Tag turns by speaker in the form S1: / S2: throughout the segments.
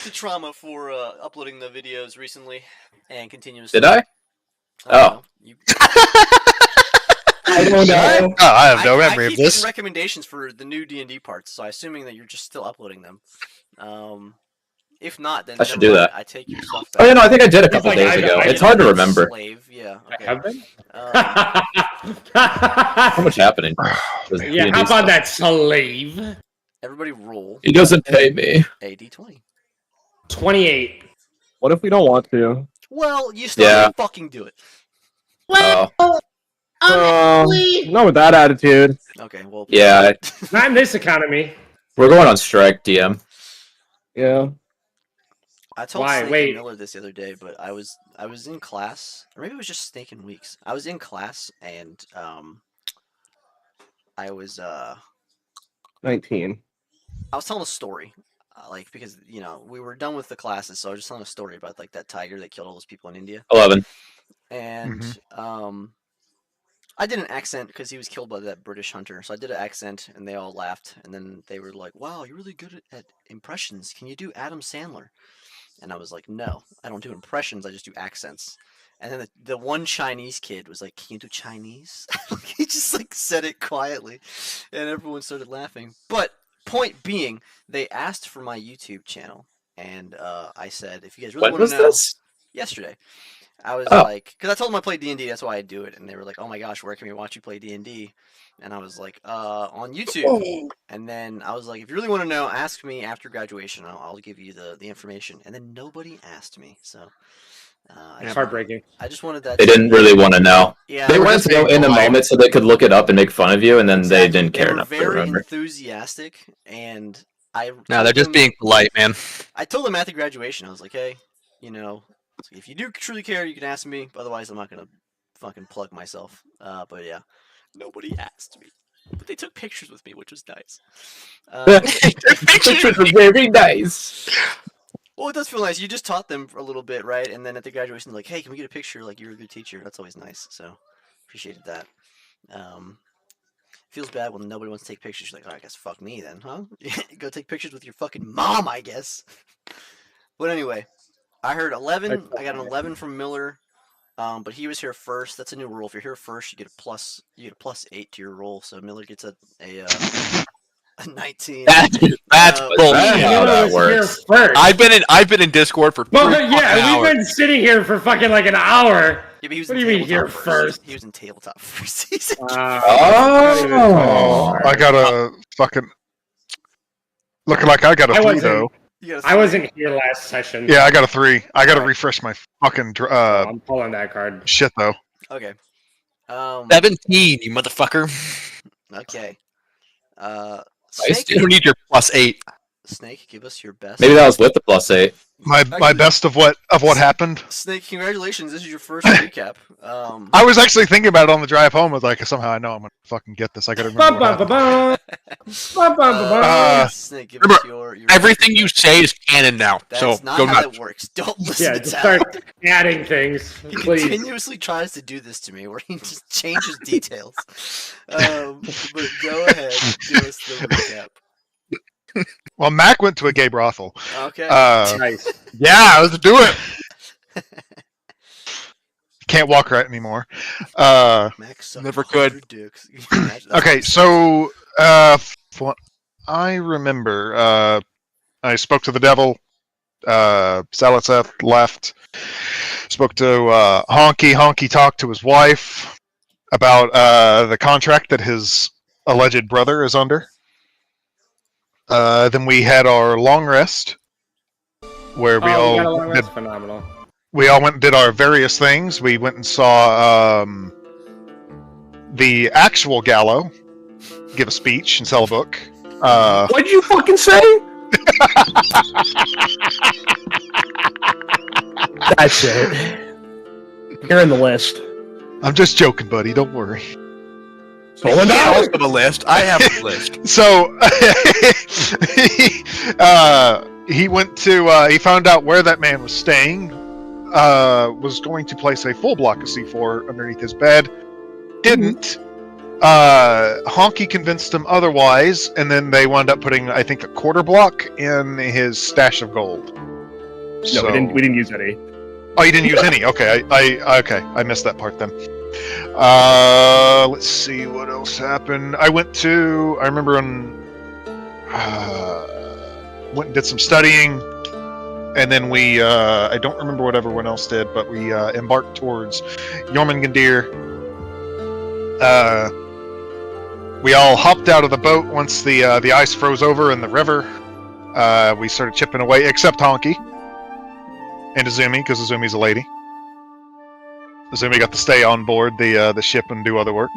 S1: The trauma for uploading the videos recently and continuously.
S2: Did I? Oh.
S1: You...
S3: I don't know.
S4: Oh, I have no memory
S1: I
S4: of
S1: keep
S4: this.
S1: getting recommendations for the new D&D parts, so I'm assuming that you're just still uploading them. If not, then
S2: I should do that.
S1: I take your stuff back.
S2: Oh, yeah, no, I think I did a couple
S3: like,
S2: days ago.
S3: I
S2: It's hard to remember.
S1: Slave, yeah. Okay.
S3: I have been?
S2: So much happening.
S3: Yeah, how about that slave?
S1: Everybody roll
S2: He doesn't pay me.
S1: a d20.
S3: 28.
S5: What if we don't want to?
S1: Well, you still have to fucking do it.
S2: Oh.
S5: Not with that attitude.
S1: Okay, well.
S2: Yeah,
S3: Not in this economy.
S2: we're going on strike, DM.
S5: Yeah.
S1: I told
S3: Why?
S1: Snake
S3: Wait.
S1: and Miller this the other day, but I was in class, or maybe it was just Snake and Weeks. I was in class and I was
S5: 19.
S1: I was telling a story, like because we were done with the classes, so I was just telling a story about like that tiger that killed all those people in India.
S2: 11.
S1: And I did an accent because he was killed by that British hunter, so I did an accent, and they all laughed, and then they were like, "Wow, you're really good at impressions. Can you do Adam Sandler?" And I was like, "No, I don't do impressions. I just do accents." And then the one Chinese kid was like, "Can you do Chinese?" He just like said it quietly, and everyone started laughing. But point being, they asked for my YouTube channel, and I said, "If you guys really
S2: When
S1: want to
S2: was
S1: know,"
S2: this?
S1: yesterday. I was
S2: Oh.
S1: like, because I told them I play D&D, that's why I do it, and they were like, "Oh my gosh, where can we watch you play D&D?" And I was like, on YouTube. And then I was like, "If you really want to know, ask me after graduation. I'll give you the information." And then nobody asked me, so
S3: It's heartbreaking.
S1: I just wanted that.
S2: They didn't really want to know.
S1: Yeah,
S2: They wanted to know in the moment so they could look it up and make fun of you, and then they didn't care
S1: were
S2: enough to
S1: very
S2: remember.
S1: enthusiastic, and I.
S4: No, they're just being polite, man.
S1: I told them at the graduation, I was like, "Hey, if you do truly care, you can ask me. Otherwise, I'm not gonna fucking plug myself." But yeah, nobody asked me, but they took pictures with me, which was nice.
S2: Pictures were very nice.
S1: Well, it does feel nice. You just taught them for a little bit, right? And then at the graduation, they're like, "Hey, can we get a picture? Like, you're a good teacher." That's always nice. So, appreciated that. Feels bad when nobody wants to take pictures. You're like, "Oh, I guess fuck me then, huh?" Go take pictures with your fucking mom, I guess. But anyway, I heard 11. I got an 11 from Miller, but he was here first. That's a new rule. If you're here first, you get a plus 8 to your roll. So Miller gets a 19.
S4: That's bullshit.
S2: how that works.
S4: I've been in Discord for 3
S3: yeah, we've been sitting here for fucking like an hour.
S1: Yeah, but he was
S3: What
S1: in
S3: do you mean here
S1: Tabletop
S3: first?
S1: He was in Tabletop first season.
S2: Oh.
S4: I got a fucking looking like I got a 3 though.
S3: I wasn't here last session.
S4: Yeah, I got a 3. I got to refresh my fucking
S3: I'm pulling that card.
S4: shit though.
S1: Okay.
S4: 17, you motherfucker.
S1: Okay.
S2: I
S1: Snake,
S4: You don't need your +8.
S1: Snake, give us your best.
S2: Maybe that was with the +8.
S4: My best of what happened.
S1: Snake, congratulations! This is your first recap.
S4: I was actually thinking about it on the drive home. I was like, somehow I know I'm gonna fucking get this. I gotta remember. What happened.
S1: Snake, give
S4: remember,
S1: us your
S4: Everything you say is canon now.
S1: That's
S4: So
S1: not
S4: go
S1: how
S4: nuts.
S1: that works. Don't listen
S3: Yeah,
S1: to
S3: just
S1: Tal.
S3: start adding things,
S1: He
S3: please.
S1: continuously tries to do this to me, where he just changes details. But go ahead, give us the recap.
S4: Well, Mac went to a gay brothel.
S1: Okay.
S3: Nice.
S4: Yeah, let's do it. Can't walk right anymore.
S1: Max sucked
S4: never could.
S1: 100 dicks. Imagine-
S4: Okay, so from what I remember, I spoke to the devil. Saliseth left. Spoke to Honky. Honky talked to his wife about the contract that his alleged brother is under. Then we had our long rest, where we
S3: We got a
S4: all
S3: long
S4: did,
S3: rest. Phenomenal.
S4: we all went and did our various things. We went and saw the actual Gallo give a speech and sell a book.
S5: What'd you fucking say? That's it. You're in the list.
S4: I'm just joking, buddy. Don't worry.
S5: Pulling down.
S4: Also the list. I have the list. So he went to. He found out where that man was staying. Was going to place a full block of C4 underneath his bed. Didn't. Honky convinced him otherwise, and then they wound up putting, I think, a quarter block in his stash of gold. So,
S5: No, we didn't use any.
S4: Oh, you didn't use any. Okay, I missed that part then. Let's see what else happened. I remember went and did some studying, and then I don't remember what everyone else did, but we embarked towards Jormungandr. We all hopped out of the boat once the ice froze over in the river. We started chipping away, except Honky and Azumi, because Azumi's a lady. Azumi got to stay on board the ship and do other work.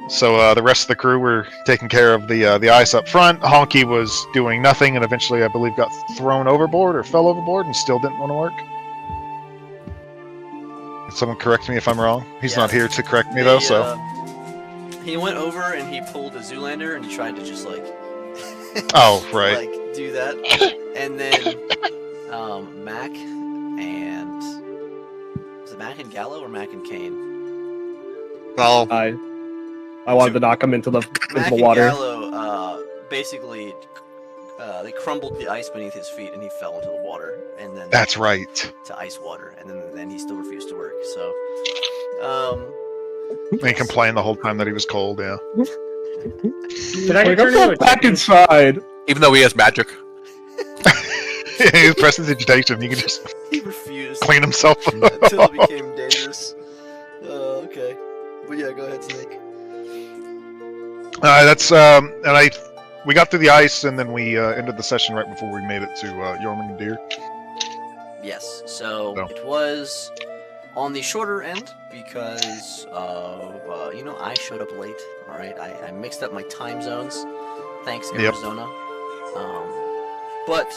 S4: So the rest of the crew were taking care of the ice up front. Honky was doing nothing, and eventually, I believe, got thrown overboard or fell overboard and still didn't want to work. Can someone correct me if I'm wrong? He's not here to correct me, though, so...
S1: He went over and he pulled a Zoolander and he tried to just, like...
S4: Oh, right.
S1: like, do that. And then, Mac and... Was it Mac and Gallo or Mac and Kane?
S6: Well,
S5: I wanted to knock him into the
S1: Mac
S5: water.
S1: and Gallo, basically, they crumbled the ice beneath his feet and he fell into the water. And then...
S4: That's right.
S1: To ice water. And then he still refused to work, so...
S4: And he complained the whole time that he was cold, yeah.
S3: Did I get turned into a
S5: back
S3: chicken?
S5: inside.
S6: even though he has magic.
S4: He was prestidigitation. You can just
S1: He refused
S4: clean himself up.
S1: until it became dangerous. Okay. But yeah, go ahead, Snake.
S4: We got through the ice, and then we ended the session right before we made it to Jormungandr.
S1: Yes, so
S4: No.
S1: it was on the shorter end because I showed up late. All right, I mixed up my time zones. Thanks,
S4: Yep.
S1: Arizona. But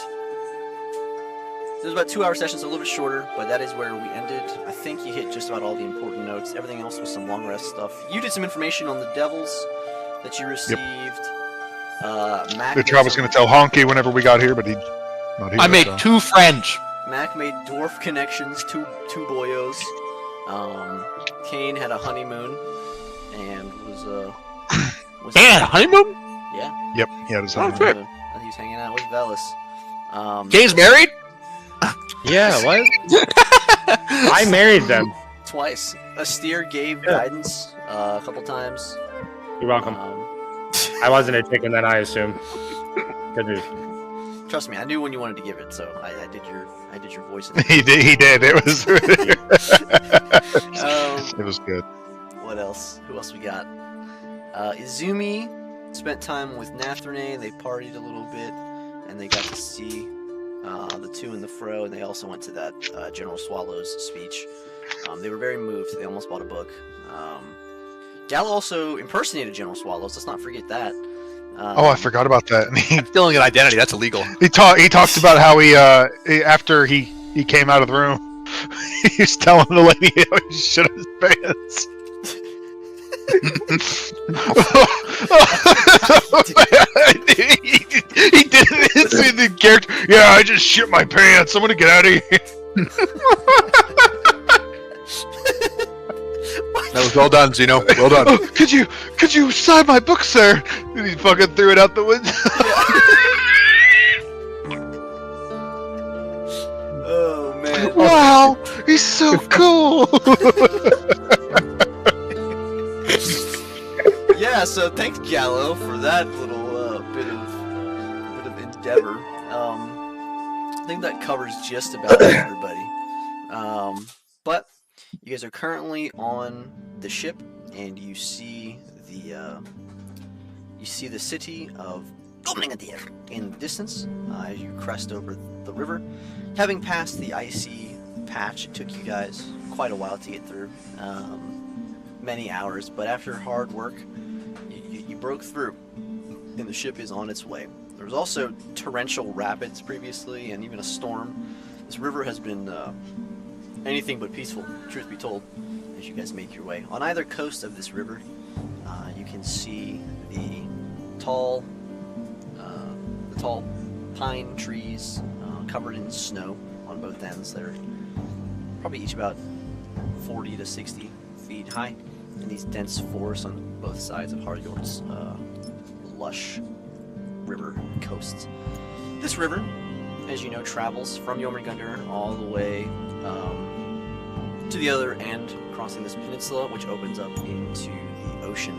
S1: it was about 2-hour sessions, a little bit shorter, but that is where we ended. I think you hit just about all the important notes. Everything else was some long rest stuff. You did some information on the devils that you received. Mac
S4: The trial was going to tell Honky whenever we got here, but he's not here.
S6: I made
S4: so.
S6: 2 friends.
S1: Mac made dwarf connections, two boyos. Kane had a honeymoon, and was
S6: Dan, honeymoon?
S1: yeah.
S4: Yep, he had his
S6: Oh,
S4: honeymoon.
S6: good.
S1: And he was hanging out with Velis.
S6: Kane's married?
S3: Yeah, what? I married them.
S1: Twice. Astir gave guidance a couple times.
S3: You're welcome. I wasn't a chicken then, I assume. Good news.
S1: Trust me, I knew when you wanted to give it, so I did your voice.
S4: He did. It was.
S1: Um,
S4: It was good.
S1: What else? Who else we got? Izumi spent time with Nathrene. They partied a little bit, and they got to see the to and the fro, and they also went to that General Swallow's speech. They were very moved. They almost bought a book. Gallo also impersonated General Swallows. Let's not forget that.
S4: I forgot about that. And
S6: Stealing an identity, that's illegal.
S4: he talked about how after he came out of the room, he was telling the lady how he shit his pants. he did it in the character. Yeah, I just shit my pants. I'm gonna get out of here.
S6: That was well done, Zeno. Well done.
S4: Oh, could you sign my book, sir? And he fucking threw it out the window.
S1: Oh man!
S4: Wow, he's so cool.
S1: Yeah, so thanks Gallo for that little bit of endeavor. I think that covers just about everybody. But you guys are currently on the ship, and you see the city of Jormungandr in the distance as you crest over the river. Having passed the icy patch, it took you guys quite a while to get through, many hours, but after hard work, you broke through, and the ship is on its way. There was also torrential rapids previously, and even a storm. This river has been anything but peaceful, truth be told, as you guys make your way. On either coast of this river, you can see the tall pine trees covered in snow on both ends. They're probably each about 40 to 60 feet high in these dense forests on both sides of Hardyort's lush river coasts. This river as you know, travels from Jormungandr all the way to the other end, crossing this peninsula, which opens up into the ocean,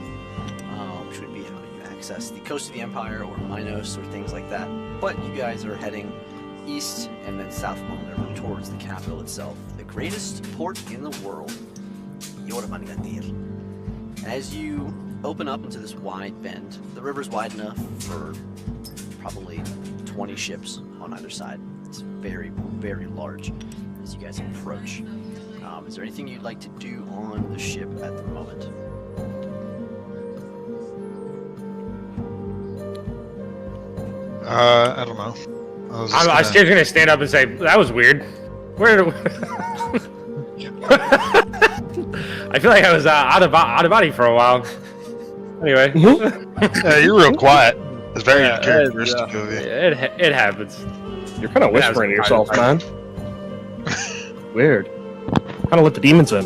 S1: which would be how you access the coast of the Empire or Minos or things like that. But you guys are heading east and then south along the river towards the capital itself, the greatest port in the world, Jormungandr. As you open up into this wide bend, the river's wide enough for probably 20 ships on either side. It's very, very large as you guys approach. Is there anything you'd like to do on the ship at the moment?
S4: I don't know.
S3: I was just gonna stand up and say that was weird. Where? I feel like I was out of body for a while. Anyway,
S4: Yeah, you're real quiet. It's very uncharacteristic of you.
S3: it happens.
S5: You're kind of whispering to yourself, man. Weird. Kind of let the demons in.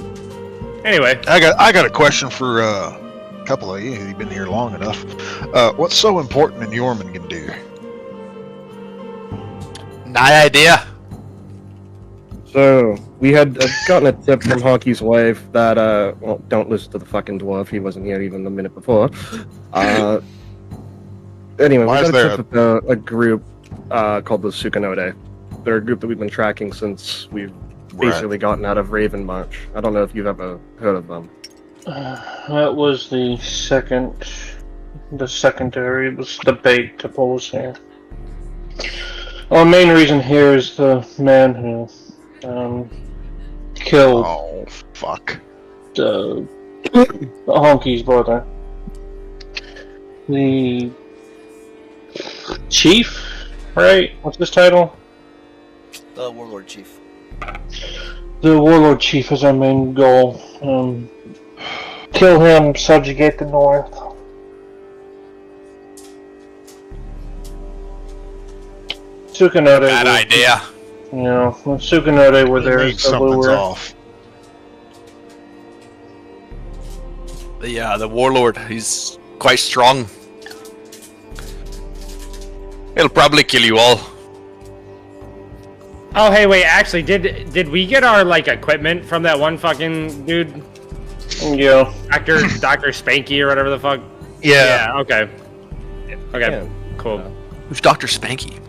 S3: Anyway,
S4: I got a question for a couple of you. You've been here long enough. What's so important in Jormungandr?
S6: Not idea.
S5: So, we had gotten a tip from Honky's wife that, well, don't listen to the fucking dwarf. He wasn't here even a minute before. Anyway,
S4: Why
S5: we
S4: is
S5: got a
S4: there
S5: tip with a group called the Sukanode. They're a group that we've been tracking since we've basically gotten out of Raven March. I don't know if you've ever heard of them.
S7: That was the secondary, it was the bait to pull us here. Our main reason here is the man who killed
S4: Oh, fuck.
S7: the Honky's brother. The chief, right? What's his title?
S1: The Warlord Chief.
S7: The Warlord Chief is our main goal. Kill him, subjugate the North. Sukanode.
S6: Bad idea.
S7: You know, when Sukanode were there as the
S4: Something's
S7: lure.
S4: off.
S6: The warlord, he's quite strong. He'll probably kill you all.
S3: oh hey, wait. Actually, did we get our like equipment from that one fucking dude,
S7: Yeah.
S3: Doctor Spanky or whatever the fuck?
S4: Yeah.
S3: Okay. Okay.
S5: Yeah.
S3: Cool.
S6: Who's Dr. Spanky?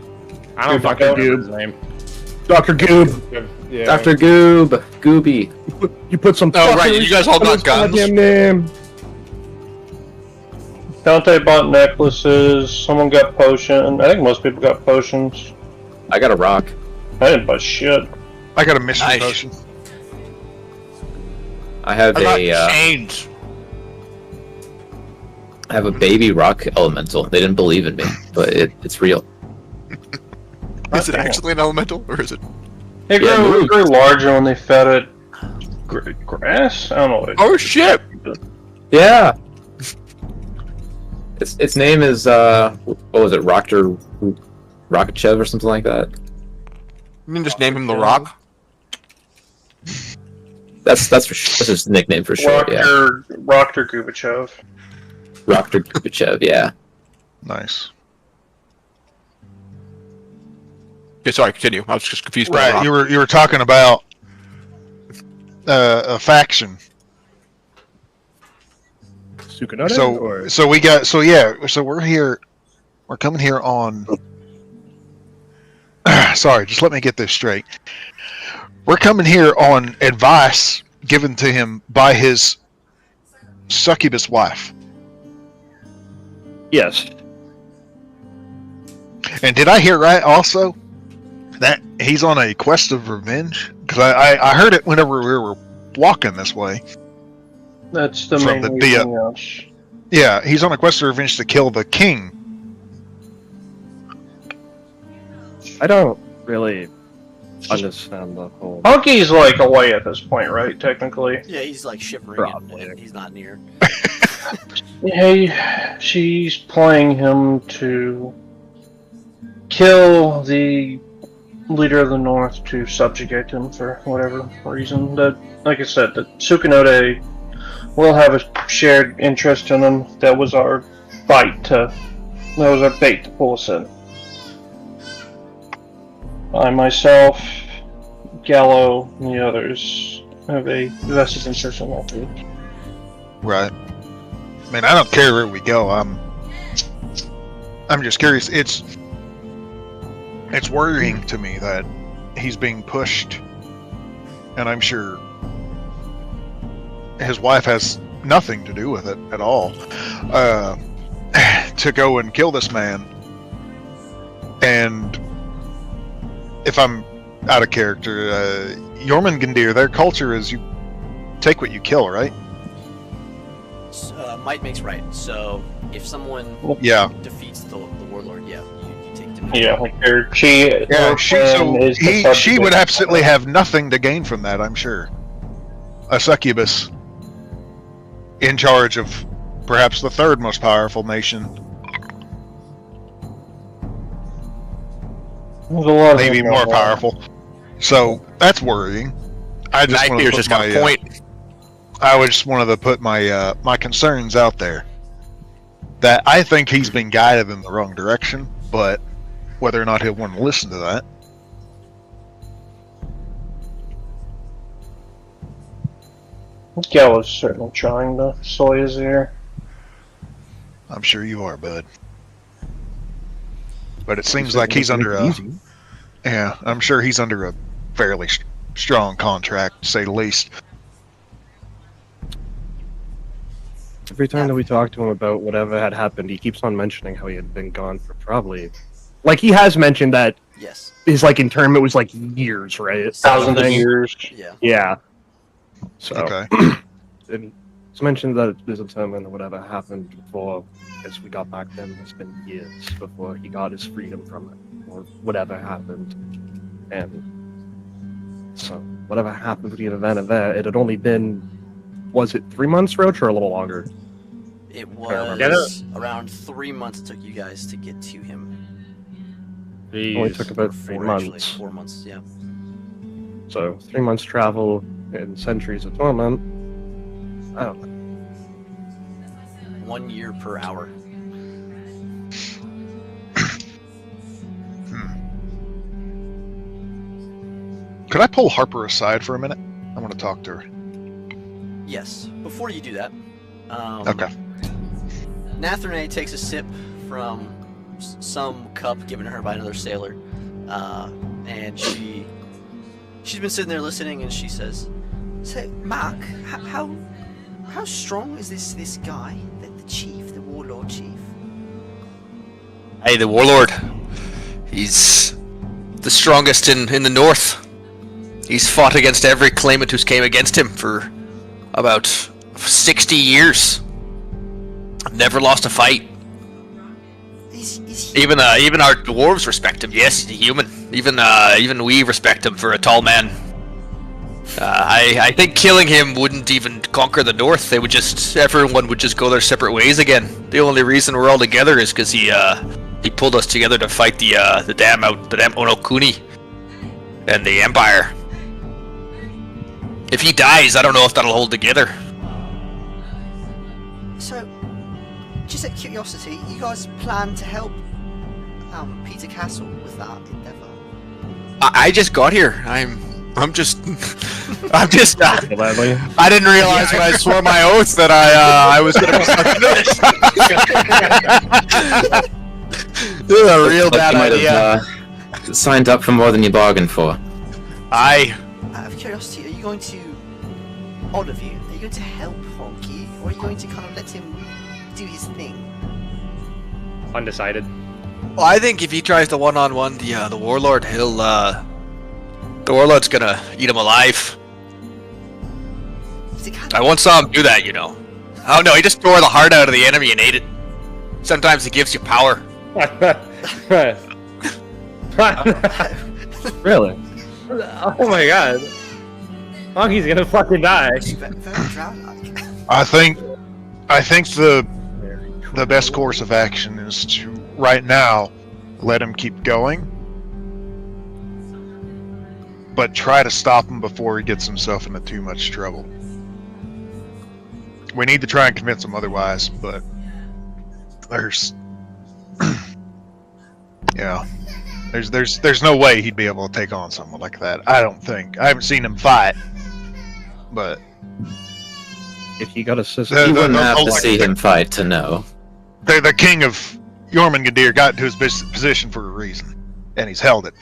S3: I don't
S5: Dude,
S3: fucking
S5: Dr.
S3: remember his name.
S5: Dr. Goob!
S3: Yeah.
S2: Dr. Goob, Gooby.
S5: You put some
S6: Oh, right,
S5: fucking
S6: you guys all
S5: respect on
S6: got
S5: his
S6: guns?
S5: goddamn name.
S7: Dante bought necklaces. Someone got potion. I think most people got potions.
S2: I got a rock.
S7: I didn't buy shit.
S4: I got a mystery
S6: Nice.
S4: potion.
S2: I have
S6: I got
S2: a
S6: chains.
S2: I have a baby rock elemental. They didn't believe in me, but it's real.
S6: Is it actually an elemental, or is it?
S7: It
S2: Yeah,
S7: grew,
S2: move.
S7: it grew larger when they fed it grass. I don't know. What
S6: Oh shit!
S2: Yeah. Its name is what was it, Rakachev or something like that.
S6: You can just name him the Rock.
S2: That's his nickname for sure. Yeah,
S7: Rockter Gubachev.
S2: Dr. Kubichev. Yeah.
S4: Nice.
S6: Okay, sorry, continue. I was just confused by the
S4: Right,
S6: Rock.
S4: you were talking about a faction.
S5: Sukanode?
S4: So we're here. We're coming here on. Sorry, just let me get this straight. We're coming here on advice given to him by his succubus wife.
S5: Yes.
S4: And did I hear right also that he's on a quest of revenge? Because I heard it whenever we were walking this way.
S7: That's the
S4: From
S7: main
S4: the
S7: reason. Yes.
S4: Yeah, he's on a quest of revenge to kill the king.
S5: I don't really understand the whole...
S7: Honky's like away at this point, right? Technically.
S1: Yeah, he's like shivering
S5: Probably.
S1: and he's not near.
S7: Hey, she's playing him to kill the leader of the North to subjugate him for whatever reason. That, like I said, the Sukanode will have a shared interest in him. That was our bait to pull us in. I myself, Gallo, and the others have a vested interest in that too.
S4: Right. I mean, I don't care where we go. I'm just curious. It's worrying to me that he's being pushed, and I'm sure his wife has nothing to do with it at all, to go and kill this man. And if I'm out of character, Jormungandr, their culture is you take what you kill, right?
S1: Might makes right. So if someone
S4: Yeah.
S1: defeats the warlord, yeah, you take them.
S7: Yeah, like she
S4: would absolutely have nothing to gain from that, I'm sure. A succubus in charge of perhaps the third most powerful nation. Maybe more powerful. So that's worrying. I just want to put
S6: got a point.
S4: I just wanted to put my my concerns out there. That I think he's been guided in the wrong direction, but whether or not he'll want to listen to that.
S7: Gallo's certainly trying to soy his ear.
S4: I'm sure you are, bud. But it seems like he's under a... Yeah, I'm sure he's under a fairly strong contract, to say the least.
S5: Every time that we talk to him about whatever had happened, he keeps on mentioning how he had been gone for probably... Like, he has mentioned that
S1: Yes.
S5: his, like, internment was, like, years, right?
S7: Thousands of years.
S1: Yeah.
S5: Yeah. So,
S4: Okay.
S5: and it's mentioned that his internment or whatever happened before, I guess we got back then, it's been years before he got his freedom from it, or whatever happened. And so, whatever happened between then and there, it had only been, was it 3 months, Roach, or a little longer?
S1: It
S5: remember.
S1: was around 3 months it took you guys to get to him.
S5: It only took about 3
S1: 4, actually.
S5: months.
S1: 4 months, yeah.
S5: So, 3 months travel and centuries of torment. I don't know.
S1: 1 year per hour.
S4: Could I pull Harper aside for a minute? I want to talk to her.
S1: Yes. Before you do that,
S4: Okay.
S1: Natherne takes a sip from some cup given to her by another sailor, and she's been sitting there listening, and she says,
S8: So, Mark, how strong is this guy, the chief, the warlord chief?
S6: Hey, the warlord. He's the strongest in the north. He's fought against every claimant who's came against him for about 60 years. Never lost a fight.
S8: Is
S6: Even our dwarves respect him. Yes, he's a human. Even we respect him for a tall man. I think killing him wouldn't even conquer the north. Everyone would just go their separate ways again. The only reason we're all together is because he pulled us together to fight the damn Onokuni and the Empire. If he dies, I don't know if that'll hold together.
S8: So, just out of curiosity, you guys plan to help Peter Castle with that endeavour?
S6: I just got here. I'm just I didn't realize when I swore my oath that I was gonna be stuck in this. This is a real bad
S2: You might
S6: idea.
S2: have signed up for more than you bargained for.
S8: Out of curiosity, are you going to, all of you, are you going to help Honky, or are you going to kind of let him do his thing?
S3: Undecided.
S6: Well, I think if he tries to one-on-one the warlord, the warlord's gonna eat him alive.
S8: Is it kind
S6: I once saw him do that, you know. Oh no, he just tore the heart out of the enemy and ate it. Sometimes it gives you power.
S5: Really?
S3: Oh my god. Monkey's gonna fucking die.
S8: very drown-like?
S4: I think the best course of action is to right now let him keep going, but try to stop him before he gets himself into too much trouble. We need to try and convince him otherwise, but there's There's no way he'd be able to take on someone like that. I don't think. I haven't seen him fight, but
S5: If you got a sister,
S2: You
S4: The-
S2: wouldn't
S4: the-
S2: have to
S4: the-
S2: see him fight to know.
S4: the king of Jormungandr got into his position for a reason, and he's held it.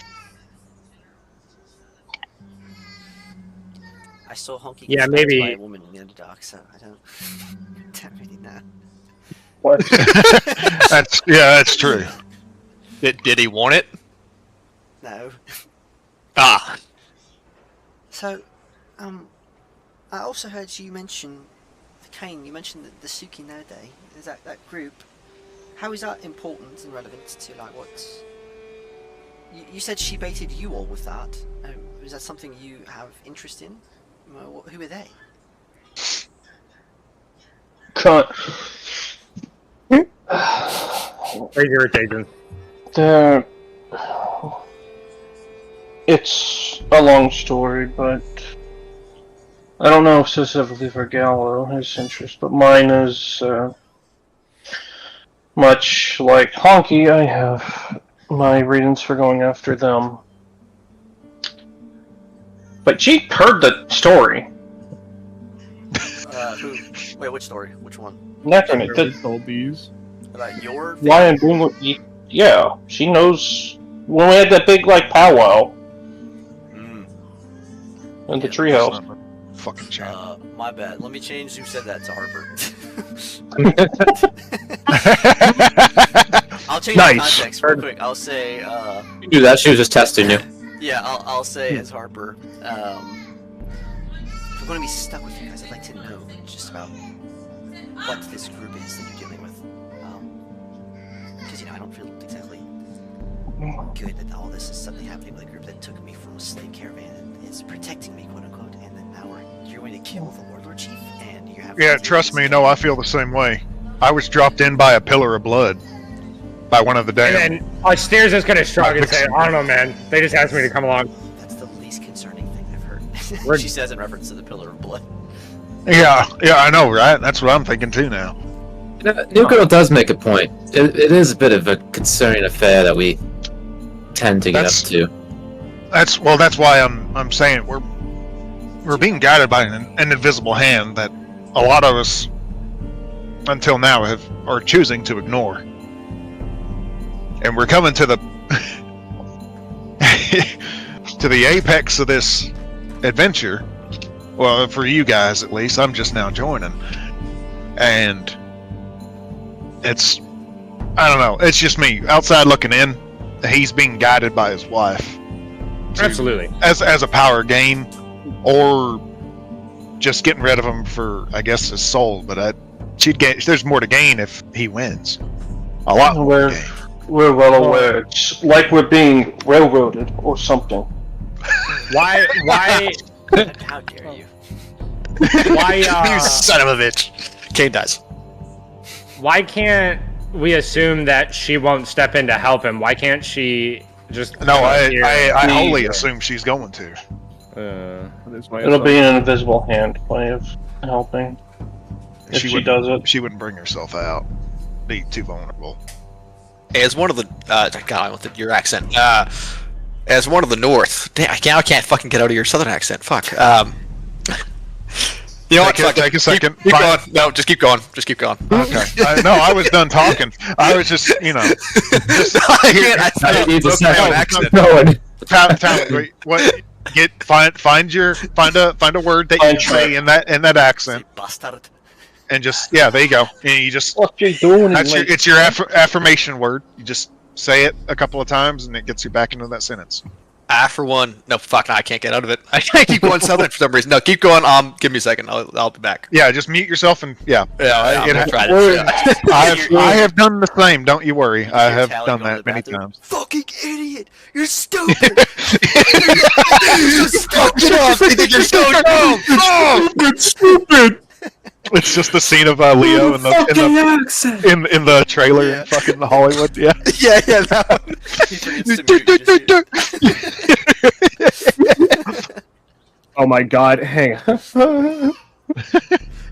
S1: I saw Honky
S3: Yeah,
S1: get
S3: maybe-
S1: by a woman in the underdark, so I don't really know.
S7: What?
S4: That's true.
S6: Did he want it?
S1: No.
S6: Ah,
S1: So, I also heard you mention Kane. You mentioned the Suki Node. Is that group? How is that important and relevant to like what's? You said she baited you all with that. Is that something you have interest in? Who are they?
S3: Very irritating.
S7: They're... It's a long story, but I don't know specifically for Gallo, his interest, but mine is much like Honky. I have my reasons for going after them. But she heard the story.
S1: Who? Wait, which story? Which one?
S7: Naturally,
S5: told these.
S1: About your?
S7: why I'm doing what yeah, she knows when we had that big like powwow
S1: Mm,
S7: in the
S4: That's
S7: treehouse.
S4: not a fucking chance.
S1: my bad. Let me change who said that to Harper. I'll change the
S5: Nice.
S1: context real quick. I'll say,
S2: You do that. She was just testing you.
S1: yeah, I'll say as Harper. If we're going to be stuck with you guys, I'd like to know just about what this group is that you're dealing with. Because I don't feel exactly good that all this is suddenly happening with a group that took me from a slave caravan and is protecting me, quote unquote, and then now you're going to kill the warlord chief, and you have.
S4: Yeah, trust me. No, I feel the same way. I was dropped in by a pillar of blood by one of the damn.
S3: And then Steers is gonna shrug and say, "I don't know, man. They just asked me to come along."
S1: That's the least concerning thing I've heard.
S3: We're-
S1: She says in reference to the pillar of blood.
S4: Yeah, I know, right? That's what I'm thinking too now.
S2: New Girl does make a point. It is a bit of a concerning affair that we tend to get
S4: That's-
S2: up to.
S4: That's why I'm saying we're being guided by an invisible hand that a lot of us until now are choosing to ignore. And we're coming to the to the apex of this adventure. Well, for you guys at least, I'm just now joining. And it's I don't know, it's just me outside looking in. He's being guided by his wife
S3: Absolutely.
S4: as a power gain, or just getting rid of him for, I guess, his soul. But she'd gain. There's more to gain if he wins. A lot more to gain.
S7: We're well aware. It's like we're being railroaded or something.
S3: Why?
S1: How dare you?
S3: Why?
S6: you son of a bitch. Kane dies.
S3: Why can't we assume that she won't step in to help him? Why can't she just?
S4: No, I
S7: Yeah.
S4: wholly assume she's going to.
S7: It'll be an invisible hand way of helping. If she does it.
S4: She wouldn't bring herself out. Be too vulnerable.
S6: As one of the God, I wanted your accent. As one of the North, damn, I can't fucking get out of your Southern accent. Fuck. You know what?
S4: Take a second.
S6: Keep going. No, just keep going. Just keep going.
S4: Okay. I was done talking. I was just, just
S6: I
S2: need to
S6: broke my
S2: say-
S6: own accent.
S4: find a word that you say in that accent,
S1: Bastard.
S4: and just there you go. And you just
S7: What you doing?
S4: it's your affirmation word. You just say it a couple of times, and it gets you back into that sentence.
S6: For one. No, fuck, no, I can't get out of it. I keep going Southern for some reason. No, keep going. Give me a second. I'll be back.
S4: Yeah, just mute yourself and
S6: I'm gonna try
S7: We're-
S6: this.
S4: I have done the same. Don't you worry. I have
S1: Tally
S4: done
S1: going to
S4: that
S1: the
S4: many
S1: bathroom.
S4: times.
S1: Fucking idiot! You're stupid!
S6: Fuck it off! You think you're so dumb?
S4: Stupid. It's just the scene of Leo in the trailer in fucking Hollywood. Yeah.
S6: Yeah, that one.
S1: He forgets to mute, you just hear-
S5: Oh my god, hang on.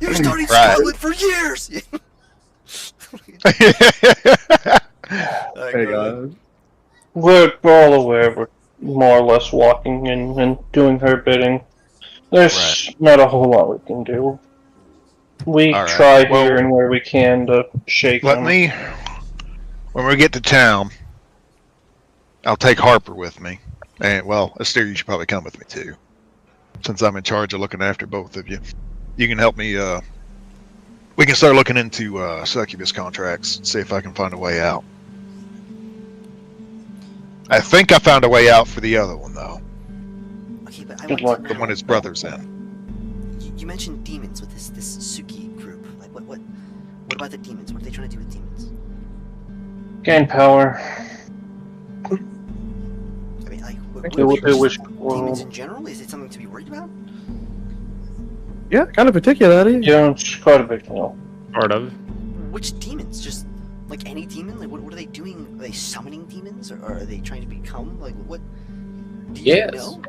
S1: You're starting
S4: Right.
S1: Scotland for years!
S5: Hang on.
S7: We're all aware we're more or less walking and doing her bidding. There's not a whole lot we can do. We
S4: All right.
S7: try
S4: Well,
S7: here and where we can to shake
S4: Let
S7: them.
S4: me. When we get to town, I'll take Harper with me. And, well, Asteria, you should probably come with me, too. Since I'm in charge of looking after both of you. You can help me, we can start looking into, succubus contracts, see if I can find a way out. I think I found a way out for the other one, though.
S8: Okay, but I
S7: Good
S8: want
S7: luck.
S8: to
S4: The
S8: know,
S4: one his brother's in.
S8: you mentioned demons with this Suki group. Like, what about the demons? What are they trying to do with demons?
S7: Gain power.
S8: I mean, like,
S7: Do what they wish.
S8: demons in general? Is it something to be worried about?
S5: Yeah, kind of particularly.
S7: Yeah, it's quite a big deal.
S3: Sort of.
S8: Which demons? Just like any demon? Like, what are they doing? Are they summoning demons, or are they trying to become like what? Do you
S2: Yes.
S8: know?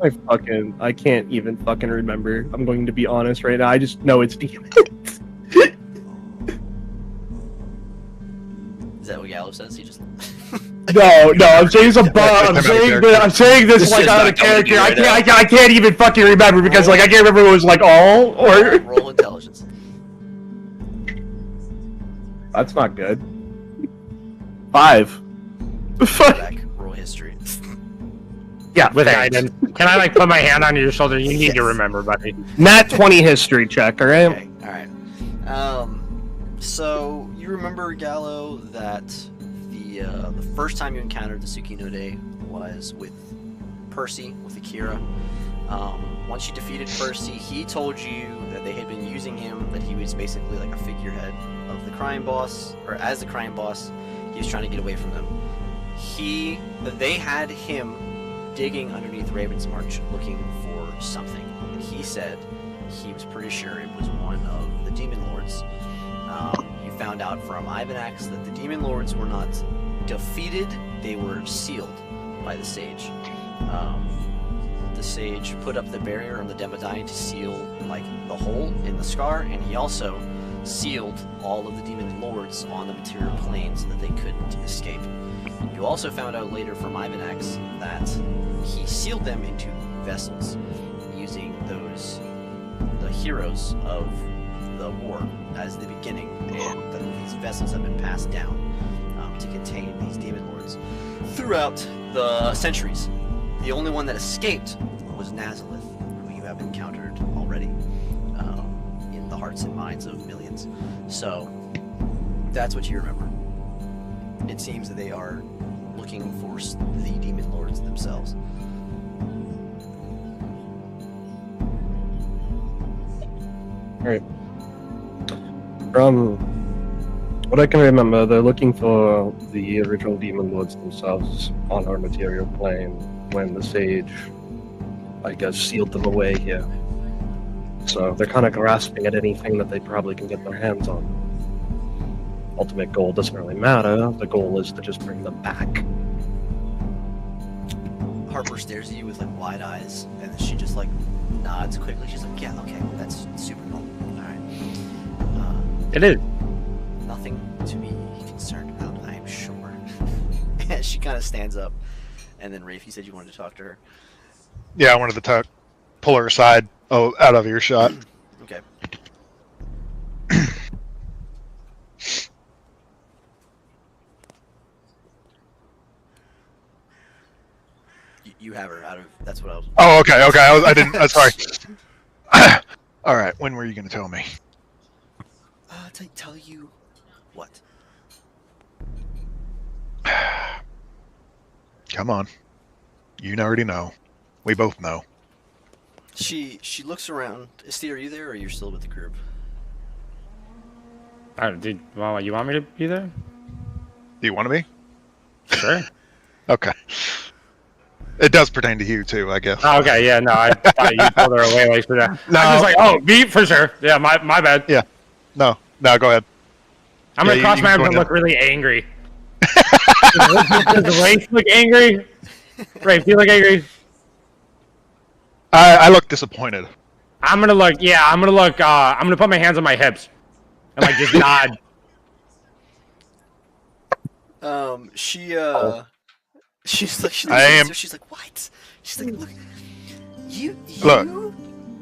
S5: I can't even fucking remember. I'm going to be honest right now. I just know it's demons.
S1: Is that what Gallo says? He just.
S5: No, I'm saying it's a bug. I'm
S4: That's
S5: saying
S4: character.
S5: that. I'm saying this
S6: This
S5: like
S6: is
S5: out
S6: not
S5: of
S6: coming to
S5: character.
S6: you right
S5: I can't even fucking remember because like I can't remember if it was like all or.
S1: Roll intelligence.
S5: That's not good. 5. Fuck.
S1: Back. Roll history.
S5: Yeah,
S3: With
S5: thanks.
S3: guidance. Can I like put my hand on your shoulder? You need
S1: Yes.
S3: to remember, buddy.
S5: Nat 20 history check. All right.
S1: Okay. All right. So you remember Gallo that the first time you encountered the Tsukinode was with Percy, with Akira. Once you defeated Percy, he told you that they had been using him, that he was basically like a figurehead of the crime boss, or as the crime boss, he was trying to get away from them. They had him digging underneath Raven's March looking for something, and he said he was pretty sure it was one of the demon lords. You found out from Ivanax that the demon lords were not defeated, they were sealed by the sage. The sage put up the barrier on the Demodine to seal like the hole in the scar, and he also sealed all of the demon lords on the material plane so that they couldn't escape. You also found out later from Ivanax that he sealed them into vessels using the heroes of the war as the beginning, and that these vessels have been passed down to contain these demon lords throughout the centuries. The only one that escaped was Nazalith, who you have encountered already in the hearts and minds of millions. So that's what you remember. It seems that they are looking for the demon lords themselves.
S5: From what I can remember, they're looking for the original demon lords themselves on our material plane when the sage, I guess, sealed them away here. So they're kind of grasping at anything that they probably can get their hands on. Ultimate goal doesn't really matter. The goal is to just bring them back.
S1: Harper stares at you with like wide eyes, and then she just like nods quickly. She's like, "Yeah, okay, that's super cool. All right,
S3: It is.
S1: nothing to be concerned about, I am sure." And she kind of stands up, and then Rafe, you said you wanted to talk to her.
S4: Yeah, I wanted to pull her aside, out of earshot.
S1: Okay. You have her out of. That's what I was.
S4: Oh, okay. I didn't. Sorry. All right. When were you going to tell me?
S1: Tell you what?
S4: Come on. You already know. We both know.
S1: She looks around. Steve, are you there, or you're still with the group?
S3: Well, you want me to be there?
S4: Do you want to be?
S3: Sure.
S4: Okay. It does pertain to you too, I guess.
S3: Oh, okay, yeah, no, I thought you pulled her away like for that.
S4: No.
S3: I was like, oh, me for sure. Yeah, my bad.
S4: Yeah. No, go ahead.
S3: I'm
S4: Yeah,
S3: gonna cross
S4: you
S3: my
S4: can
S3: arms
S4: go
S3: and
S4: now.
S3: look really angry. Does Rafe look angry? Rafe, do you look angry?
S4: I look disappointed.
S3: I'm gonna look. I'm gonna put my hands on my hips and like just nod.
S1: She She's like, she
S4: I am.
S1: she's like, what? She's like, look, you
S4: Look.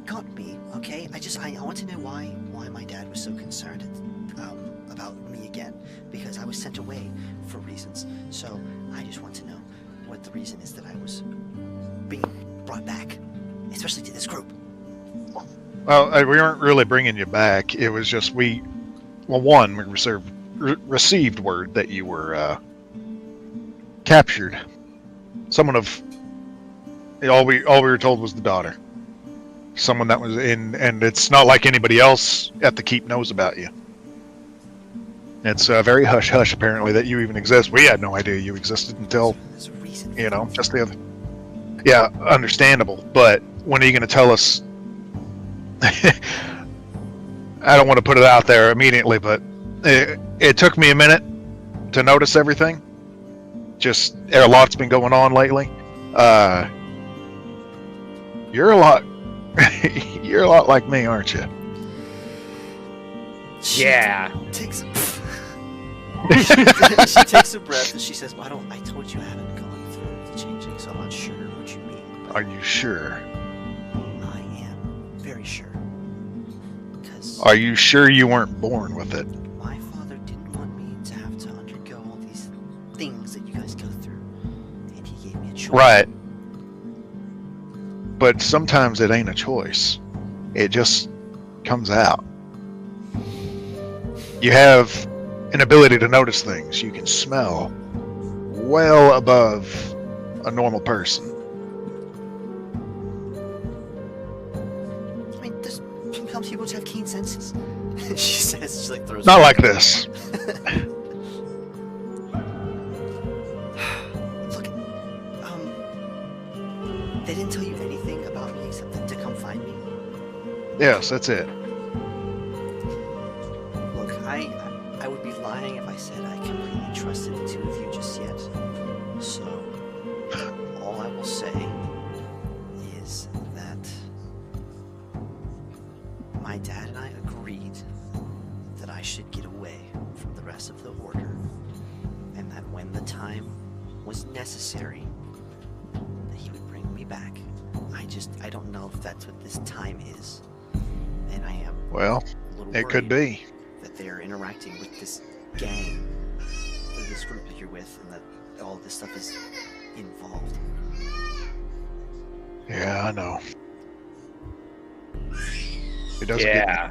S1: got me, okay? I want to know why my dad was so concerned about me again, because I was sent away for reasons. So I just want to know what the reason is that I was being brought back, especially to this group.
S4: Well, we weren't really bringing you back. It was just we received word that you were captured. Someone of all we were told was the daughter. Someone that was in, and it's not like anybody else at the keep knows about you. It's very hush hush apparently that you even exist. We had no idea you existed until
S1: There's a reason.
S4: just the other. Yeah, understandable. But when are you going to tell us? I don't want to put it out there immediately, but it took me a minute to notice everything. Just a lot's been going on lately. You're a lot. You're a lot like me, aren't you?
S3: Yeah.
S1: Takes she takes a breath and she says, well, I told you I haven't gone through the changing, so I'm not sure what you mean. But
S4: Are you sure?
S1: I am very sure. Because
S4: Are you sure you weren't born with it?
S1: my father didn't want me to have to undergo all these things that you guys go through. And he gave me a choice.
S4: Right. But sometimes it ain't a choice. It just comes out. You have an ability to notice things. You can smell well above a normal person.
S1: I mean, there's sometimes people just have keen senses. She says, she like throws
S4: Not
S1: her-
S4: like this.
S1: Look, they didn't tell you anything about me except to come find me.
S4: Yes, that's it.
S1: Look, I would be lying if I said I completely trusted the two of you just yet. So, all I will say is that my dad and I agreed that I should get away from the rest of the order, and that when the time was necessary, that he would bring me back. I don't know if that's what this time is, and I am
S4: Well,
S1: a little
S4: it could
S1: worried
S4: be.
S1: that they're interacting with this gang, this group that you're with, and that all this stuff is involved.
S4: Yeah, I know. It doesn't
S3: Yeah.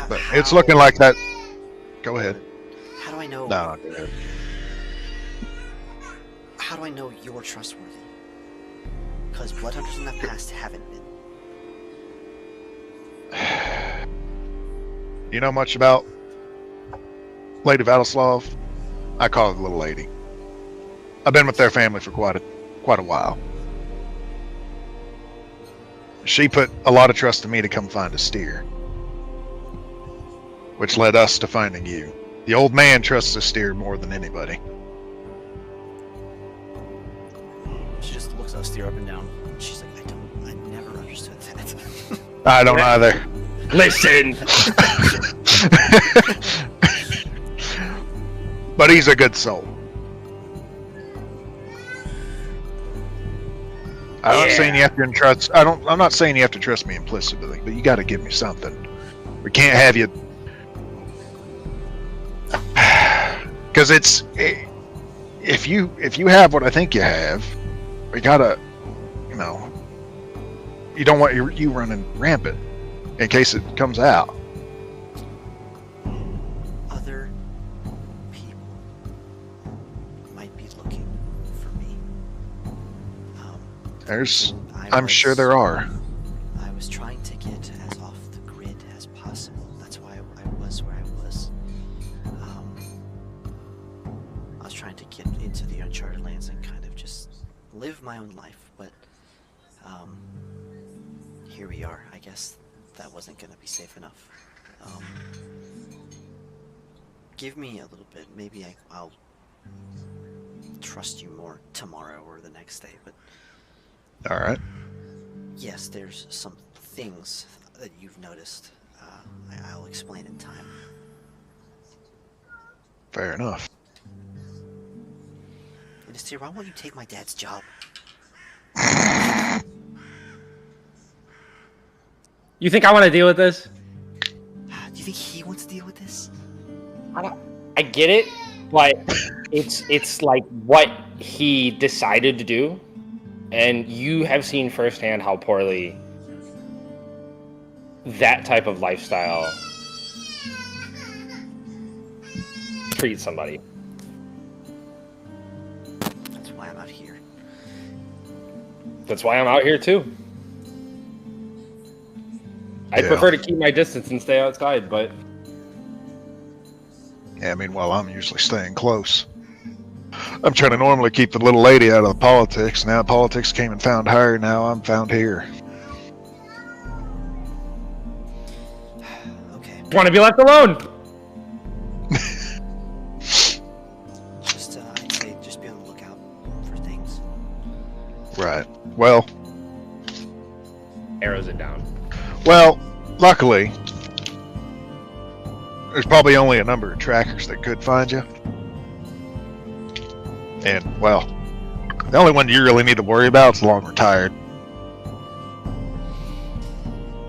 S1: But
S4: But it's looking like that. Go ahead.
S1: How do I know?
S4: No, go ahead.
S1: How do I know you're trustworthy? Because blood hunters in the past haven't been.
S4: You know much about Lady Vadislav? I call her the little lady. I've been with their family for quite a while. She put a lot of trust in me to come find a steer, which led us to finding you. The old man trusts a steer more than anybody.
S1: She just looks at steer up and down. She's like, I never understood that.
S4: I don't either.
S3: Listen.
S4: But he's a good soul. I'm not saying you have to trust. I'm not saying you have to trust me implicitly, but you got to give me something. We can't have you. Because if you have what I think you have, we gotta, you don't want you running rampant in case it comes out.
S1: Other people might be looking for me.
S4: I'm sure there are.
S1: I was trying to get as off the grid as possible. That's why I was where I was. I was trying to get into the uncharted lands and kind of just live my own life, but here we are. I guess that wasn't going to be safe enough. Give me a little bit. Maybe I'll trust you more tomorrow or the next day, but
S4: All right.
S1: yes, there's some things that you've noticed. I'll explain in time.
S4: Fair enough.
S8: Minister, why won't you take my dad's job?
S3: You think I want to deal with this?
S8: Do you think he wants to deal with this?
S3: I get it, but it's like what he decided to do, and you have seen firsthand how poorly that type of lifestyle treats somebody.
S8: That's why I'm out here.
S3: That's why I'm out here too. I
S4: Yeah.
S3: prefer to keep my distance and stay outside, but
S4: Yeah, meanwhile, I'm usually staying close. I'm trying to normally keep the little lady out of the politics. Now politics came and found her. Now I'm found here.
S8: Okay.
S3: want to be left alone.
S8: Just, I'd say just be on the lookout for things.
S4: Right. Well,
S3: Arrows it down.
S4: luckily, there's probably only a number of trackers that could find you. And, well, the only one you really need to worry about is the long retired.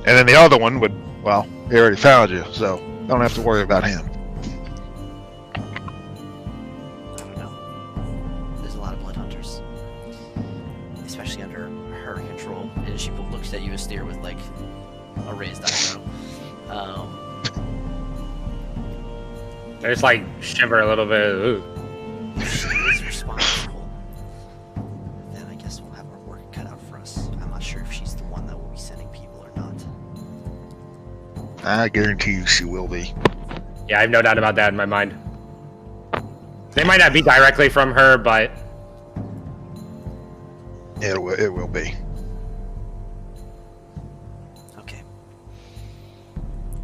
S4: And then the other one would, well, he already found you, so don't have to worry about him.
S8: I don't know. There's a lot of blood hunters, especially under her control. And she looks at you, Astir, with like a raised eyebrow.
S3: I just like shiver a little bit. Ooh.
S8: If she is responsible, then I guess we'll have our work cut out for us. I'm not sure if she's the one that will be sending people or not.
S4: I guarantee you she will be.
S3: Yeah, I have no doubt about that in my mind. They might not be directly from her, but
S4: It will be.
S8: Okay.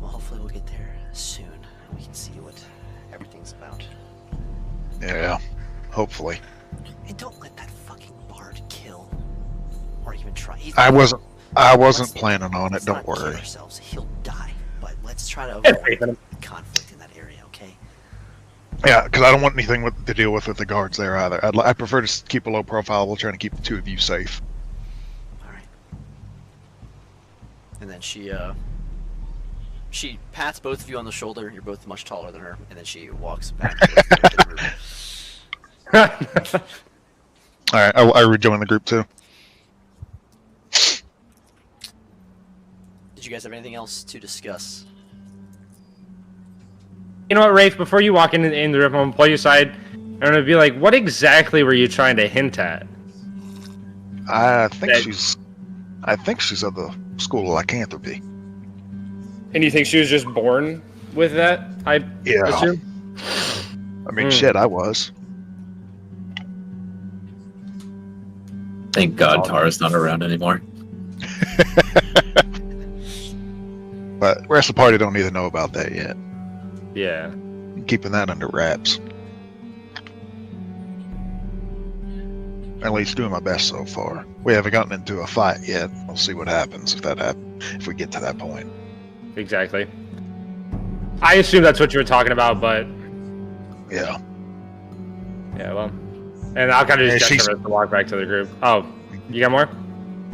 S8: Well, hopefully we'll get there soon, and we can see what everything's about.
S4: Yeah, hopefully.
S8: And don't let that fucking bard kill, or even try.
S4: I wasn't
S8: Let's-
S4: planning on it,
S8: let's
S4: don't
S8: not kill
S4: worry.
S8: ourselves. He'll die, but let's try to
S3: It's
S8: avoid conflict in that area. Okay.
S4: Yeah, because I don't want anything to deal with the guards there either. I prefer to keep a low profile while trying to keep the two of you safe.
S8: All right.
S1: And then she pats both of you on the shoulder. You're both much taller than her, and then she walks back to the room.
S4: All right, I rejoin the group too.
S1: Did you guys have anything else to discuss?
S3: you know what, Rafe? Before you walk in the room, I'm gonna pull you aside. I'm gonna be like, "What exactly were you trying to hint at?"
S4: I think
S3: That-
S4: she's of the school of lycanthropy.
S3: And you think she was just born with that? I
S4: Yeah.
S3: assume.
S4: I mean,
S3: Hmm.
S4: shit, I was.
S2: Thank God Tara's not around anymore.
S4: But the rest of the party don't even know about that yet.
S3: Yeah.
S4: I'm keeping that under wraps. At least doing my best so far. We haven't gotten into a fight yet. We'll see what happens if we get to that point.
S3: Exactly. I assume that's what you were talking about, but
S4: Yeah.
S3: yeah, well. And I'll kind of
S4: Yeah,
S3: just
S4: she's-
S3: gesture to walk back to the group. Oh, you got more?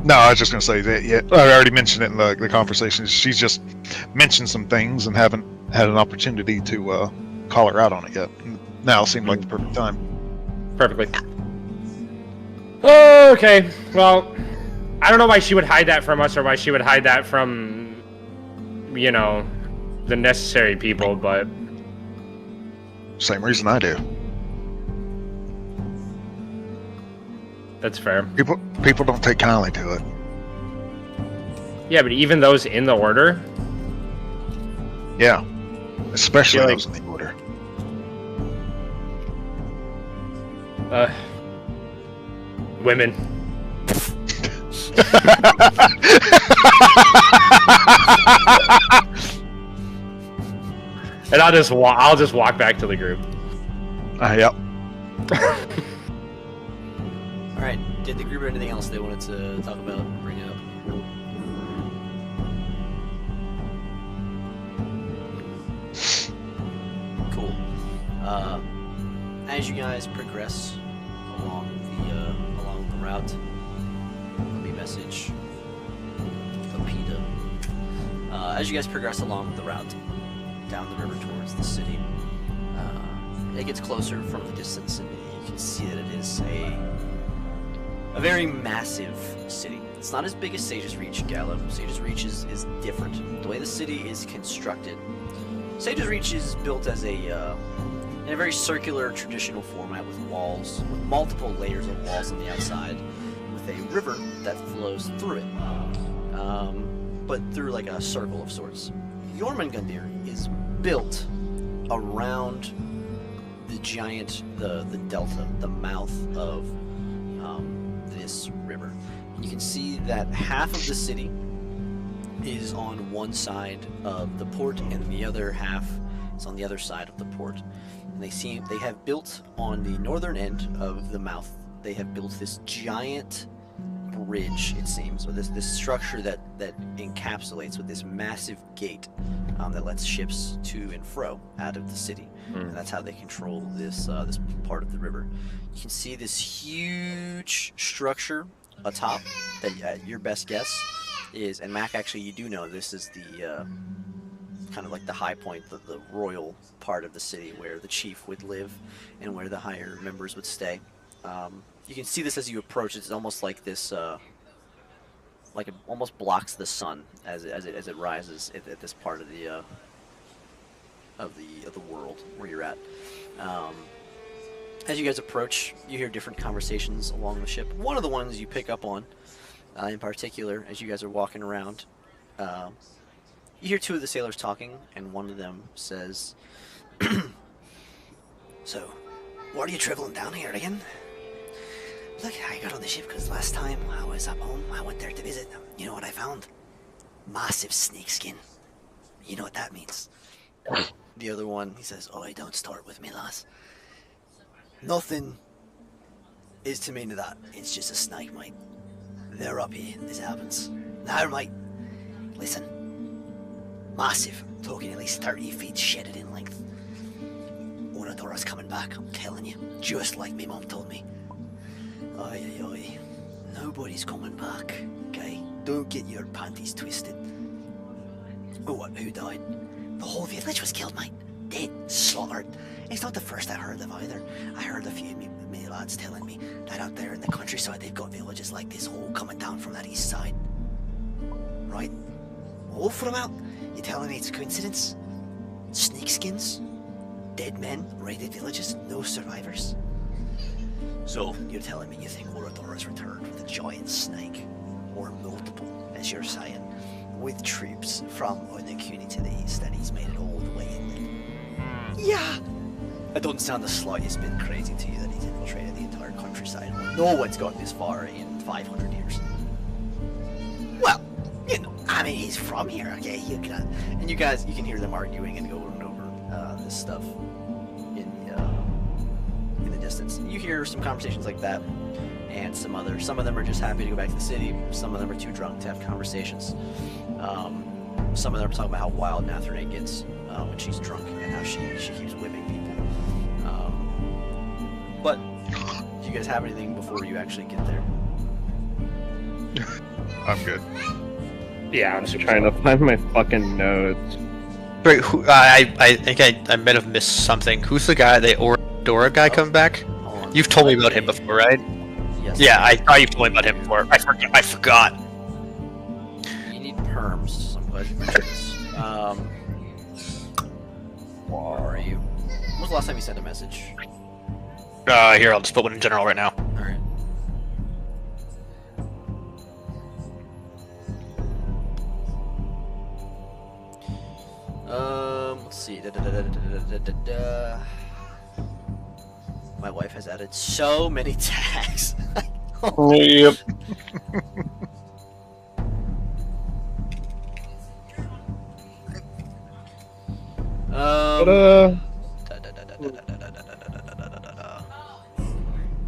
S4: No, I was just gonna say that. Yeah, I already mentioned it in the conversation. She's just mentioned some things and haven't had an opportunity to call her out on it yet. Now seemed like the perfect time.
S3: Perfectly. Okay, well, I don't know why she would hide that from us or why she would hide that from, you know, the necessary people, but
S4: Same reason I do.
S3: that's fair.
S4: People don't take kindly to it.
S3: Yeah, but even those in the order,
S4: Yeah, especially
S3: Yeah, like-
S4: those in the order.
S3: women. And I'll just walk back to the group.
S4: Yep.
S1: All right. Did the group have anything else they wanted to talk about, bring up? Cool. As you guys progress along route. Let me message Lapita. As you guys progress along the route down the river towards the city, it gets closer from the distance, and you can see that it is a very massive city. It's not as big as Sage's Reach, Gallo. Sage's Reach is different. The way the city is constructed, Sage's Reach is built as in a very circular, traditional format with walls, with multiple layers of walls on the outside, with a river that flows through it, but through like a circle of sorts. Jormungandr is built around the giant, the delta, the mouth of this river. And you can see that half of the city is on one side of the port, and the other half is on the other side of the port. And they have built on the northern end of the mouth. They have built this giant bridge, it seems, or this structure that encapsulates with this massive gate that lets ships to and fro out of the city. And that's how they control this part of the river. You can see this huge structure atop that your best guess is, and Mac, actually you do know this is the kind of like the high point, the royal part of the city where the chief would live and where the higher members would stay. You can see this as you approach. It's almost like this, like it almost blocks the sun as it rises at this part of the world where you're at. As you guys approach, you hear different conversations along the ship. One of the ones you pick up on, in particular, as you guys are walking around, you hear two of the sailors talking, and one of them says, "So, why are you traveling down here again?" "Look, I got on the ship because last time I was up home, I went there to visit. You know what I found? Massive snakeskin. You know what that means." The other one, he says, "Oh, don't start with me, lass. Nothing is to mean to that. It's just a snake, mate. They're up here. This happens. Now, mate, listen. Massive. Talking at least 30 feet shedded in length. Oradora's coming back, I'm telling you. Just like me mom told me. Aye, aye, aye. Nobody's coming back, okay? Don't get your panties twisted." "Oh, what? Who died?" "The whole village was killed, mate. Dead. Slaughtered. It's not the first I heard of either. I heard a few of me lads telling me that out there in the countryside they've got villages like this all coming down from that east side." "Right? All from out? You telling me it's a coincidence? Snakeskins? Dead men? Raided villages? No survivors? So, you're telling me you think Oradora's returned with a giant snake? Or multiple, as you're saying, with troops from Onakuni to the east, and he's made it all the way inland?" "Yeah." "It doesn't sound the slightest bit crazy to you that he's infiltrated the entire countryside. No one's gotten this far in 500 years. "Well, you know, I mean, he's from here, okay? And you can hear them arguing and going over this stuff in the distance. You hear some conversations like that, and some of them are just happy to go back to the city. Some of them are too drunk to have conversations. Some of them are talking about how wild Nathrene gets when she's drunk and how she keeps whipping people. But do you guys have anything before you actually get there?
S4: I'm good.
S3: Yeah,
S5: I'm just trying to find my fucking notes.
S6: Wait, I think I might have missed something. Who's the guy, the Dora guy coming back?
S1: Hold on.
S6: You've told me about him before, right?
S1: Yes.
S6: Yeah, I thought you've told me about him before. I forgot.
S1: You need perms, so I'm glad you mentioned this. Where are you? When was the last time you sent a message?
S6: Here, I'll just put one in general right now.
S1: Alright. Let's see. My wife has added so many tags.
S7: Yep.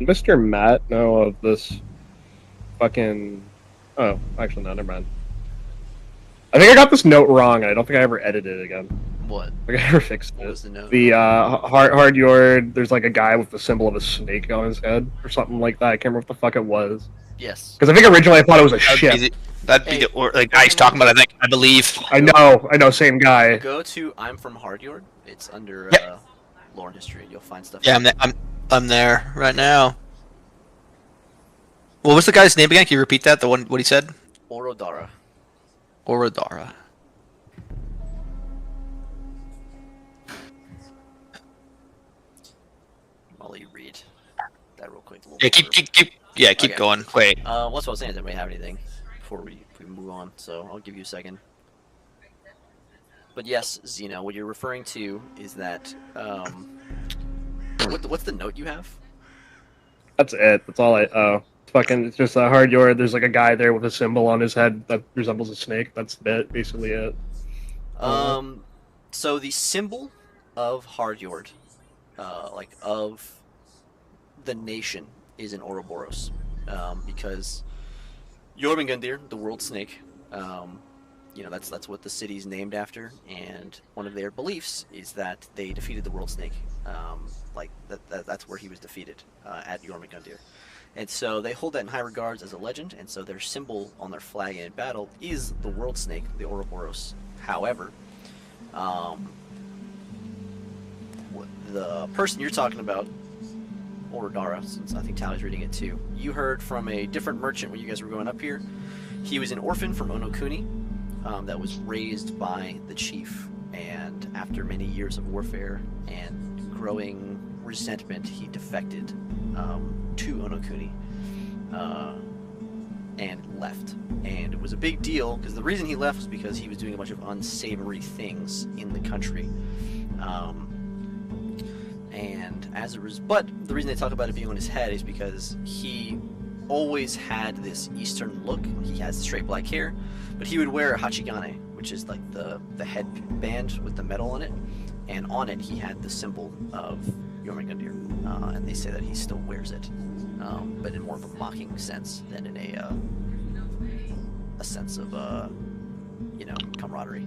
S5: Mr. Matt know of this fucking... Oh, actually, no, never mind. I think I got this note wrong, and I don't think I ever edited it again.
S1: What?
S5: I never fixed
S1: What
S5: it.
S1: was the note?
S5: The hard yard. There's like a guy with the symbol of a snake on his head or something like that. I can't remember what the fuck it was.
S1: Yes.
S5: Because I think originally I thought it was a ship.
S6: That'd be
S1: Hey,
S6: the or like guy he's talking about. I believe.
S5: I know, same guy.
S1: Go to I'm from Hardyard. It's under
S6: Yep.
S1: lore and history. You'll find stuff.
S6: Yeah, I'm there right now. What was the guy's name again? Can you repeat that? The one what he said?
S1: Orodara.
S6: Oradara.
S1: I'll let you read that real quick.
S6: Yeah, keep
S1: Okay.
S6: going. Wait.
S1: What's what I was saying? Does anybody have anything before we move on? So I'll give you a second. But yes, Zeno, what you're referring to is that what's the note you have?
S5: That's it. That's all I. It's just a hard yard. There's like a guy there with a symbol on his head that resembles a snake. That's it. Basically it.
S1: So the symbol of Hardyard, like of the nation, is in Ouroboros, because Jormungandr, the world snake, that's what the city's named after, and one of their beliefs is that they defeated the world snake, that's where he was defeated, at Jormungandr. And so they hold that in high regards as a legend, and so their symbol on their flag in battle is the world snake, the Ouroboros. However, the person you're talking about, Orodara, since I think Tally's reading it too, you heard from a different merchant when you guys were going up here. He was an orphan from Onokuni that was raised by the chief, and after many years of warfare and growing resentment, he defected to Onokuni and left. And it was a big deal because the reason he left was because he was doing a bunch of unsavory things in the country. But the reason they talk about it being on his head is because he always had this Eastern look. He has straight black hair, but he would wear a hachigane, which is like the headband with the metal on it, and on it he had the symbol of Jormungandr, and they say that he still wears it, but in more of a mocking sense than in a sense of camaraderie.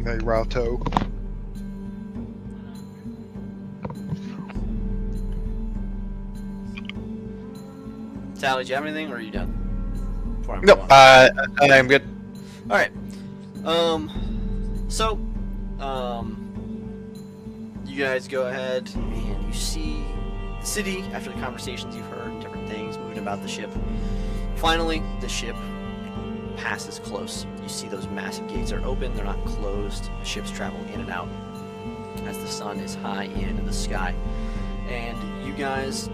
S4: Naruto.
S1: Tally, do you have anything, or are you done? Before I move
S6: Nope.
S1: on?
S6: I'm good.
S1: All right. You guys go ahead and you see the city after the conversations you've heard, different things moving about the ship. Finally, the ship passes close. You see those massive gates are open, they're not closed. The ships travel in and out as the sun is high in the sky. And you guys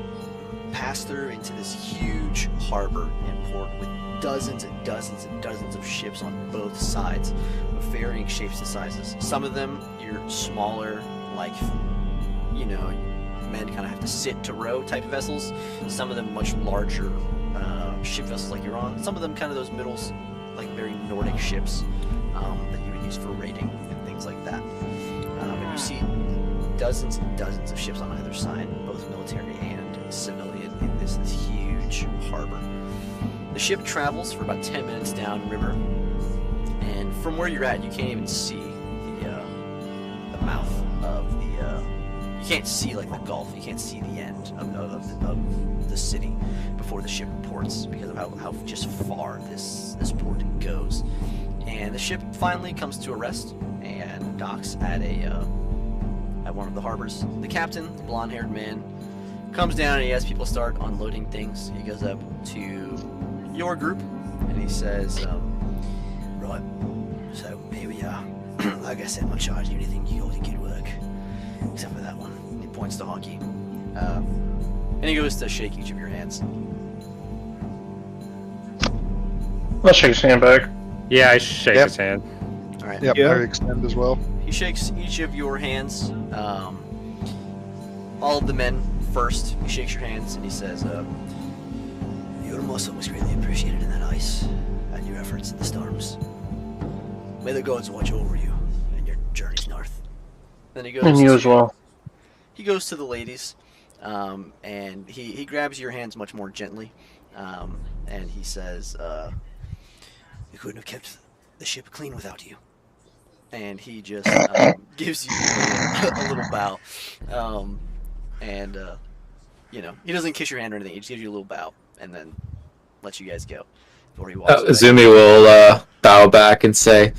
S1: pass through into this huge harbor and port with dozens and dozens and dozens of ships on both sides of varying shapes and sizes. Some of them you're smaller, like, men kind of have to sit to row type of vessels. Some of them much larger ship vessels like you're on. Some of them kind of those middles, like very Nordic ships that you would use for raiding and things like that. And you see dozens and dozens of ships on either side, both military and civilian, in this huge harbor. The ship travels for about 10 minutes downriver, and from where you're at, you can't even see the mouth of the. You can't see like the Gulf. You can't see the end of the city before the ship ports because of how just far this port goes. And the ship finally comes to a rest and docks at one of the harbors. The captain, the blonde-haired man, comes down and he has people start unloading things. He goes up to your group and he says, right, so here we are. Like I said, I'm not charging you anything. You all did good work, except for that one. He points to Honky, and he goes to shake each of your hands.
S7: I'll shake his hand back.
S3: Yeah, I shake his hand.
S1: All right.
S4: Yep,
S5: Yeah.
S4: I extend as well.
S1: He shakes each of your hands. All of the men first. He shakes your hands and he says, "Your muscle was greatly appreciated in that ice, and your efforts in the storms. May the gods watch over you in your journeys north." Then he goes.
S7: And you as well.
S1: He goes to the ladies, and he grabs your hands much more gently, and he says, couldn't have kept the ship clean without you. And he just gives you a little bow. And he doesn't kiss your hand or anything. He just gives you a little bow and then lets you guys go. Before he walks away.
S2: Izumi will bow back and say,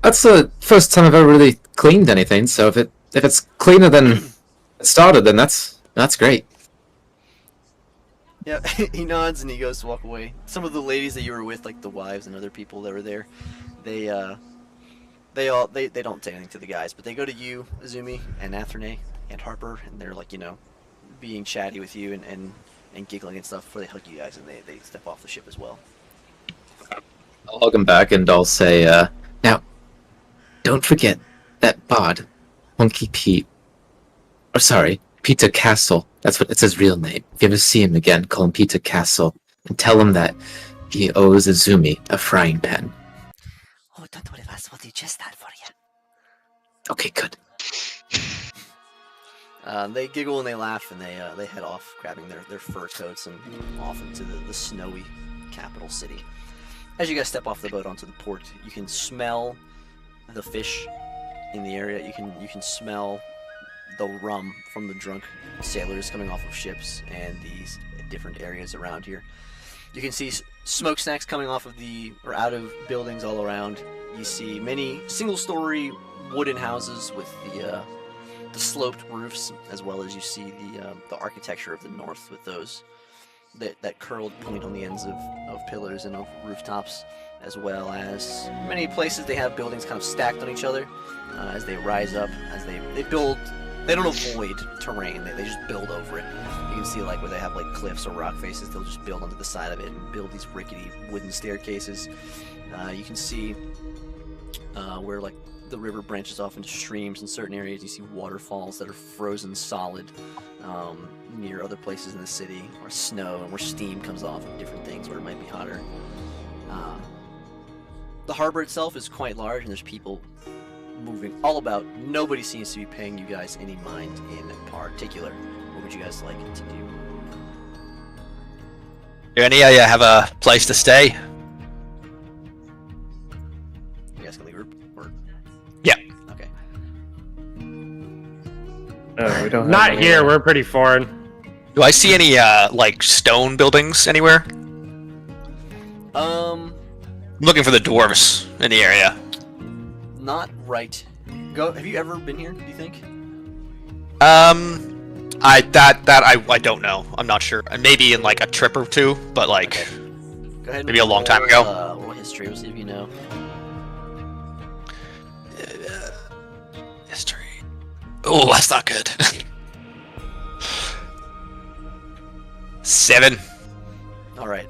S2: "That's the first time I've ever really cleaned anything. So if it's cleaner than it started, then that's great."
S1: Yeah, he nods and he goes to walk away. Some of the ladies that you were with, like the wives and other people that were there, they don't say anything to the guys, but they go to you, Izumi, and Atherne, and Harper, and they're like, being chatty with you and giggling and stuff before they hug you guys, and they step off the ship as well.
S2: I'll hug him back and I'll say, "Now, don't forget that bard, Monkey Pete. Or sorry, Peter Castle. That's his real name. If you ever see him again, call him Peter Castle, and tell him that he owes Izumi a frying pan."
S8: Oh, don't worry, that's what he just had for you.
S2: Okay, good.
S1: They giggle and they laugh and they head off, grabbing their fur coats and off into the snowy capital city. As you guys step off the boat onto the port, you can smell the fish in the area. You can smell the rum from the drunk sailors coming off of ships and these different areas around here. You can see smokestacks coming off of out of buildings all around. You see many single-story wooden houses with the sloped roofs, as well as you see the architecture of the north with those that curled point on the ends of pillars and of rooftops, as well as many places they have buildings kind of stacked on each other as they rise up, as they build. They don't avoid terrain, they just build over it. You can see like where they have like cliffs or rock faces, they'll just build onto the side of it and build these rickety wooden staircases. You can see where like the river branches off into streams in certain areas. You see waterfalls that are frozen solid near other places in the city, or snow, and where steam comes off of different things where it might be hotter. The harbor itself is quite large, and there's people moving all about. Nobody seems to be paying you guys any mind in particular. What would you guys like to do?
S6: Do any of you have a place to stay?
S1: You guys gonna group? Or...
S6: Yeah.
S1: Okay.
S5: No, we don't.
S3: Not
S5: have
S3: here.
S5: any,
S3: We're pretty foreign.
S6: Do I see any like stone buildings anywhere?
S1: Um,
S6: I'm looking for the dwarves in the area.
S1: not right. Have you ever been here, do you think?
S6: I don't know. I'm not sure. Maybe in like a trip or two, but like
S1: Okay. Go ahead and
S6: maybe a long time ago.
S1: Roll history. We'll see if you know.
S6: History. Oh, that's not good. 7.
S1: All right.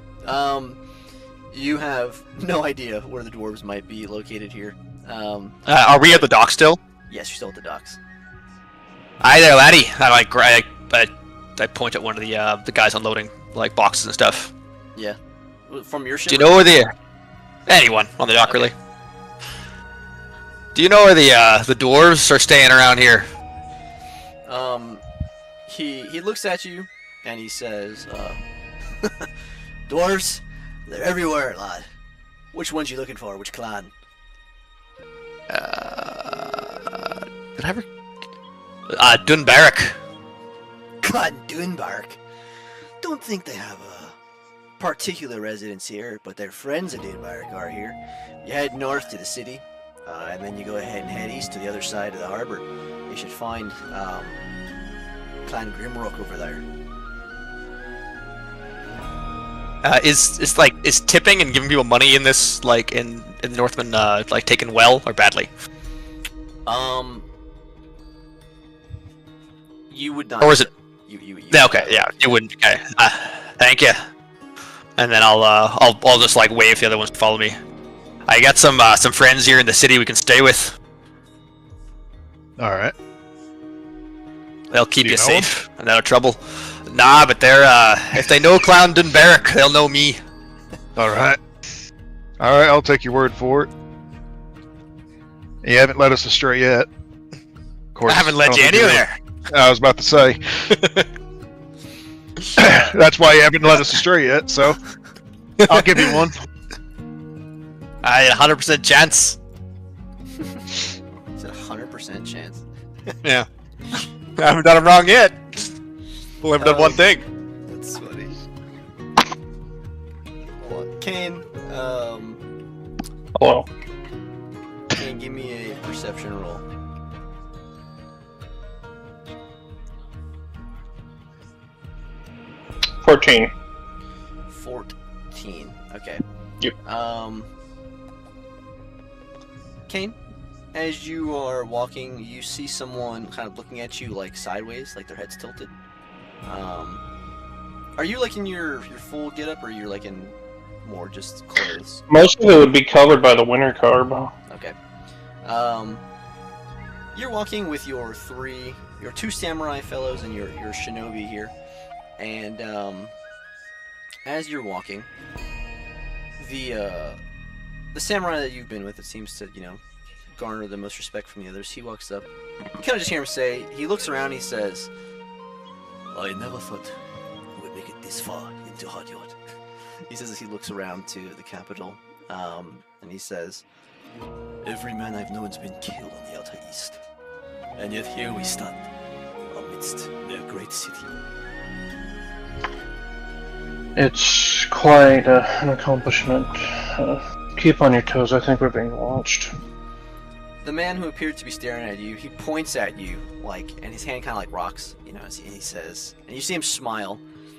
S1: You have no idea where the dwarves might be located here.
S6: Are we at the dock still?
S1: Yes, you're still at the docks.
S6: Hi there, laddie. I point at one of the guys unloading like boxes and stuff.
S1: Yeah. From your ship?
S6: Do you know where anyone on the dock
S1: Okay.
S6: really? Do you know where the dwarves are staying around here?
S1: He looks at you and he says, dwarves, they're everywhere, lad. Which ones you looking for? Which clan?
S6: Did I ever? Dunbarrack.
S1: Clan Dunbark. Don't think they have a particular residence here, but their friends of Dunbark are here. You head north to the city, and then you go ahead and head east to the other side of the harbor. You should find Clan Grimrock over there.
S6: Is tipping and giving people money in this like in the Northman like taken well or badly?
S1: You would not.
S6: Or is it?
S1: You
S6: Yeah, okay, yeah, you wouldn't. Okay, thank you. And then I'll just like wave the other ones to follow me. I got some friends here in the city we can stay with.
S4: All right.
S6: They'll keep
S4: Do
S6: you
S4: you know 'em?
S6: safe and out of trouble. Nah, but they're if they know Clown Dunbarrack, they'll know me.
S4: All right. All right. I'll take your word for it. You haven't led us astray yet. Of course,
S6: I haven't led
S4: don't
S6: you
S4: think will.
S6: anywhere.
S4: I was about to say. That's why you haven't led us astray yet. So I'll give you one.
S6: I had 100% chance.
S1: It's a 100% chance.
S6: Yeah. I haven't done it wrong yet. Well, I've done one thing.
S1: That's funny. Hold on. Kane,
S7: Hello.
S1: Kane, give me a perception roll.
S7: $14.
S1: 14. Okay.
S7: Yep.
S1: Kane, as you are walking, you see someone kind of looking at you like sideways, like their head's tilted. Are you like in your full getup, or you're like in more just clothes?
S7: Most of it would be covered by the winter garb.
S1: Okay. You're walking with your two samurai fellows and your shinobi here, and as you're walking, the samurai that you've been with, it seems to garner the most respect from the others. He walks up. You kind of just hear him say. He looks around. He says, "I never thought we would make it this far into Hadyot." He says as he looks around to the capital, and he says, "Every man I've known's been killed on the Outer East, and yet here we stand, amidst their great city."
S7: It's quite an accomplishment. Keep on your toes. I think we're being watched.
S1: The man who appeared to be staring at you, he points at you, and his hand kind of rocks, as he says, and you see him smile.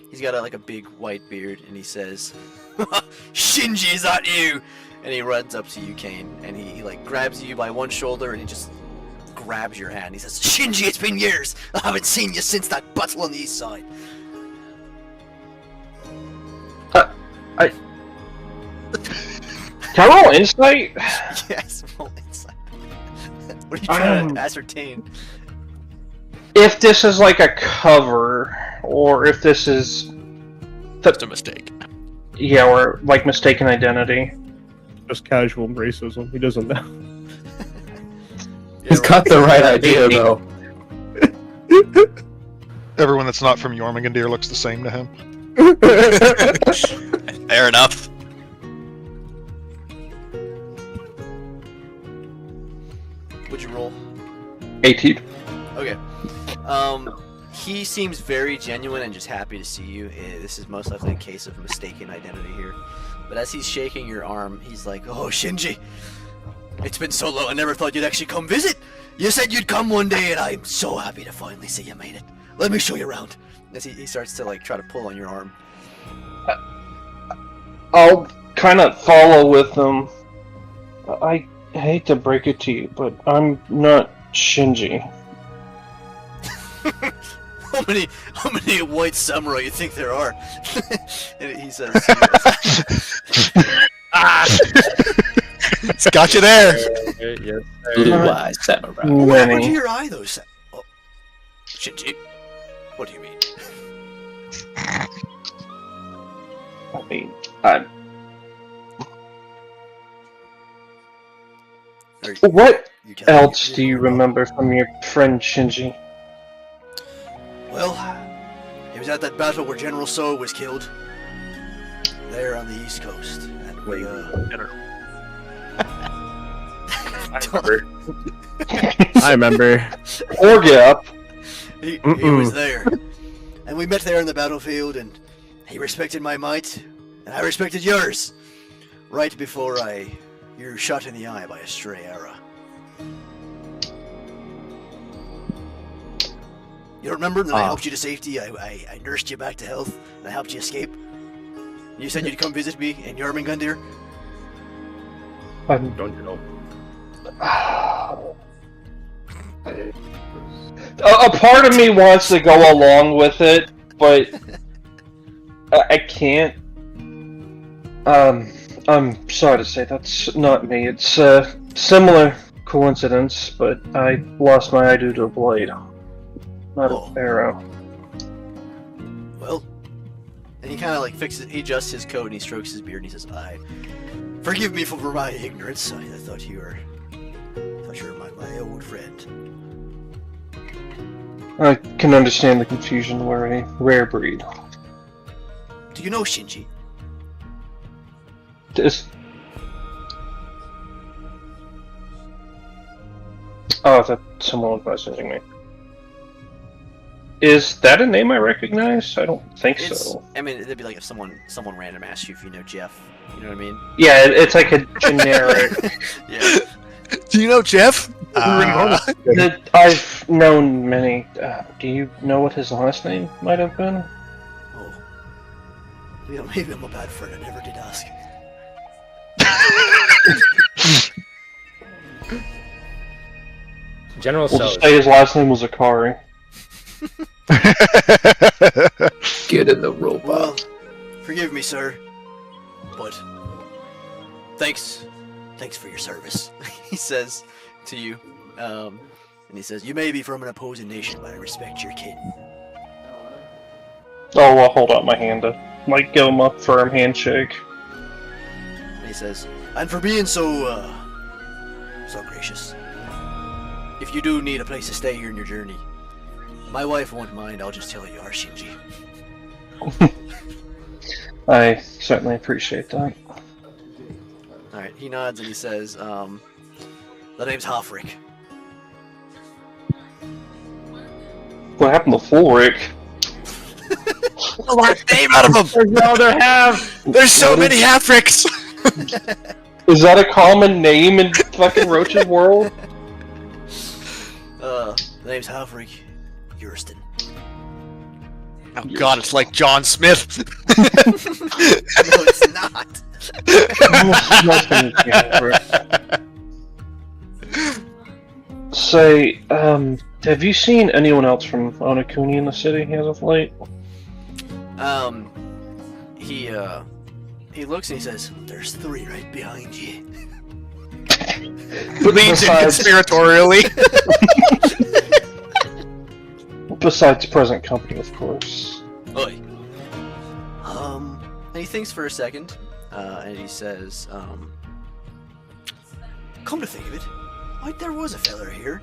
S1: He's got a big white beard, and he says, "Shinji, is that you?" And he runs up to you, Kane, and he grabs you by one shoulder, and he just grabs your hand. He says, "Shinji, it's been years. I haven't seen you since that battle on the east side."
S7: Can I roll insight?
S1: Yes, roll insight. What are you trying to ascertain?
S7: If this is like a cover, or if this is
S6: Just a mistake.
S7: or mistaken identity.
S5: Just casual racism. He doesn't know.
S2: He's got the right idea, though.
S4: Everyone that's not from Jormungandr looks the same to him.
S6: Fair enough.
S1: What'd you roll?
S7: 18.
S1: Okay. He seems very genuine and just happy to see you. This is most likely a case of mistaken identity here. But as he's shaking your arm, he's like, "Oh, Shinji, it's been so long. I never thought you'd actually come visit. You said you'd come one day, and I'm so happy to finally see you made it. Let me show you around." As he starts to try to pull on your arm.
S7: I'll kind of follow with them. I hate to break it to you, but I'm not Shinji.
S1: How many white samurai you think there are? And he says,
S6: It's got you there.
S5: Yes.
S2: Blue-eyed samurai.
S1: "What happened to
S7: Many.
S1: your eye, though?" Oh, Shinji, what do you mean?
S7: I mean, I'm... What else do you remember from your friend Shinji?
S1: Well, it was at that battle where General So was killed. There on the East Coast. And we,
S5: I remember.
S7: Or get up.
S1: he was there. And we met there in the battlefield, and he respected my might, and I respected yours. Right before you're shot in the eye by a stray arrow. You don't remember that I helped you to safety? I nursed you back to health, and I helped you escape. You said you'd come visit me in Jormungandr.
S7: I'm...
S5: Don't you know?
S7: A part of me wants to go along with it, but I can't. I'm sorry to say that's not me. It's a similar coincidence, but I lost my eye due to a blade, not an arrow.
S1: Well, and he kind of he adjusts his coat and he strokes his beard and he says, "Forgive me for my ignorance. I thought you were my old friend."
S7: I can understand the confusion. We're a rare breed.
S1: Do you know Shinji?
S7: Oh, that someone was messaging me. Is that a name I recognize? I don't think so.
S1: I mean, it'd be like if someone random asked you if you know Jeff. You know what I mean?
S7: Yeah, it's like a generic.
S1: Yeah.
S6: Do you know Jeff?
S7: I've known many. Do you know what his last name might have been?
S1: Oh. Yeah, maybe I'm a bad friend. I never did ask.
S3: General
S7: We'll
S3: Sos.
S7: just say his last name was Akari.
S2: Get in the robot.
S1: Well, forgive me, sir, but thanks for your service. He says to you, and he says, "You may be from an opposing nation, but I respect your kin."
S7: Oh, I'll hold out my hand to give him a firm handshake.
S1: And he says, "And for being so gracious. If you do need a place to stay here in your journey, my wife won't mind. I'll just tell you our Shinji."
S7: I certainly appreciate that.
S1: Alright, he nods and he says, "The name's Hoffrick."
S7: What happened to Fulric?
S6: The last name out of them.
S7: There's no other half!
S6: There's so many Halfricks.
S7: Is that a common name in fucking Roach's world?
S1: The name's Hoffrick Yurston.
S6: Oh god, it's like John Smith.
S1: No, it's not.
S7: Say, have you seen anyone else from Onokuni in the city as of late?
S1: He looks and he says, "There's 3 right behind you."
S6: Leans in conspiratorially.
S7: Besides present company, of course.
S1: Oi. And he thinks for a second, and he says, "Come to think of it, there was a feller here,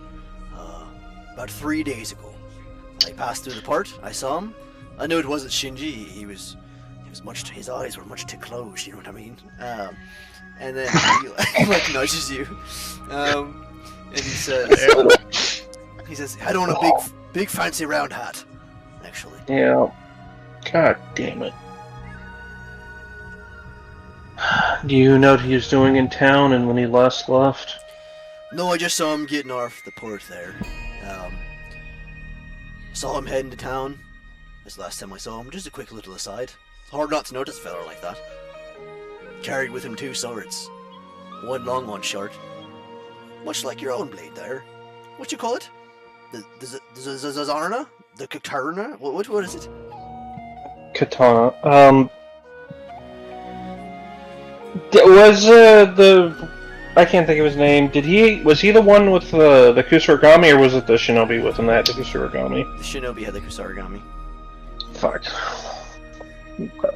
S1: about 3 days ago. I passed through the port, I saw him. I knew it wasn't Shinji. He was his eyes were much too closed, you know what I mean? And then he like nudges you, and he says, "Had on a big fancy round hat, actually."
S7: Yeah. God damn it. Do you know what he was doing in town and when he last left?
S1: No, I just saw him getting off the port there. Saw him heading to town. That's the last time I saw him. Just a quick little aside. It's hard not to notice a fella like that. Carried with him 2 swords. One long, one short. Much like your own blade there. What you call it? The Zazarna? The Katana? What is it?
S7: Katana. I can't think of his name. Was he the one with the Kusarigami, or was it the shinobi with him that had the Kusarigami?
S1: The shinobi had the Kusarigami.
S7: Fuck. Okay.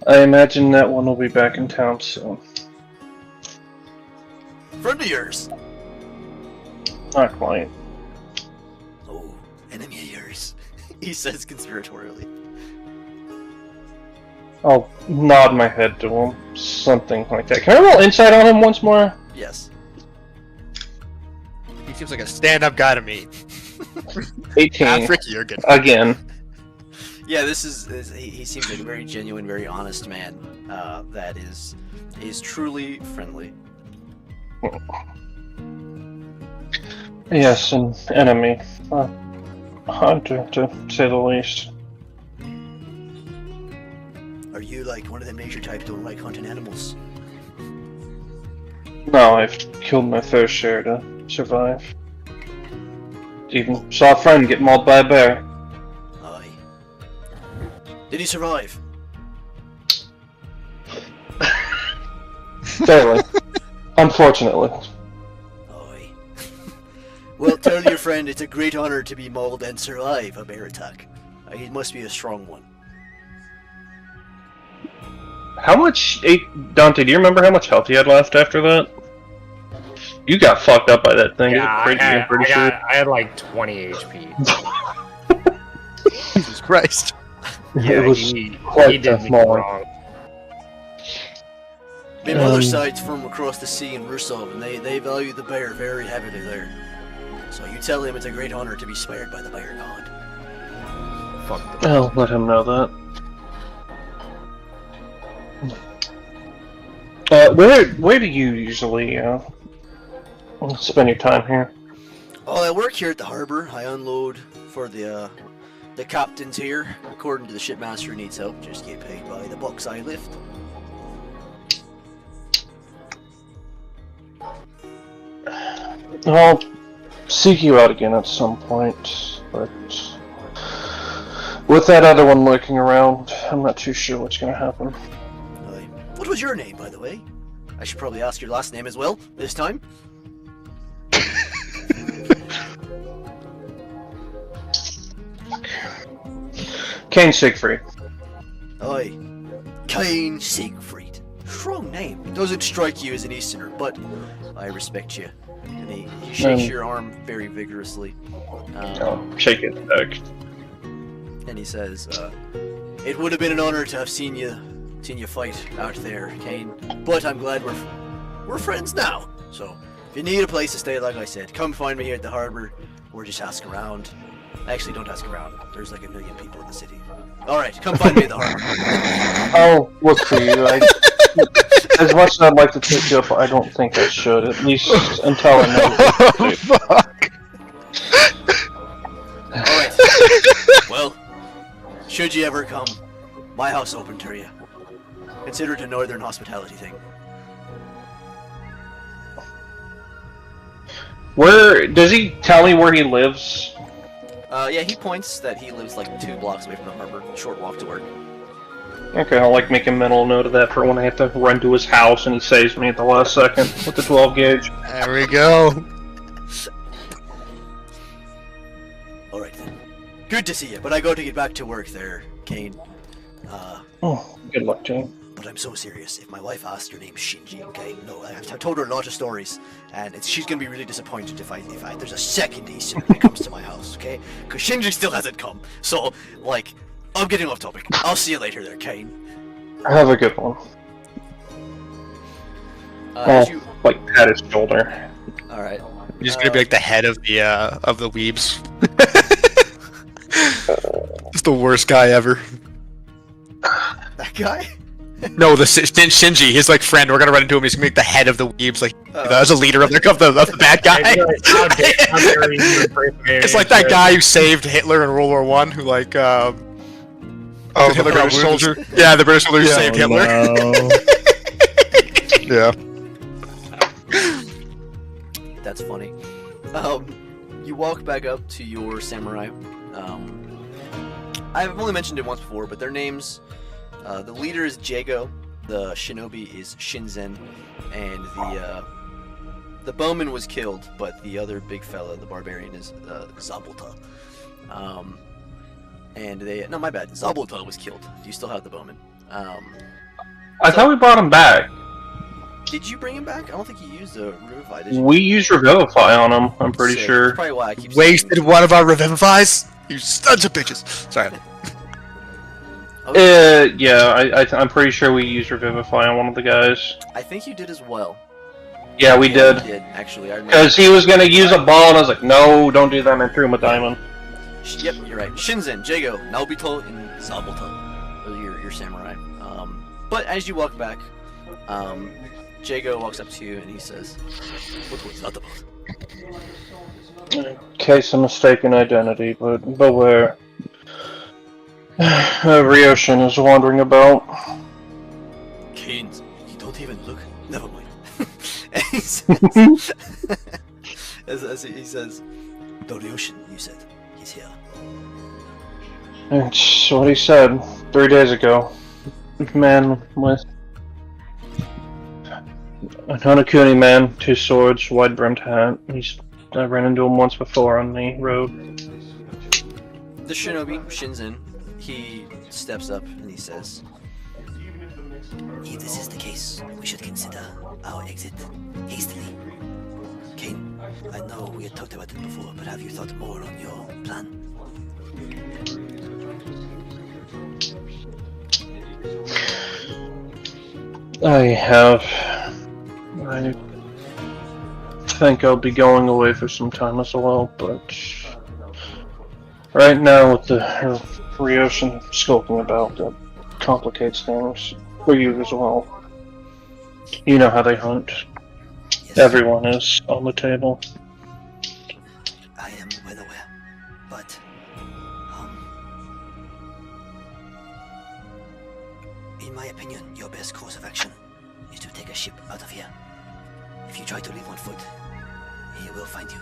S7: I imagine that one will be back in town soon.
S1: Friend of yours?
S7: Not quite.
S1: Oh, enemy of yours. He says conspiratorially.
S7: I'll nod my head to him. Something like that. Can I roll insight on him once more?
S1: Yes.
S6: He seems like a stand-up guy to me.
S7: 18.
S6: Halfrick Jurgen.
S7: Again.
S1: Yeah, he seems like a very genuine, very honest man. That is truly friendly.
S7: Yes, an enemy. A hunter, to say the least.
S1: Are you like one of them nature types who don't like hunting animals?
S7: No, I've killed my fair share to survive. Even saw a friend get mauled by a bear.
S1: Aye. Did he survive?
S7: Barely. Unfortunately.
S1: Aye. Well, tell your friend it's a great honor to be mauled and survive a bear attack. He must be a strong one.
S7: How much... Dante, do you remember how much health he had left after that? You got fucked up by that thing.
S3: Yeah,
S7: I'm pretty sure.
S3: I had like 20 HP.
S6: Jesus Christ.
S3: Yeah,
S7: it was
S3: he
S7: quite
S3: did me
S7: small.
S3: wrong.
S1: My mother's side's from across the sea in Rusov, and they value the bear very heavily there. So you tell him it's a great honor to be spared by the bear god.
S3: Fuck.
S7: I'll let him know that. Where do you usually spend your time here?
S1: Oh, I work here at the harbor. I unload for the captains here. According to the shipmaster who needs help, just get paid by the bucks I lift.
S7: I'll seek you out again at some point, but with that other one lurking around, I'm not too sure what's going to happen.
S1: What was your name, by the way? I should probably ask your last name as well, this time.
S7: Cain Siegfried.
S1: Aye. Cain Siegfried. Strong name. Doesn't strike you as an Easterner, but I respect you. And he shakes your arm very vigorously.
S7: I'll shake it back.
S1: And he says, "It would have been an honor to have seen you fight out there, Cain. But I'm glad we're friends now. So if you need a place to stay, like I said, come find me here at the harbor, or just ask around. Actually, don't ask around. There's like 1 million people in the city. All right, come find me at the harbor."
S7: I'll look for you. As much as I'd like to pick you up, I don't think I should. At least until I know.
S4: Oh, fuck.
S1: All right. Well, should you ever come, my house open to you. Consider it a northern hospitality thing.
S7: Where does he tell me where he lives?
S1: Yeah, he points that he lives like 2 blocks away from the harbor. Short walk to work.
S7: Okay, I'll make a mental note of that for when I have to run to his house and he saves me at the last second with the 12 gauge.
S4: There we go.
S1: All right then. Good to see you, but I got to get back to work there, Cain.
S7: Oh, good luck, Jane.
S1: But I'm so serious. If my wife asks, your name's Shinji, okay? No, I've told her a lot of stories, and she's gonna be really disappointed if there's a second Easter that comes to my house, okay? Because Shinji still hasn't come. So, like, I'm getting off topic. I'll see you later there, Cain.
S7: Have a good one.
S1: You...
S7: Like, pat his shoulder.
S1: Alright.
S6: He's gonna be like the head of the weebs. Just the worst guy ever.
S1: That guy?
S6: No, the Shinji, his like friend. We're gonna run into him. He's gonna be like the head of the weebs, like as a leader of the bad guy. It's like that guy who saved Hitler in World War I, who like
S4: Oh,
S6: Hitler
S4: the
S6: got
S4: British
S6: wounded.
S4: soldier?
S6: Yeah, the British soldier who
S4: Yeah.
S6: saved Hitler.
S4: Yeah.
S1: That's funny. You walk back up to your samurai. I've only mentioned it once before, but their names, the leader is Jago, the shinobi is Shinzen, and the bowman was killed, but the other big fella, the barbarian, is Zabulta. No, my bad, Zabulta was killed. Do you still have the bowman?
S7: I thought we brought him back.
S1: Did you bring him back? I don't think you used the Revivify, did you?
S7: We used Revivify on him, I'm pretty
S1: Sick.
S7: sure.
S1: That's probably why I keep
S6: Wasted
S1: saying...
S6: one of our Revivifies. You sons of bitches. Sorry.
S7: Yeah, I'm pretty sure we used Revivify on one of the guys.
S1: I think you did as well.
S7: Yeah, we did.
S1: You did, actually. I remember.
S7: Because he was gonna use a ball, and I was like, no, don't do that, and I threw him a diamond.
S1: Yep, you're right. Shinzen, Jago, Naobito, and Zabulta. Those are your samurai. But as you walk back, Jago walks up to you and he says, "What was that about?"
S7: Case of mistaken identity, but beware. Ryoshin is wandering about.
S1: Cain, you don't even look. Never mind. And he says, as he says, "The Ryoshin, you said, he's here."
S7: That's what he said 3 days ago. Man with an Hanakuni man, 2 swords, wide-brimmed hat. I ran into him once before on the road.
S1: The shinobi, Shinzen, he steps up and he says, "If this is the case, we should consider our exit hastily. Cain, I know we had talked about it before, but have you thought more on your plan?"
S7: I have. I think I'll be going away for some time as well, but right now with the Ryosan scoping about, that complicates things for you as well. You know how they hunt.
S8: Yes,
S7: Everyone is on the table.
S8: I am well aware, but in my opinion, your best course of action is to take a ship out of here. If you try to leave on foot, he will find you.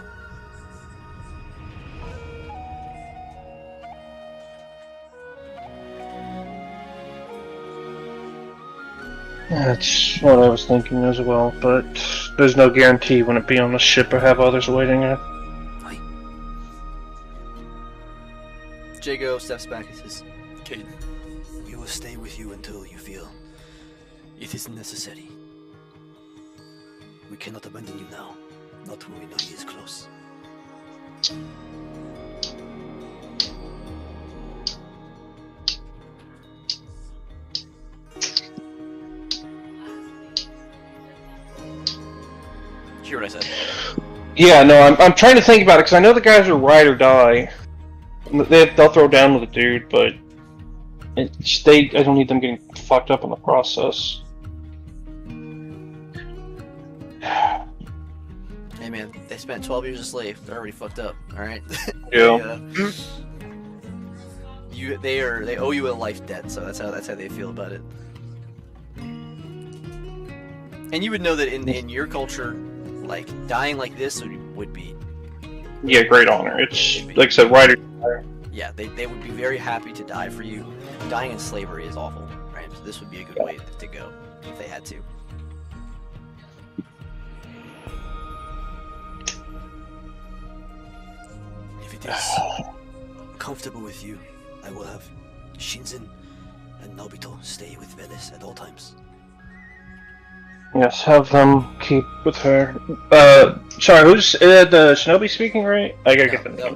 S7: That's what I was thinking as well, but there's no guarantee when it be on a ship or have others waiting there.
S8: Aye.
S1: Jago steps back and says,
S8: Caden, we will stay with you until you feel it is necessary. We cannot abandon you now, not when we know he is close.
S1: "You hear what I said?"
S7: Yeah, no, I'm trying to think about it because I know the guys are ride or die. They'll throw down with a dude, but I don't need them getting fucked up in the process.
S1: Hey man, they spent 12 years a slave. They're already fucked up. All right.
S7: Yeah.
S1: They owe you a life debt, so that's how they feel about it. And you would know that in your culture, like dying like this would be
S7: Yeah, great honor. It's like I said, ride or die.
S1: yeah, they would be very happy to die for you. Dying in slavery is awful, right? So this would be a good way to go if they had to.
S8: If it is comfortable with you, I will have Shinzen and Nobito stay with Veles at all times.
S7: Yes, have them keep with her. Sorry, who's the Shinobi speaking, right? I gotta get the name.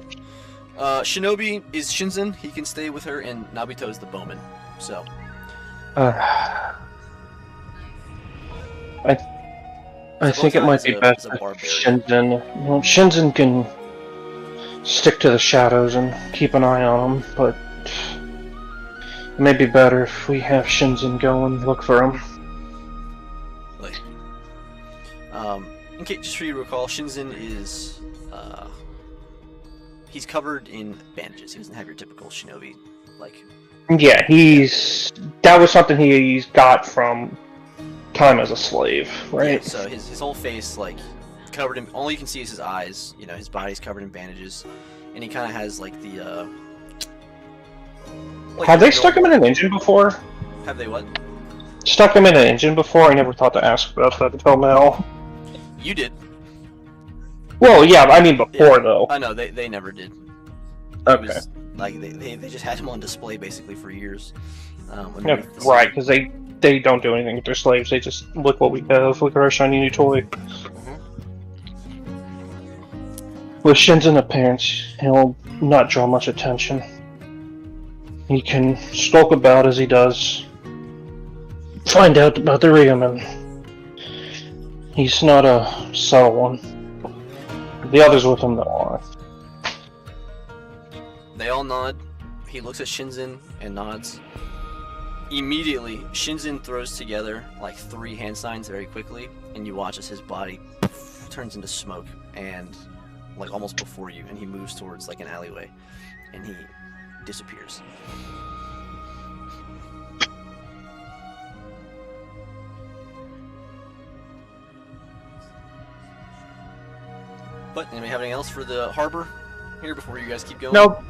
S1: Shinobi is Shinzen. He can stay with her, and Nobito is the bowman. So
S7: I think it might be best if Shinzen. Well, Shinzen can stick to the shadows and keep an eye on him, but it may be better if we have Shinzen go and look for him.
S1: in case, just for you to recall, Shinzen is he's covered in bandages. He doesn't have your typical shinobi like.
S7: Yeah, that was something he's got from time as a slave, right?
S1: Yeah, so his whole face like covered in. All you can see is his eyes. You know, his body's covered in bandages, and he kind of has like the.
S7: Have they stuck him in an engine before?
S1: Have they what?
S7: Stuck him in an engine before? I never thought to ask about that until now.
S1: You did.
S7: Well, yeah, I mean before though.
S1: I know they never did.
S7: Okay.
S1: It was, like they just had him on display basically for years.
S7: Yeah, right, because they don't do anything with their slaves. They just look what we have. Look at our shiny new toy. With Shin's appearance, he'll not draw much attention. He can skulk about as he does. Find out about the Ryomen. He's not a subtle one. The others with him, though, are.
S1: They all nod. He looks at Shinzen and nods. Immediately, Shinzen throws together like 3 hand signs very quickly, and you watch as his body turns into smoke and like almost before you, and he moves towards like an alleyway, and he disappears. But anybody have anything else for the harbor here before you guys keep going?
S3: Nope.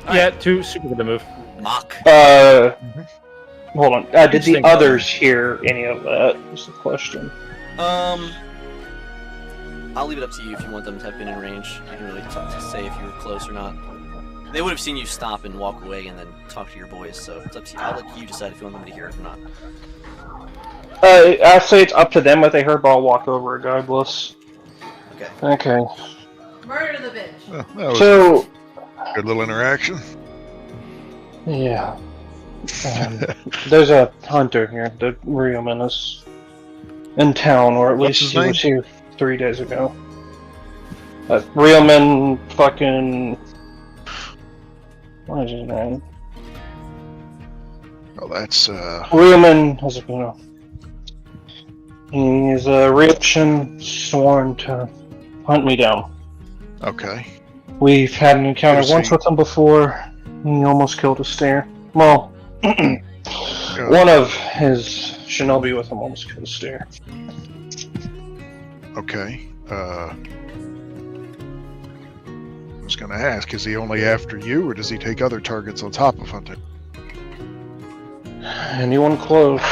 S1: All
S3: Yeah,
S1: right.
S3: too super good to move.
S1: Mock.
S7: Hold on. Did
S3: Just
S7: the
S3: think
S7: others hear any of that? Was the question.
S1: I'll leave it up to you if you want them to have been in range. You can really say if you were close or not. They would have seen you stop and walk away and then talk to your boys, so it's up to you. I'll let you decide if you want them to hear it or not.
S7: I say it's up to them what they heard, but I'll walk over regardless.
S1: Okay.
S7: Okay.
S9: Murder the bitch.
S4: Well, that was
S7: So,
S4: a good little interaction.
S7: yeah. There's a hunter here. The Rioman is in town, or at
S4: What's
S7: least
S4: his
S7: he
S4: name?
S7: was here 3 days ago. Rioman fucking... What is his name?
S4: Oh, that's
S7: Rioman, how's it going? He is a reaction sworn to hunt me down.
S4: okay.
S7: We've had an encounter
S4: Good to
S7: once
S4: see.
S7: with him before. He almost killed a steer. Well,
S4: Uh,
S7: one of his shinobi with him almost killed a steer.
S4: Okay. I was going to ask, is he only after you, or does he take other targets on top of hunting?
S7: Anyone close?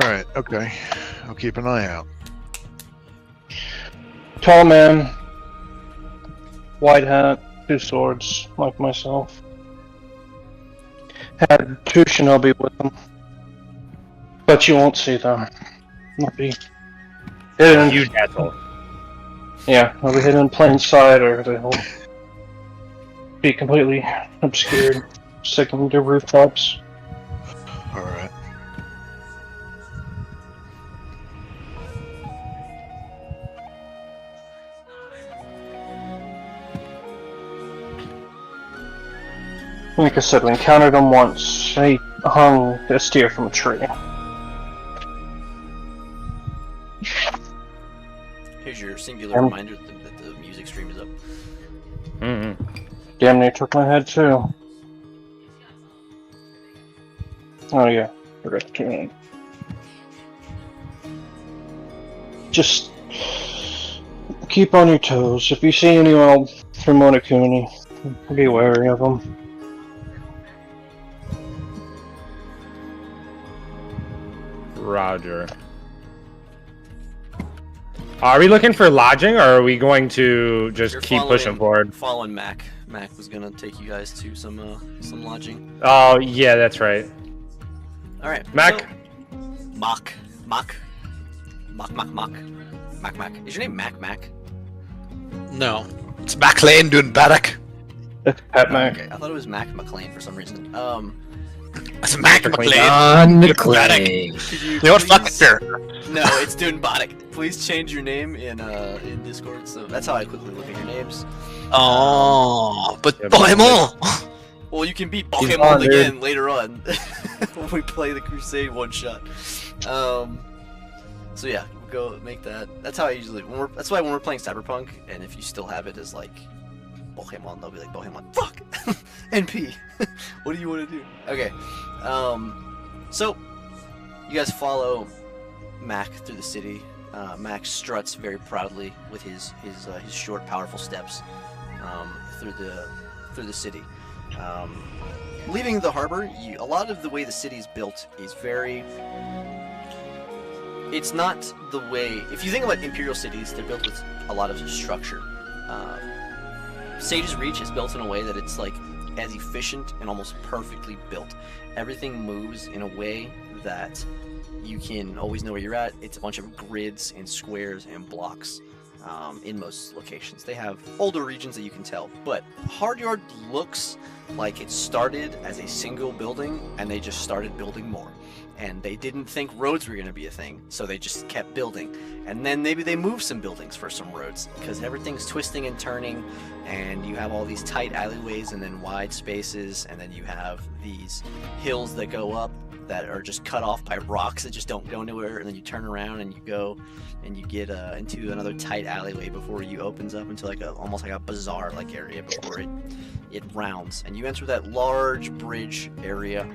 S4: All right. Okay. I'll keep an eye out.
S7: Tall man, white hat, 2 swords, like myself. Had 2 shinobi with him, but you won't see them. They'll be hidden.
S3: Huge asshole.
S7: Yeah, they'll be hidden in plain sight, or they'll be completely obscured, sticking to rooftops.
S4: All right.
S7: Like I said, we encountered him once. He hung a steer from a tree.
S1: Here's your singular reminder that the music stream is up.
S3: Mm-hmm.
S7: Damn near took my head too. Oh yeah, forgot to. Just keep on your toes. If you see anyone from Monokuni, be wary of them.
S3: Roger. Are we looking for lodging, or are we going to just
S1: You're
S3: keep pushing forward?
S1: Following Mac. Mac was gonna take you guys to some lodging.
S3: Oh, yeah, that's right.
S1: All right,
S3: Mac?
S1: So, Mac. Is your name Mac?
S6: No, it's MacLean doing Barrack.
S7: It's Pat Mac.
S1: Okay, I thought it was Mac McLean for some reason.
S6: It's Mac McLean.
S2: John
S6: Barrack.
S2: McClane.
S1: Could you
S6: You know what? Fuck
S1: please-
S6: it, sure.
S1: No, it's Dunbotic. Please change your name in Discord. So that's how I quickly look at your names.
S6: Oh, but
S3: Yeah,
S6: Bohemond.
S1: Well, you can beat
S5: He's
S1: Pokemon
S5: on, dude.
S1: again later on when we play the Crusade one shot. So yeah, we'll go make that. That's how I usually. That's why when we're playing Cyberpunk, and if you still have it as like Pokemon, they'll be like Pokemon. Fuck, NP. What do you want to do? Okay. So you guys follow Mac through the city. Mac struts very proudly with his short, powerful steps through the city. Leaving the harbor, a lot of the way the city is built is very. It's not the way. If you think about imperial cities, they're built with a lot of structure. Sage's Reach is built in a way that it's like as efficient and almost perfectly built. Everything moves in a way that you can always know where you're at. It's a bunch of grids and squares and blocks in most locations. They have older regions that you can tell, but Hardyard looks like it started as a single building and they just started building more. And they didn't think roads were going to be a thing, so they just kept building. And then maybe they moved some buildings for some roads, because everything's twisting and turning, and you have all these tight alleyways and then wide spaces, and then you have these hills that go up that are just cut off by rocks that just don't go anywhere, and then you turn around and you go and you get into another tight alleyway before you opens up into like almost like a bazaar-like area before it rounds, and you enter that large bridge area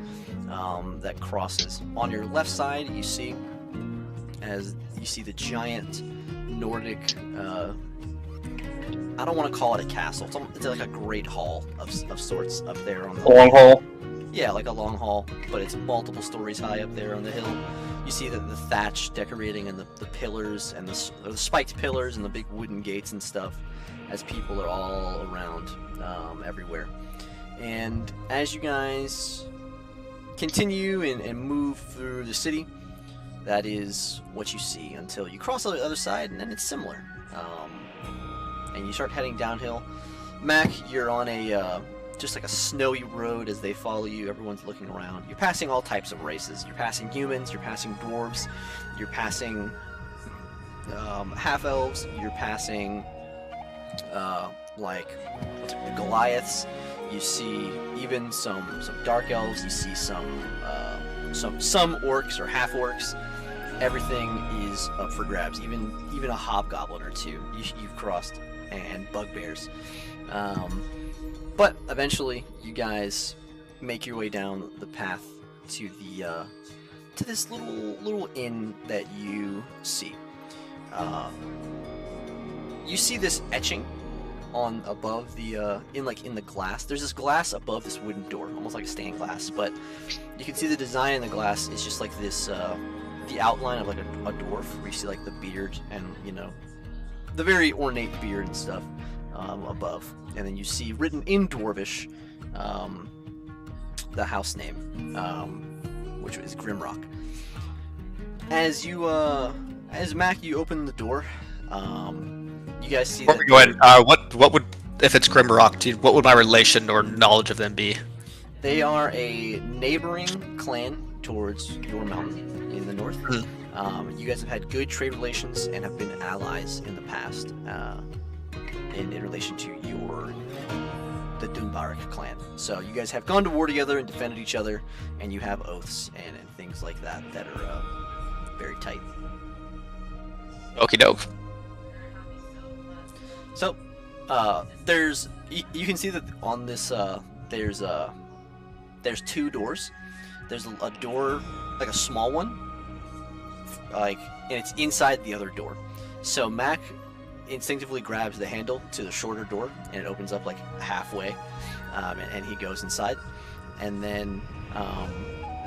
S1: that crosses. On your left side, you see the giant Nordic. I don't want to call it a castle. It's like a great hall of sorts up there on the
S7: Long haul.
S1: Yeah, like a long hall, but it's multiple stories high up there on the hill. You see the thatch decorating and the pillars and the spiked pillars and the big wooden gates and stuff as people are all around everywhere. And as you guys continue and move through the city, that is what you see until you cross on the other side, and then it's similar. And you start heading downhill. Mac, you're on a just like a snowy road as they follow you. Everyone's looking around. You're passing all types of races. You're passing humans. You're passing dwarves. You're passing half elves. You're passing like Goliaths. You see even some dark elves. You see some orcs or half orcs. Everything is up for grabs. Even a hobgoblin or two you've crossed, and bugbears. But eventually, you guys make your way down the path to the to this little inn that you see. You see this etching on above the in the glass. There's this glass above this wooden door, almost like a stained glass. But you can see the design in the glass is just like this. The outline of like a dwarf, where you see like the beard and the very ornate beard and stuff above, and then you see written in Dwarvish the house name, which is Grimrock. As Mac, you open the door, you guys see.
S6: Before we go ahead, what would, if it's Grimrock, what would my relation or knowledge of them be?
S1: They are a neighboring clan towards your mountain in the north. You guys have had good trade relations and have been allies in the past in relation to the Dunbarik clan. So you guys have gone to war together and defended each other, and you have oaths and things like that are very tight.
S6: Okie doke.
S1: So you can see that on this there's two doors. There's a door, like a small one, and it's inside the other door. So Mac instinctively grabs the handle to the shorter door, and it opens up like halfway, and he goes inside. And then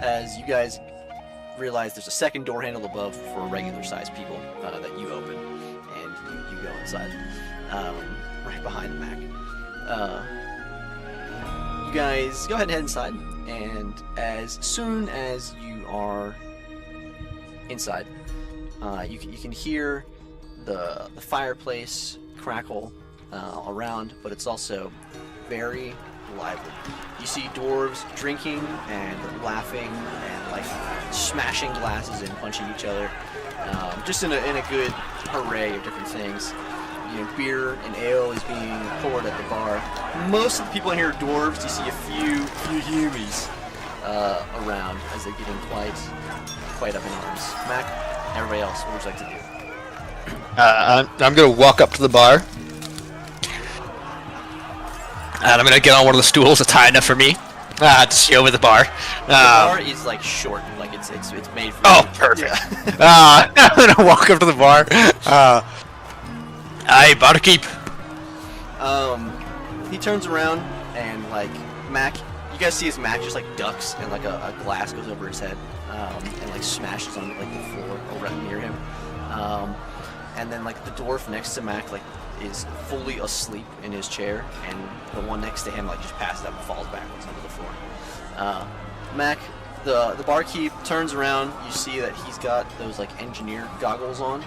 S1: as you guys realize, there's a second door handle above for regular sized people that you open, and you go inside, right behind Mac. You guys go ahead and head inside, and as soon as you are inside, you can hear the fireplace crackle around, but it's also very lively. You see dwarves drinking and laughing and like smashing glasses and punching each other, just in a good array of different things. Beer and ale is being poured at the bar. Most of the people in here are dwarves. You see a few humans around as they're getting quite up in arms. Mac, everybody else, what would you like to do?
S6: I'm gonna walk up to the bar, and I'm gonna get on one of the stools that's high enough for me to see over the bar.
S1: The bar is like short, like it's made for.
S6: Oh, perfect. Yeah. I'm gonna walk up to the bar. Aye, barkeep.
S1: He turns around and like Mac, you guys see his Mac just like ducks and like a glass goes over his head, and like smashes on like the floor over near him. And then like the dwarf next to Mac like is fully asleep in his chair, and the one next to him like just passes out and falls backwards onto the floor. Mac, the barkeep turns around. You see that he's got those like engineer goggles on.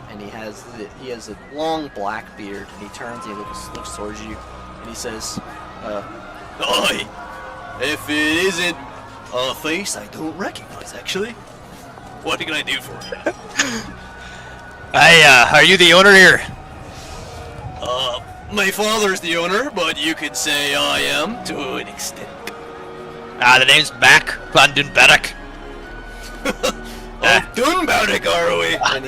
S1: And he has a long black beard, and he turns and he looks towards you, and he says, "Oi! If it isn't a face I don't recognize, actually, what can I do for you?"
S6: Are you the owner here?
S1: My father's the owner, but you could say I am to an extent.
S6: The name's Mac van Dunbarik.
S1: Dunbarik, are we? And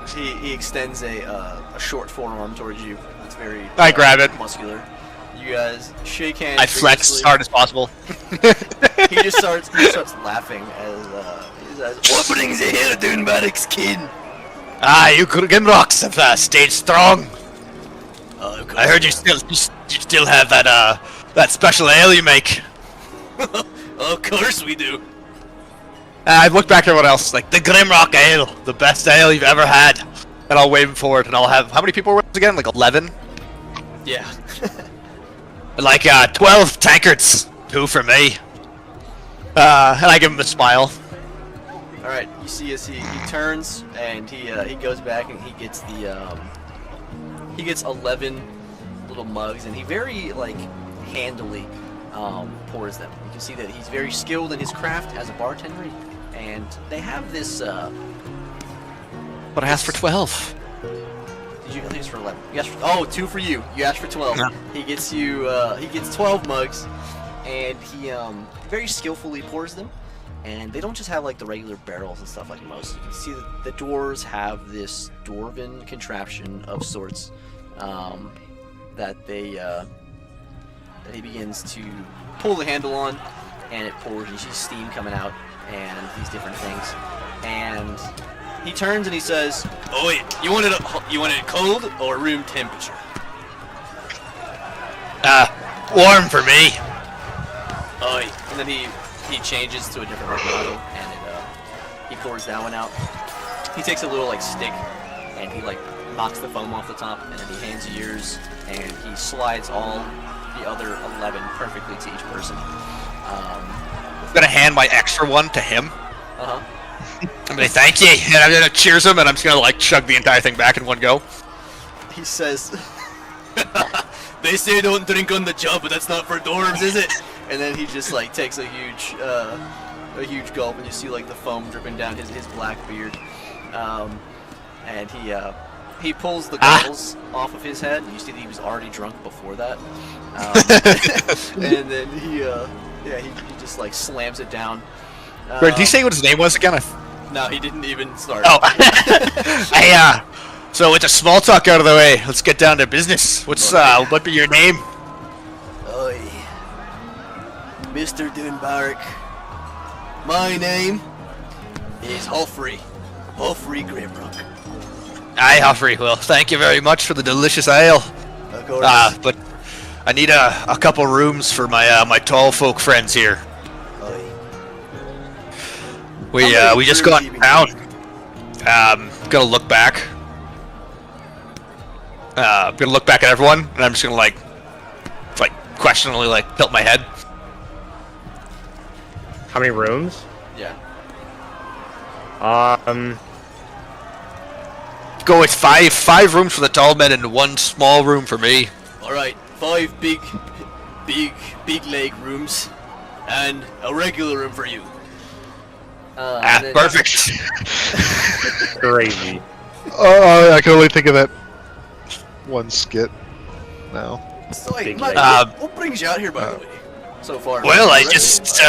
S1: he extends a short forearm towards you. It's very
S6: I grab it.
S1: Muscular. You guys shake hands.
S6: I flex as hard as possible.
S1: He just starts laughing as he says, "What brings you here, Dunbarik's kin?"
S6: You Grimrocks have stayed strong. I heard you still have that special ale you make.
S1: Of course we do.
S6: I look back at everyone else, like, the Grimrock Ale, the best ale you've ever had. And I'll wave him forward, and I'll have, how many people were with us again? Like 11?
S1: Yeah.
S6: Like 12 tankards, 2 for me. And I give him a smile.
S1: Alright, you see as he turns, and he goes back and he gets 11 little mugs, and he very like handily pours them. You can see that he's very skilled in his craft as a bartender, and they have this.
S6: But I asked for 12.
S1: Did you? I think it's for 11. You asked for, 2 for you. You asked for 12.
S6: Yeah.
S1: He gets you. He gets 12 mugs, and he very skillfully pours them. And they don't just have like the regular barrels and stuff like most. You can see that the doors have this dwarven contraption of sorts that he begins to pull the handle on, and it pours. And you see steam coming out and these different things. And he turns and he says, "Oh wait, you want it cold or room temperature?"
S6: Warm for me.
S1: Oh, and then he changes to a different like model, and he pours that one out. He takes a little like stick, and he like knocks the foam off the top, and then he hands you yours, and he slides all the other 11 perfectly to each person.
S6: I'm gonna hand my extra one to him. I'm gonna thank you, and I'm gonna cheers him, and I'm just gonna like chug the entire thing back in one go.
S1: He says, "They say don't drink on the job, but that's not for dwarves, is it?" And then he just like takes a huge gulp, and you see like the foam dripping down his black beard. And he pulls the goggles off of his head, and you see that he was already drunk before that. And then he just like slams it down.
S6: Wait, did he say what his name was again?
S1: No, he didn't even start.
S6: Oh, hey, so with the small talk out of the way, let's get down to business. What be your name?
S1: Oi, Mr. Dunbark. My name is Humphrey Grimrock.
S6: Aye, Humphrey. Well, thank you very much for the delicious ale.
S1: Of course.
S6: But I need a couple rooms for my tall folk friends here. We just got down. Gonna look back. Gonna look back at everyone, and I'm just gonna like questioningly like tilt my head.
S3: How many rooms?
S1: Yeah.
S6: Go with five rooms for the tall men and one small room for me.
S1: All right, 5 big leg rooms, and a regular room for you.
S6: Perfect.
S3: Crazy.
S4: I can only think of that one skit now.
S1: So, like,
S3: Big
S1: Mike,
S3: leg.
S1: what brings you out here, by the way, so far?
S6: Well, I just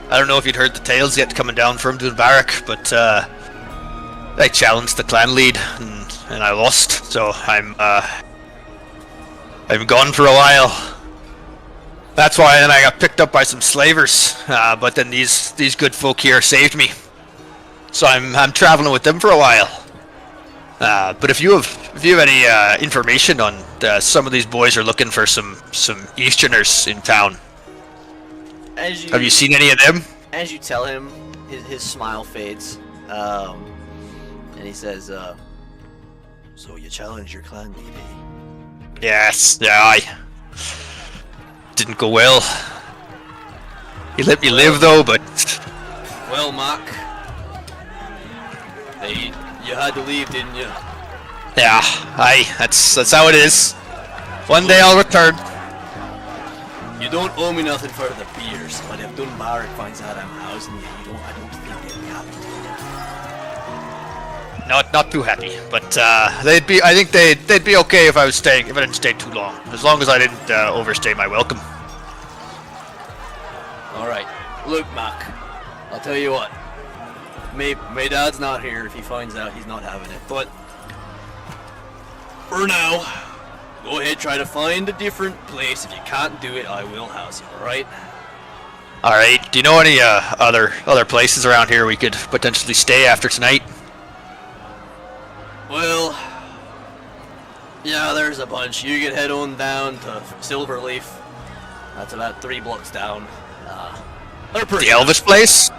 S6: I don't know if you'd heard the tales yet coming down from Dunbark, but I challenged the clan lead and I lost, so I'm gone for a while. That's why then I got picked up by some slavers, but then these good folk here saved me. So I'm traveling with them for a while. But if you have any information on some of these boys are looking for some Easterners in town. Have you seen any of them?
S1: As you tell him, his smile fades, and he says, "So you challenge your clan lead, eh?"
S6: Yes, yeah, I didn't go well. He let me live though, but
S1: Well, Mark, you had to leave, didn't you?
S6: yeah, that's how it is. One day I'll return.
S1: You don't owe me nothing for the beers, but if Dunbark finds out I'm housing you, I don't think they'll be happy to hear.
S6: Not too happy, but I think they'd be okay if I didn't stay too long, as long as I didn't overstay my welcome.
S1: All right, look, Mark, I'll tell you what. My dad's not here if he finds out he's not having it, but for now, go ahead, try to find a different place. If you can't do it, I will house you, alright?
S6: Alright, do you know any other places around here we could potentially stay after tonight?
S1: Well, yeah, there's a bunch. You can head on down to Silverleaf. That's about 3 blocks down. They're pretty
S6: The Elvish place?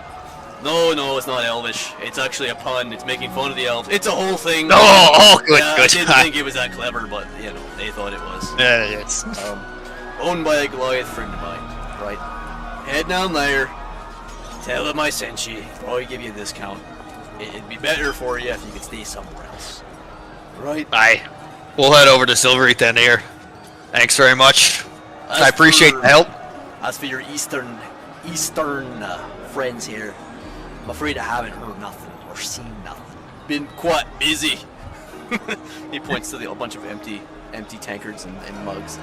S1: No, it's not Elvish. It's actually a pun. It's making fun of the elves. It's a whole thing.
S6: Oh, good,
S1: yeah,
S6: good.
S1: I didn't think it was that clever, but, you know, they thought it was.
S6: Yeah, it's...
S1: Owned by a Goliath friend of mine. Right. Head down there. Tell them I sent you. Probably give you a discount. It'd be better for you if you could stay somewhere else. Right.
S6: Aye. We'll head over to Silvery then here. Thanks very much. I appreciate the help.
S1: As for your eastern friends here, I'm afraid I haven't heard nothing or seen nothing. Been quite busy. He points to a bunch of empty tankards and mugs.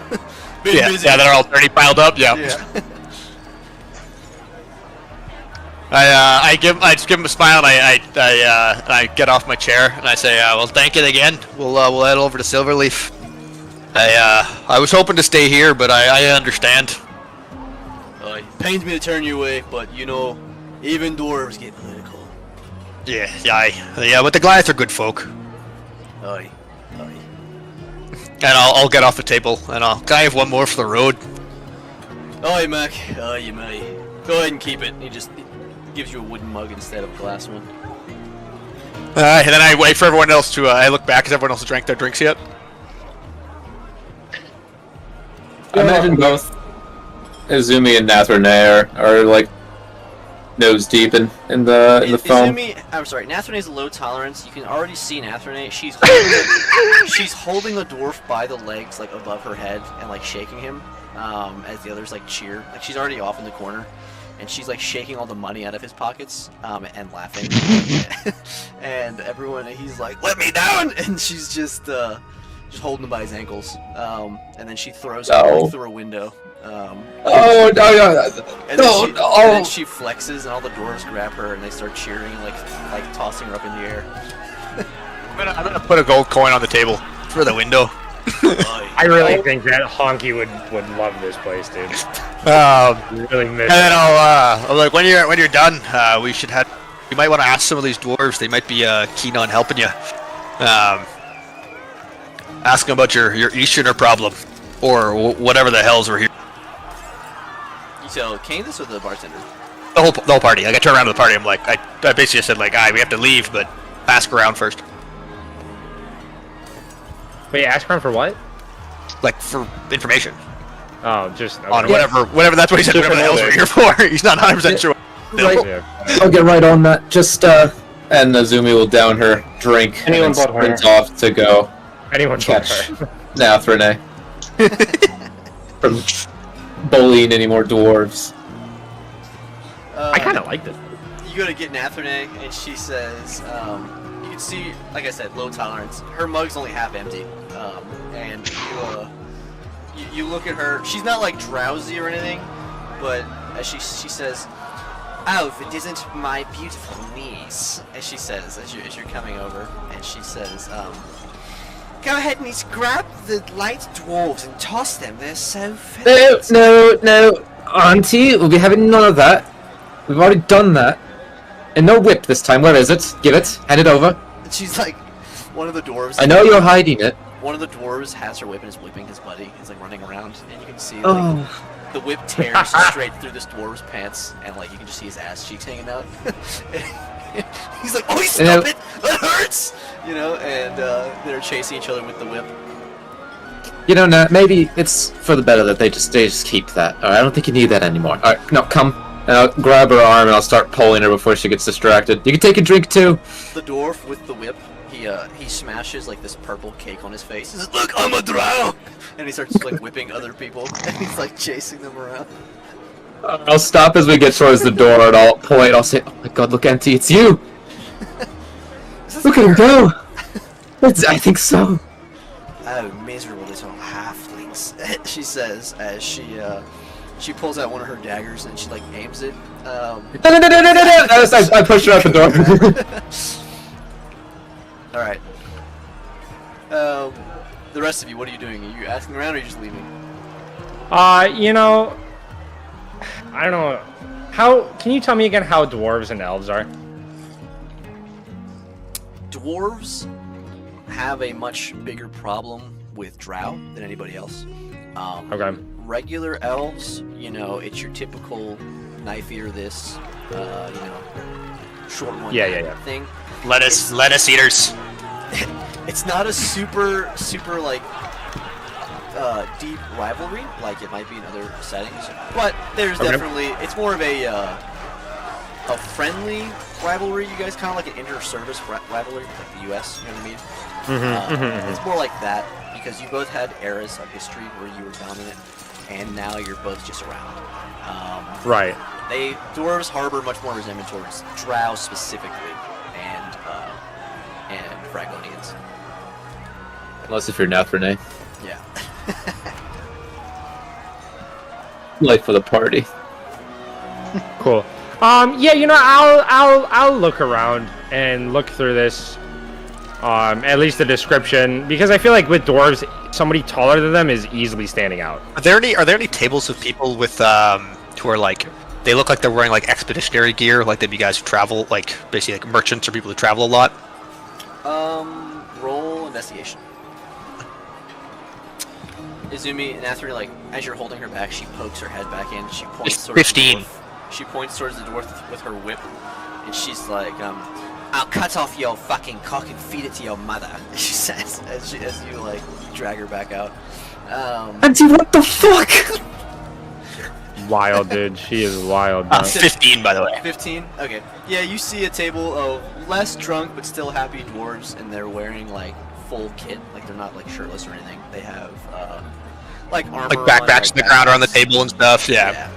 S1: Been busy.
S6: Yeah, they're all dirty piled up. Yeah. I just give him a smile and I get off my chair and I say, well, thank you again. We'll head over to Silverleaf. I was hoping to stay here, but I understand.
S1: It pains me to turn you away, but you know, even dwarves get political.
S6: Yeah, but the Goliaths are good folk.
S1: Aye.
S6: And I'll get off the table and can I have one more for the road?
S1: Aye, Mac. Aye, you may. Go ahead and keep it. He just gives you a wooden mug instead of a glass one.
S6: And then I wait for everyone else to. I look back. Has everyone else drank their drinks yet?
S2: I imagine both Izumi and Nathrane are like nose deep in the foam.
S1: I'm sorry, Nathrane's low tolerance. You can already see Nathrane. She's holding the dwarf by the legs, like above her head, and like shaking him. As the others like cheer. Like she's already off in the corner, and she's like shaking all the money out of his pockets, and laughing. And everyone, he's like, "Let me down!" And she's just holding him by his ankles. And then she throws him through a window. And then she flexes, and all the dwarves grab her, and they start cheering, like tossing her up in the air.
S6: I'm gonna put a gold coin on the table for the window.
S3: I really think that Honky would love this place, dude. Really miss.
S6: And then I'll like when you're done, you might want to ask some of these dwarves. They might be keen on helping you. Ask them about your Easterner problem, or whatever the hells were here.
S1: You tell Kane this or the bartender?
S6: The whole party. Like I turn around to the party. I'm like, I basically said like, we have to leave, but ask around first.
S3: Wait, ask around for what?
S6: Like for information.
S3: Oh, just okay.
S6: On whatever. That's what he said. Whatever the hells we're here for. He's not 100% sure.
S2: Right.
S3: Yeah.
S2: I'll get right on that. Just and Azumi will down her drink
S7: Anyone
S2: and
S7: but her.
S2: sprint off to go
S3: Anyone
S2: catch
S3: her.
S2: Nathrane from bullying any more dwarves.
S3: I kind of like this.
S1: You go to get Nathrane, and she says, you can see, like I said, low tolerance. Her mug's only half empty, and you look at her. She's not like drowsy or anything, but as she says, "Oh, if it isn't my beautiful niece," as she says as you're coming over, and she says, "Go ahead, niece, grab the light dwarves and toss them. They're so fat."
S2: No, Auntie, we'll be having none of that. We've already done that. And no whip this time. Where is it? Give it. Hand it over.
S1: And she's like, one of the dwarves.
S2: I know you're hiding it.
S1: One of the dwarves has her whip and is whipping his buddy. He's like running around, and you can see like, the whip tears straight through this dwarf's pants, and like you can just see his ass cheeks hanging out. He's like, "Oh, stop it! That hurts!" You know, and they're chasing each other with the whip.
S2: You know, Nat, maybe it's for the better that they just keep that. Alright, I don't think you need that anymore. Alright, no, come. And I'll grab her arm and I'll start pulling her before she gets distracted. You can take a drink too.
S1: The dwarf with the whip, he smashes like this purple cake on his face. He says, "Look, I'm a drow!" And he starts like whipping other people, and he's like chasing them around.
S2: I'll stop as we get towards the door and I'll point. I'll say, "Oh my god, look, Auntie, it's you! Look at him go! I think so."
S1: "Oh, miserable little halflings," she says as she pulls out one of her daggers and she like aims it.
S2: No! I pushed her out the door.
S1: All right. The rest of you, what are you doing? Are you asking around or are you just leaving?
S3: You know, I don't know. How can you tell me again how dwarves and elves are?
S1: Dwarves have a much bigger problem with drow than anybody else.
S3: Okay.
S1: Regular elves, you know, it's your typical knife eater, this, you know, short one thing.
S6: Lettuce eaters.
S1: It's not a super like deep rivalry like it might be in other settings, but there's definitely, it's more of a friendly rivalry. You guys kind of like an inter-service rivalry, like the U.S. You know what I mean? It's more like that because you both had eras of history where you were dominant, and now you're both just around.
S9: Right.
S1: Dwarves harbor much more resentment towards Drow specifically, and Fragonians.
S2: Unless if you're not Renee.
S1: Yeah.
S2: Life for the party.
S9: Cool. Yeah, you know, I'll look around and look through this. At least the description, because I feel like with dwarves, somebody taller than them is easily standing out.
S6: Are there any tables of people with who are like they look like they're wearing like expeditionary gear, like they'd be guys who travel, like basically like merchants or people who travel a lot?
S1: Roll investigation. Izumi, and after like as you're holding her back, she pokes her head back in. She points towards
S6: 15.
S1: The dwarf. She points towards the dwarf with her whip, and she's like, "I'll cut off your fucking cock and feed it to your mother." She says as you like drag her back out.
S2: Auntie, what the fuck?
S9: Wild, dude. She is wild.
S6: 15, by the way.
S1: 15. Okay. Yeah, you see a table of less drunk but still happy dwarves, and they're wearing like full kit. Like they're not like shirtless or anything. They have like armor,
S6: Like backpacks
S1: on,
S6: in the ground or on the
S1: backpacks.
S6: table and stuff. Yeah.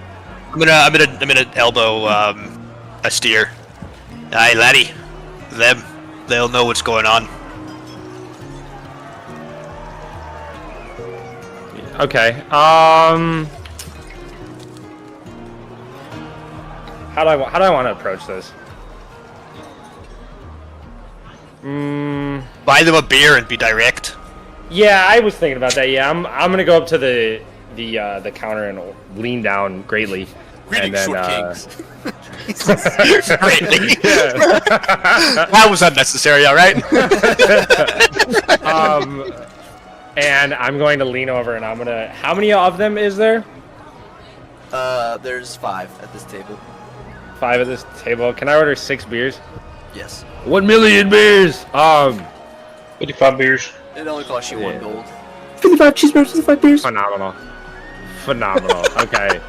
S6: I'm gonna elbow a steer. Aye, laddie. They'll know what's going on.
S9: Okay. How do I want to approach this?
S6: Buy them a beer and be direct.
S9: Yeah, I was thinking about that. Yeah, I'm gonna go up to the counter and lean down greatly.
S6: Greetings,
S9: and
S6: short
S9: then,
S6: kings. Greatly. That was unnecessary, all right?
S9: And I'm going to lean over and I'm gonna. How many of them is there?
S1: There's 5 at this table.
S9: 5 at this table. Can I order 6 beers?
S1: Yes.
S9: 1 million beers.
S7: 55 beers.
S1: It only costs you 1 gold.
S2: 55 cheeseburgers, 55 beers.
S9: Phenomenal. Okay.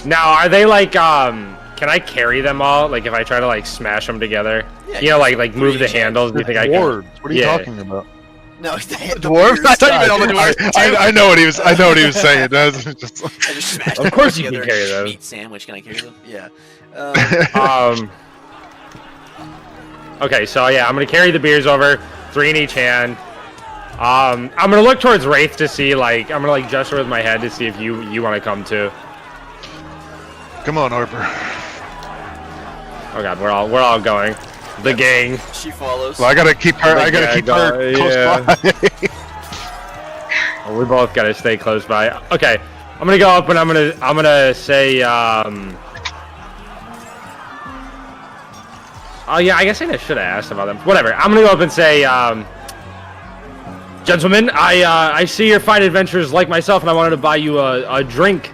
S9: Now, are they like, can I carry them all? Like, if I try to, like, smash them together?
S1: Yeah,
S9: You know, like move the
S1: each hand.
S9: handles? Do you think I can?
S4: Dwarves. What are you
S9: Yeah.
S4: talking about?
S1: No, the
S6: Dwarves? I thought you meant all the dwarves.
S4: I know what he was. I know what he was saying. That was just-
S1: I just smashed
S9: Of
S1: them
S9: course you can
S1: together.
S9: carry those.
S1: Meat sandwich. Can I carry them? Yeah.
S9: Okay, so yeah, I'm gonna carry the beers over, 3 in each hand. I'm gonna look towards Wraith to see, like, I'm gonna like gesture with my head to see if you want to come too.
S4: Come on, Harper.
S9: Oh god, we're all going. The gang.
S1: She follows.
S4: Well, I gotta keep her. I gotta
S9: Yeah,
S4: keep her close by.
S9: Well, we both gotta stay close by. Okay, I'm gonna go up and I'm gonna say, oh yeah, I guess I should have asked about them. Whatever. I'm gonna go up and say, gentlemen, I see your fine adventures like myself, and I wanted to buy you a drink.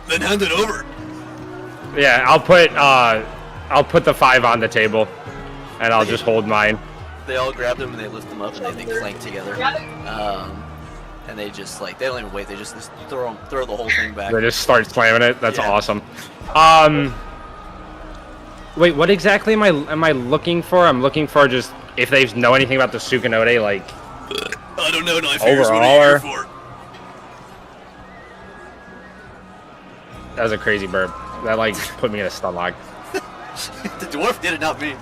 S1: Then hand it over.
S9: Yeah, I'll put the 5 on the table, and I'll just hold mine.
S1: They all grab them and they lift them up and they clank together. And they just like they don't even wait. They just throw the whole thing back.
S9: They just start slamming it. That's
S1: Yeah.
S9: awesome. Wait, what exactly am I looking for? I'm looking for just if they know anything about the Sukanode, like.
S1: I don't know. Knife fingers. What
S9: Overall,
S1: are you
S9: or-
S1: here for?
S9: That was a crazy burp. That like put me in a stun lock.
S1: The dwarf did it, not me.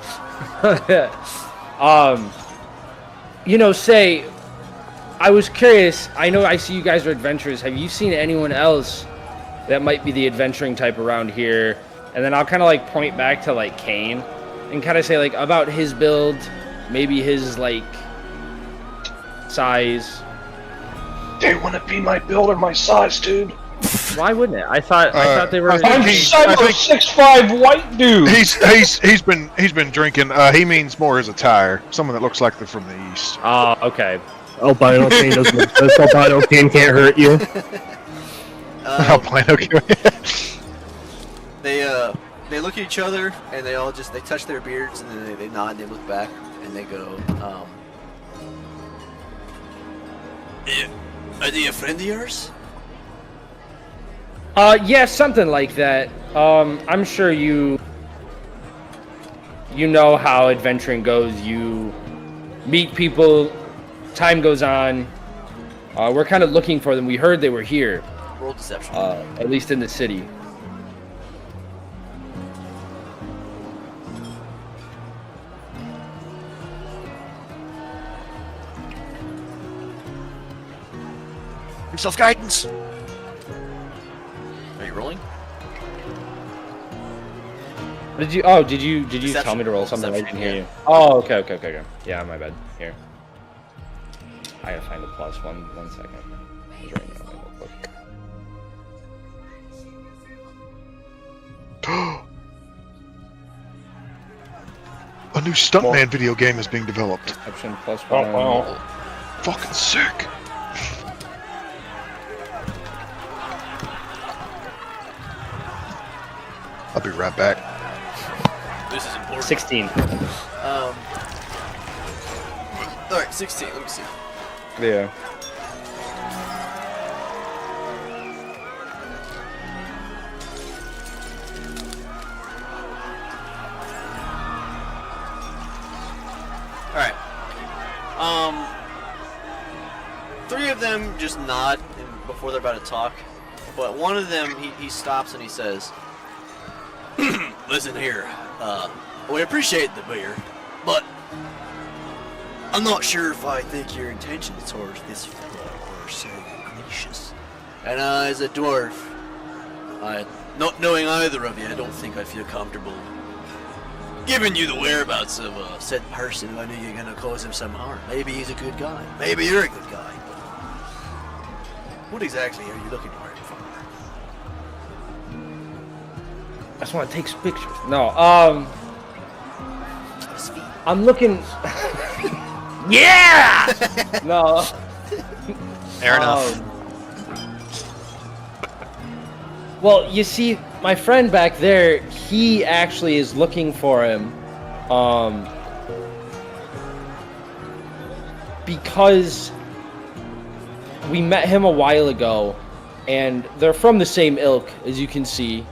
S9: You know, say, I was curious. I know I see you guys are adventurers. Have you seen anyone else that might be the adventuring type around here? And then I'll kind of like point back to like Kane and kind of say like about his build, maybe his like size.
S7: They want to be my build or my size, dude.
S9: Why wouldn't it? I thought they were.
S4: I think
S7: I'm
S4: he-
S7: son
S4: I
S7: of a
S4: think-
S7: 6'5" white dude.
S4: He's been drinking. He means more his attire. Someone that looks like they're from the east.
S9: Oh, okay.
S5: Albino Kane doesn't exist. Albino Kane can't hurt you.
S4: Albino.
S1: They look at each other and they all just they touch their beards and then they nod and they look back and they go, are they a friend of yours?
S9: Yeah, something like that. I'm sure you you know how adventuring goes. You meet people, time goes on. We're kind of looking for them. We heard they were here.
S1: Roll deception.
S9: At least in the city.
S6: Self-guidance.
S1: Are you rolling?
S9: Did you
S1: Deception.
S9: tell me to roll something? I
S1: Deception,
S9: didn't hear
S1: yeah.
S9: you. Oh, okay. Yeah, my bad. Here. I gotta find a plus one. 1 second. It's right now, real quick.
S4: A new Stuntman video game is being developed.
S9: Deception plus
S7: Oh,
S9: one.
S7: wow.
S4: Fucking sick. I'll be right back.
S1: This is important.
S9: 16.
S1: Alright, 16. Let me see.
S9: Yeah.
S1: Alright. Three of them just nod before they're about to talk. But one of them, he stops and he says, listen here, we appreciate the beer, but I'm not sure if I think your intentions towards this fellow are so gracious. And as a dwarf, not knowing either of you, I don't think I'd feel comfortable giving you the whereabouts of said person who I knew you're gonna cause him some harm. Maybe he's a good guy. Maybe you're a good guy. But what exactly are you looking for him for?
S9: I just want to take some pictures. No, I'm looking. Yeah. No.
S6: Fair enough.
S9: Well, you see, my friend back there, he actually is looking for him, because we met him a while ago, and they're from the same ilk, as you can see.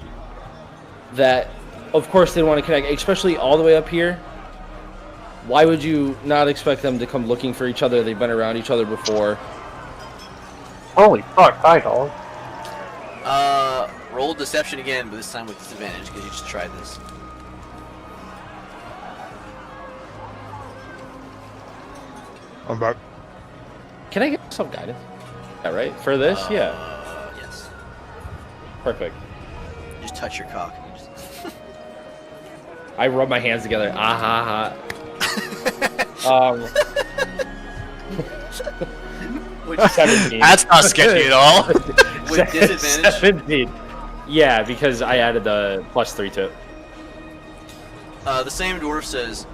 S9: That, of course, they want to connect, especially all the way up here. Why would you not expect them to come looking for each other? They've been around each other before.
S7: Holy fuck, hi, dog.
S1: Roll deception again, but this time with disadvantage because you just tried this.
S4: I'm back.
S9: Can I get some guidance? Yeah, right? For this? Yeah.
S1: Yes.
S9: Perfect.
S1: Just touch your cock. And you just...
S9: I rub my hands together. Ah ha ha.
S1: Which
S9: 17.
S6: That's not sketchy at all.
S1: with disadvantage.
S9: 17. Yeah, because I added the +3 to it.
S1: The same dwarf says,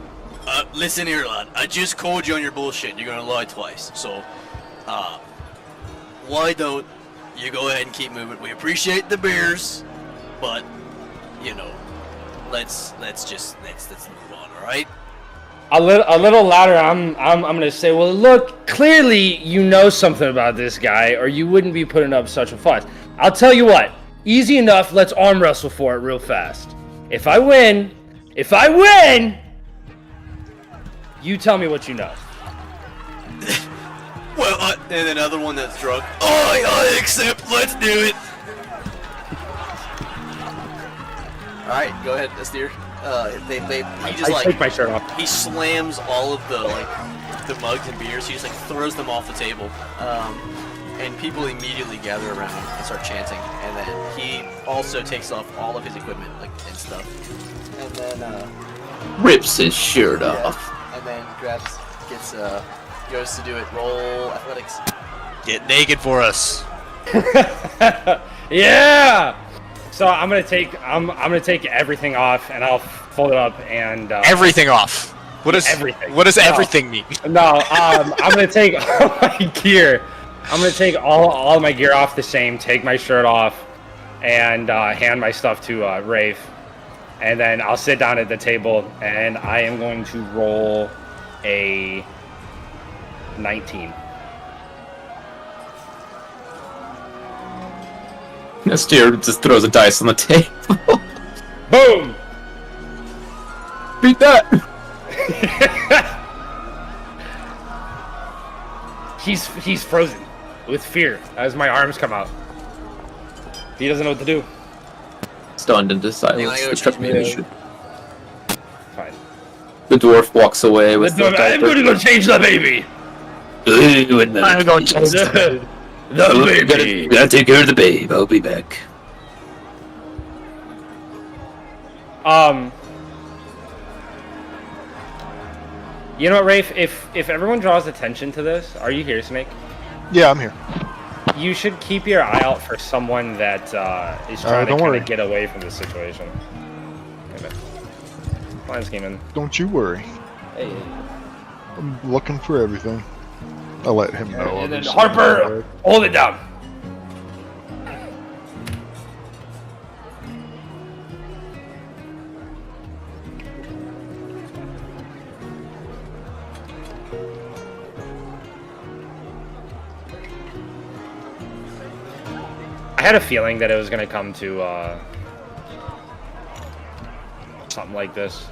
S1: listen here, lad. I just called you on your bullshit. You're gonna lie twice. So, why don't you go ahead and keep moving? We appreciate the beers, but you know, let's move on. All right?
S9: A little louder. I'm gonna say, well, look, clearly you know something about this guy, or you wouldn't be putting up such a fuss. I'll tell you what. Easy enough. Let's arm wrestle for it real fast. If I win, you tell me what you know.
S1: Well, and another one that's drunk. I accept. Let's do it. All right, go ahead, Astir. He just
S9: I take my shirt off.
S1: he slams all of the mugs and beers. He just throws them off the table, and people immediately gather around and start chanting. And then he also takes off all of his equipment and stuff, and then
S2: Rips his shirt off.
S1: and then goes to do it. Roll athletics.
S6: Get naked for us.
S9: Yeah. So I'm gonna take everything off, and I'll fold it up and
S6: Everything off. What does
S9: everything.
S6: What does
S9: No.
S6: everything mean?
S9: No, I'm gonna take all my gear. I'm gonna take all my gear off the same. Take my shirt off, and hand my stuff to Rafe, and then I'll sit down at the table, and I am going to roll a 19.
S2: Steer just throws a dice on the table.
S9: Boom!
S2: Repeat that.
S9: He's frozen with fear as my arms come out. He doesn't know what to do.
S2: Stunned into silence.
S1: wanna go
S2: The
S1: change
S2: trepidation.
S9: Fine.
S2: The dwarf walks away with the
S9: I'm gonna go change the baby.
S2: I'm going to change
S9: The baby.
S2: Gotta take care of the babe. I'll be back.
S9: You know what, Rafe? If everyone draws attention to this, are you here, Snake?
S4: Yeah, I'm here.
S9: You should keep your eye out for someone that is trying to
S4: don't
S9: kind
S4: worry.
S9: of get away from the situation. Wait a minute. Line scheming.
S4: Don't you worry.
S9: Hey.
S4: I'm looking for everything. I'll let him know.
S9: And then
S4: obviously.
S9: Harper, hold it down. I had a feeling that it was gonna come to something like this.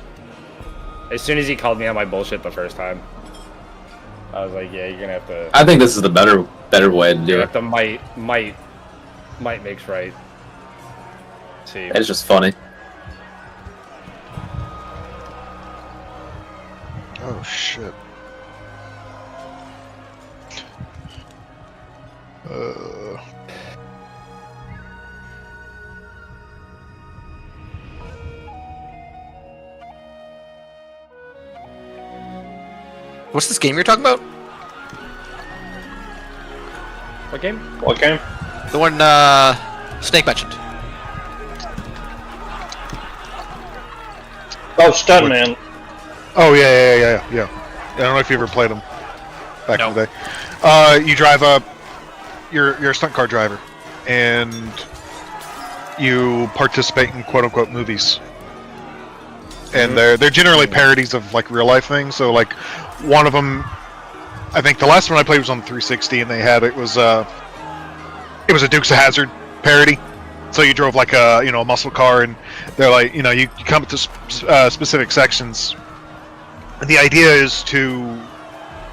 S9: As soon as he called me on my bullshit the first time, I was like, "Yeah, you're gonna have to."
S2: I think this is the better way to do
S9: You
S2: it.
S9: have to might makes right. See.
S2: It's just funny.
S4: Oh shit.
S6: What's this game you're talking about?
S9: What game?
S7: What game?
S6: The one Snake mentioned.
S7: Oh, Stuntman.
S4: Oh yeah. I don't know if you ever played them back in the day. You drive up. You're a stunt car driver, and you participate in quote unquote movies. And they're generally parodies of like real life things. So like one of them, I think the last one I played was on 360, and they had it was a Dukes of Hazzard parody. So you drove like a muscle car, and they're like you come to specific sections. And the idea is to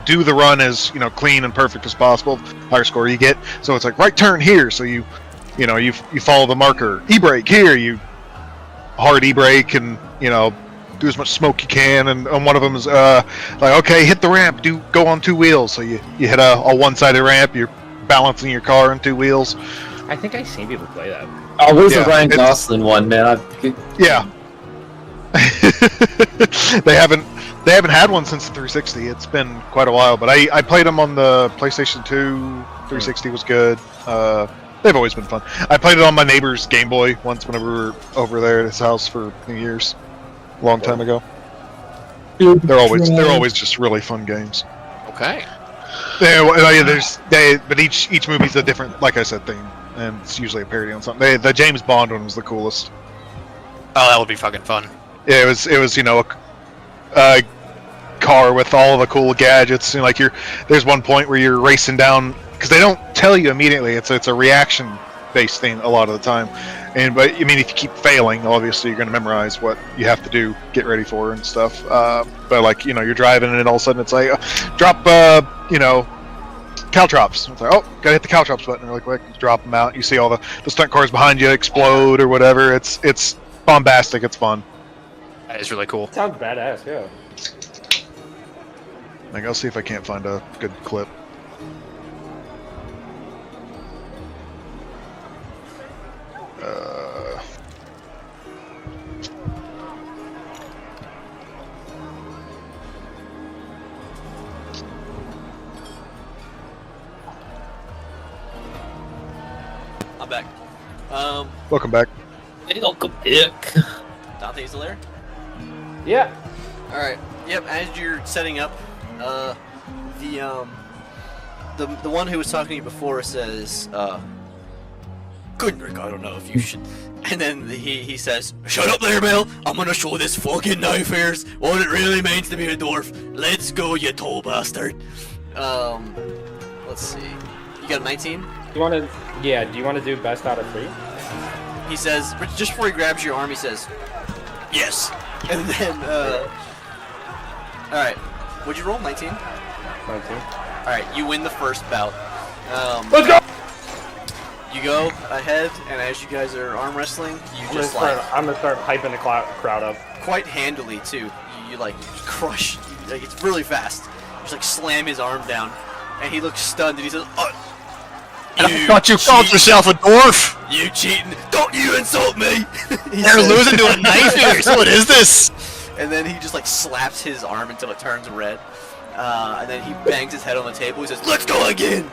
S4: do the run as clean and perfect as possible. Higher score you get. So it's like right turn here. So you follow the marker. E-brake here. You hard e-brake and do as much smoke you can. And one of them is like okay, hit the ramp. Go on two wheels. So you hit a one-sided ramp. You're balancing your car on two wheels.
S9: I think I've seen people play that.
S2: Oh, where's
S4: Yeah,
S2: the Ryan
S4: it's-
S2: Gosling one, man?
S4: Yeah. They haven't had one since the 360. It's been quite a while, but I played them on the PlayStation 2. 360 was good. They've always been fun. I played it on my neighbor's Game Boy once whenever we were over there at his house for New Year's, a long time ago. They're always just really fun games.
S6: Okay.
S4: But each movie's a different, like I said, theme, and it's usually a parody on something. The James Bond one was the coolest.
S6: Oh, that would be fucking fun.
S4: Yeah, it was a car with all the cool gadgets. Like there's one point where you're racing down because they don't tell you immediately. It's a reaction based thing a lot of the time. But I mean, if you keep failing, obviously you're going to memorize what you have to do, get ready for and stuff. But like you're driving and all of a sudden it's like drop caltrops. It's like, oh, gotta hit the caltrops button really quick. You drop them out. You see all the stunt cars behind you explode or whatever. It's bombastic. It's fun.
S6: That is really cool.
S9: Sounds badass, yeah.
S4: Like, I'll see if I can't find a good clip.
S1: I'm back.
S4: Welcome back.
S2: Welcome back.
S1: Dante, you still there?
S9: Yeah.
S1: All right. Yep. As you're setting up, the one who was talking to you before says, "Goodrick, I don't know if you should." And then he says, "Shut up there, Mel. I'm gonna show this fucking knife here's what it really means to be a dwarf. Let's go, you tall bastard." Let's see. You got a 19?
S9: Do you want to do best out of 3?
S1: He says, just before he grabs your arm, he says, "Yes, And then, alright. What'd you roll? 19?
S3: 19.
S1: Alright, you win the first bout.
S3: Let's go!
S1: You go ahead, and as you guys are arm wrestling, you
S3: I'm
S1: just
S3: gonna start hyping the crowd up.
S1: quite handily too. You like crush, like it's really fast. You just like slam his arm down, and he looks stunned, and he says, "Oh,
S6: I thought you called
S1: cheat-
S6: yourself a dwarf.
S1: You cheating! Don't you insult me!" He
S6: You're
S1: says-
S6: losing to a knife here. So what is this?
S1: And then he just like slaps his arm until it turns red, and then he bangs his head on the table. He says, "Let's go again."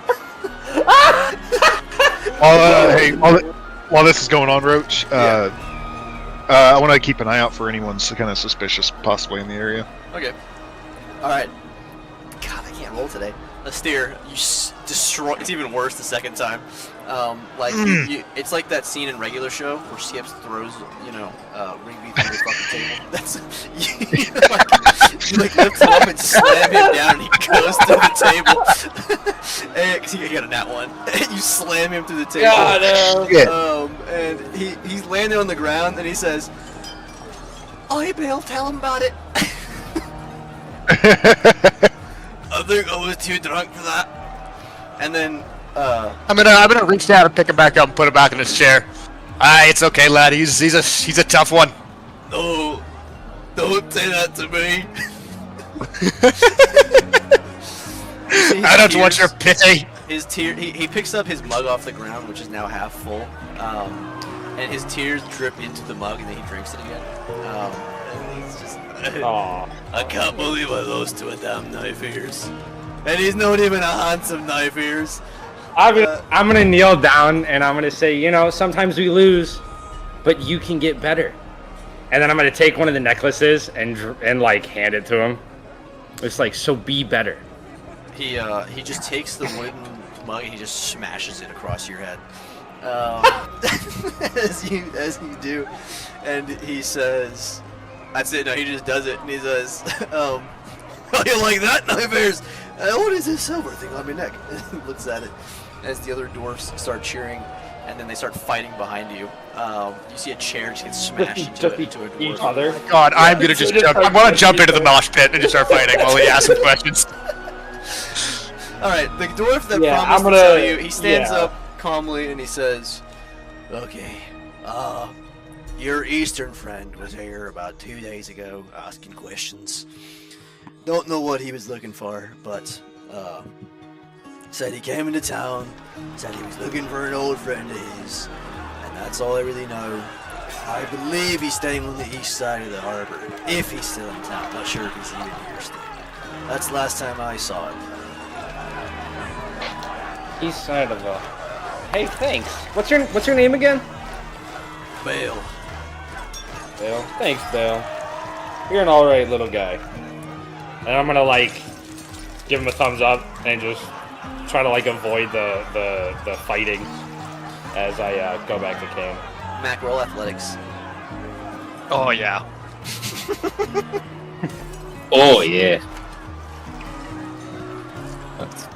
S4: Hey, while this is going on, Roach, I want to keep an eye out for anyone kind of suspicious, possibly in the area.
S1: Okay. All right. God, I can't roll today. Astaire, you destroy. It's even worse the second time. It's like that scene in Regular Show where Skips throws, Rigby through the fucking table. That's you lift him up and slam him down, and he goes through the table. Because he got a nat one. You slam him through the table. And he's landing on the ground, and he says, "Hey, Bill, tell him about it." I think I was too drunk for that. And then,
S6: I'm gonna reach down and pick him back up and put him back in his chair. It's okay, lad. He's a tough one.
S1: No, don't say that to me.
S6: I don't want your pity.
S1: His tear. He picks up his mug off the ground, which is now half full, and his tears drip into the mug, and then he drinks it again. And he's just.
S3: Aww.
S1: I can't believe I lost to a damn knife ears. And he's not even a handsome knife ears.
S9: I'm gonna kneel down and I'm gonna say, sometimes we lose, but you can get better. And then I'm gonna take one of the necklaces and like hand it to him. It's like, so be better.
S1: He just takes the wooden mug and he just smashes it across your head. As you do. And he says, that's it. No, he just does it, and he says, "Oh, you like that, knife ears? What is this silver thing on my neck?" And he looks at it as the other dwarfs start cheering, and then they start fighting behind you. You see a chair just get smashed into a dwarf.
S3: Each other.
S6: God, I'm gonna just jump. I want to jump into the mosh pit and just start fighting while he asks some questions.
S1: All right, the dwarf that
S3: Yeah,
S1: promised
S3: I'm
S1: to
S3: gonna-
S1: tell you, he stands
S3: yeah.
S1: up calmly and he says, "Okay, your eastern friend was here about 2 days ago asking questions. Don't know what he was looking for, but said he came into town, said he was looking for an old friend of his, and that's all I really know. I believe he's staying on the east side of the harbor, if he's still in town. Not sure if he's even here still. That's the last time I saw him."
S9: East side of the. Hey, thanks. What's your name again?
S1: Bale.
S3: Bale. Thanks, Bale. You're an alright little guy. And I'm gonna give him a thumbs up and just try to avoid the fighting as I go back to Kane.
S1: Mac, roll athletics.
S6: Oh yeah.
S2: Oh yeah. That's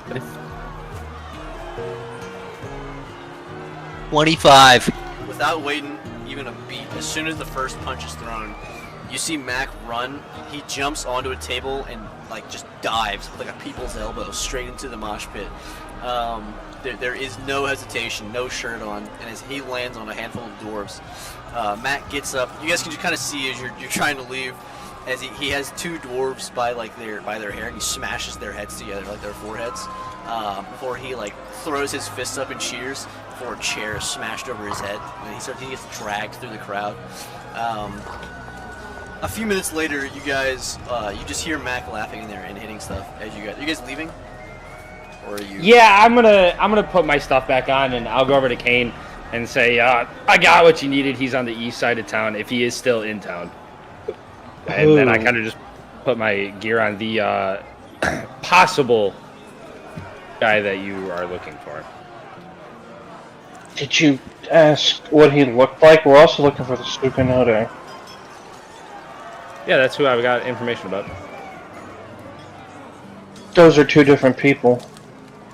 S6: 25.
S1: Without waiting even a beat, as soon as the first punch is thrown, you see Mac run. He jumps onto a table and just dives with a people's elbow straight into the mosh pit. There is no hesitation, no shirt on, and as he lands on a handful of dwarves, Mac gets up. You guys can just kind of see as you're trying to leave, as he has two dwarves by their hair, and he smashes their heads together, their foreheads, before he throws his fists up and cheers. Before a chair is smashed over his head, and he gets dragged through the crowd. A few minutes later, you guys, you just hear Mac laughing in there and hitting stuff. Are you guys leaving? Or are you?
S9: Yeah, I'm gonna put my stuff back on and I'll go over to Kane and say, I got what you needed. He's on the east side of town if he is still in town. And then I kind of just put my gear on the possible guy that you are looking for.
S7: Did you ask what he looked like? We're also looking for the Sukanode.
S9: Yeah, that's who I got information about.
S7: Those are two different people.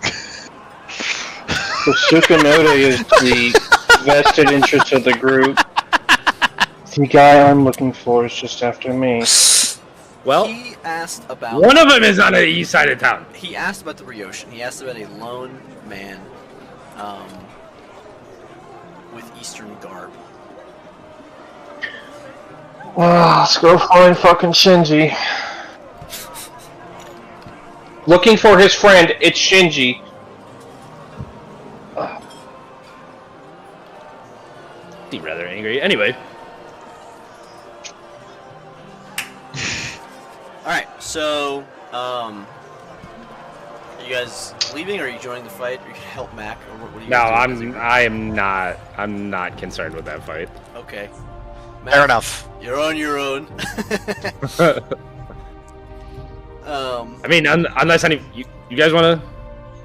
S7: The Sukanode is the vested interest of the group. The guy I'm looking for is just after me.
S9: Well,
S1: He asked about.
S9: one of them is on the east side of town.
S1: He asked about the Ryoshin. He asked about a lone man, with Eastern garb.
S7: Well, let's go find fucking Shinji. Looking for his friend, it's Shinji.
S9: Seem rather angry. Anyway,
S1: All right, so are you guys leaving, or are you joining the fight? Or you can help Mac, or what are you
S9: no,
S1: guys doing?
S9: I'm not concerned with that fight.
S1: Okay.
S6: Fair enough.
S1: You're on your own.
S9: I mean, unless you guys want to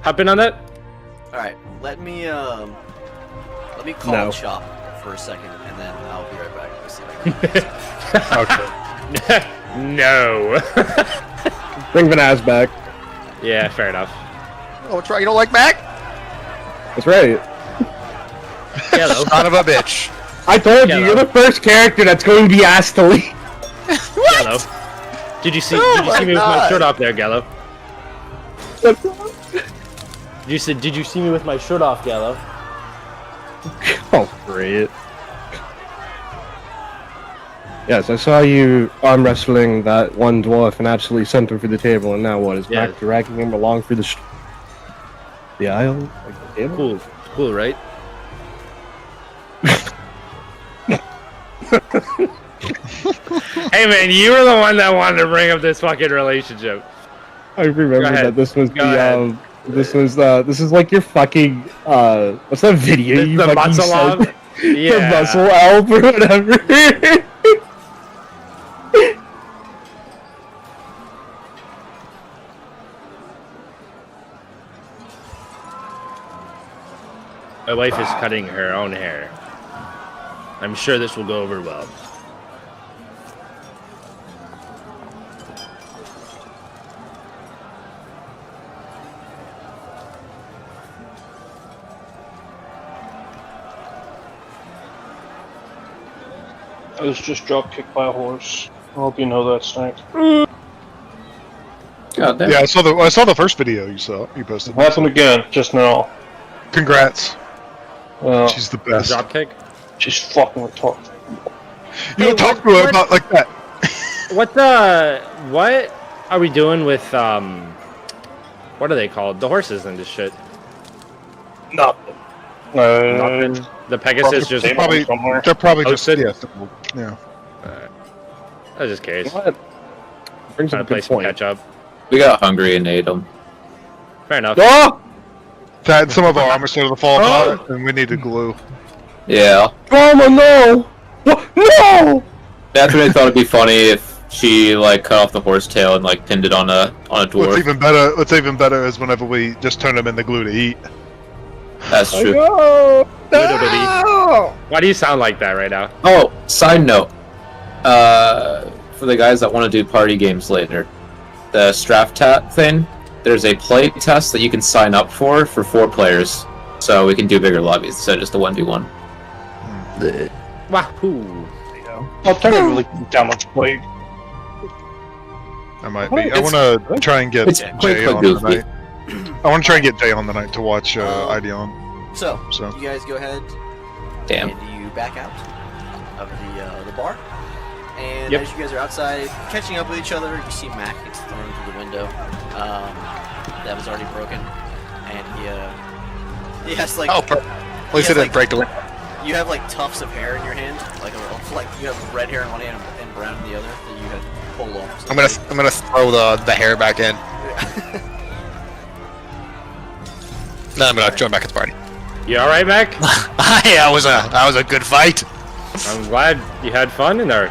S9: hop in on that?
S1: All right, let me call
S5: No.
S1: Chop for a second, and then I'll be right back. Let's see if I can.
S4: Okay.
S9: No.
S5: Bring Vanaz back.
S9: Yeah, fair enough.
S6: Oh, what's wrong? You don't like Mac?
S5: That's right.
S9: Hello.
S6: Son of a bitch.
S5: I told you,
S9: Hello.
S5: you're the first character that's going to be asked to leave.
S9: Gallo. Did you see me with my shirt off there, Gallo? Did you see me with my shirt off, Gallo?
S5: Oh, great. Yes, I saw you arm wrestling that one dwarf and absolutely sent him for the table, and now what? Is
S9: Yeah.
S5: Mac dragging him along through the aisle? Like the table?
S9: Cool, right? Hey man, you were the one that wanted to bring up this fucking relationship.
S5: I remember
S9: ahead.
S5: that this was
S9: Go ahead.
S5: this is like your fucking what's that video you
S9: The
S5: fucking
S9: muscle
S5: sent?
S9: off? Yeah.
S5: The muscle elf or whatever.
S9: My wife is cutting her own hair. I'm sure this will go over well.
S7: I was just drop kicked by a horse. I hope you know that, Snake.
S2: God damn.
S4: Yeah, I saw the first video you posted.
S7: Happened again, just now.
S4: Congrats. She's the best.
S9: Drop kick?
S7: She's fucking retarded.
S4: You don't talk to her about like that.
S9: What are we doing with what are they called? The horses and this shit.
S7: Nothing.
S9: Nothing. The Pegasus just
S4: Probably,
S7: somewhere.
S4: they're probably just
S9: Posted?
S4: yeah.
S9: I was just curious.
S5: What? Brings
S9: Trying
S5: up
S9: to
S5: a
S9: play
S5: good
S9: some
S5: point.
S9: catch up.
S2: We got hungry and ate them.
S9: Fair enough.
S5: Oh!
S4: That some of our armor started to fall apart, and we needed glue.
S2: Yeah.
S5: Drama, no! What? No!
S2: That's when I thought it'd be funny if she like cut off the horse tail and like pinned it on a
S4: What's
S2: dwarf.
S4: even better is whenever we just turn them into glue to eat.
S2: That's true.
S5: No!
S9: Little baby. Why do you sound like that right now?
S2: Oh, side note. For the guys that want to do party games later, the Straftat thing, there's a play test that you can sign up for 4 players. So we can do bigger lobbies instead of just a 1v1.
S9: Wahoo!
S7: Alternatively, download play.
S4: I might be. I want to try and get
S2: It's
S4: Jay
S2: quite
S4: on
S2: goofy.
S4: tonight. I want to try and get Jay on tonight to watch Ideon.
S1: So,
S4: So.
S1: you guys go ahead
S2: Damn.
S1: and you back out of the bar. And
S9: Yep.
S1: as you guys are outside catching up with each other, you see Mac gets thrown through the window. That was already broken, and he has like
S6: At least it
S1: Yeah,
S6: didn't break the window.
S1: you have like tufts of hair in your hand, like you have red hair in one hand and brown in the other that you had pulled off.
S6: I'm gonna throw the hair back in. Then I'm gonna join back at the party.
S9: You all right, Mac?
S6: That was a good fight.
S9: I'm glad you had fun in there.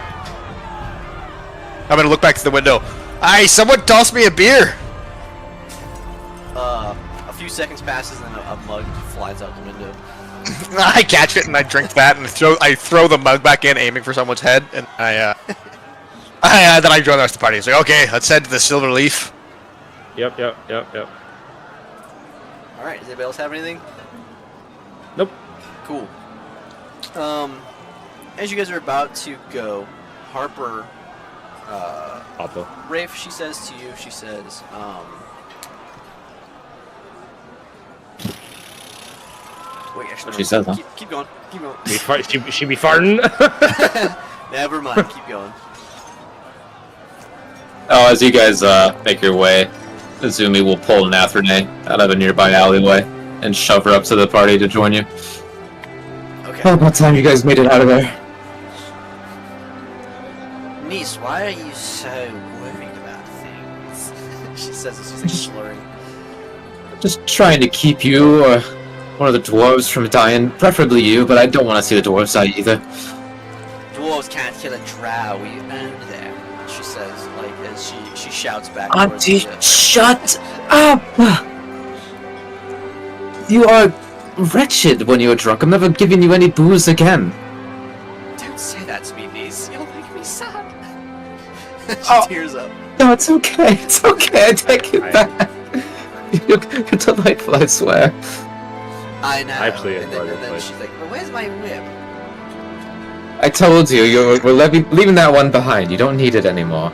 S6: I'm gonna look back to the window. Hey, someone toss me a beer.
S1: A few seconds passes and a mug flies out the window.
S6: I catch it and I drink that and I throw the mug back in, aiming for someone's head, and then I join the rest of the party. It's like, okay, let's head to the Silver Leaf.
S9: Yep.
S1: All right. Does anybody else have anything?
S9: Nope.
S1: Cool. as you guys are about to go, Harper,
S3: Otto.
S1: Rafe, she says to you, she says, wait, actually,
S2: She says, huh?
S1: keep going, keep going.
S3: She be farting.
S1: Never mind, keep going.
S2: Oh, as you guys make your way, Izumi will pull Nathrene out of a nearby alleyway and shove her up to the party to join you.
S1: Okay.
S2: Oh, about time you guys made it out of there.
S1: Niece, why are you so worried about things? She says this, she's like slurring.
S2: Just trying to keep you or one of the dwarves from dying, preferably you, but I don't want to see the dwarves die either.
S1: Dwarves can't kill a drow, we earned there. She says, like, as she shouts back.
S2: Auntie,
S1: towards the-
S2: shut up! You are wretched when you're drunk. I'm never giving you any booze again.
S1: Don't say that to me, niece. You'll make me sad. She
S2: Oh.
S1: tears up.
S2: No, it's okay. It's okay. I take it back. You're delightful, I swear.
S1: I know.
S3: I play it
S1: and then,
S3: by the
S1: and then
S3: way.
S1: she's like, well, where's my whip?
S2: I told you, we're leaving that one behind. You don't need it anymore.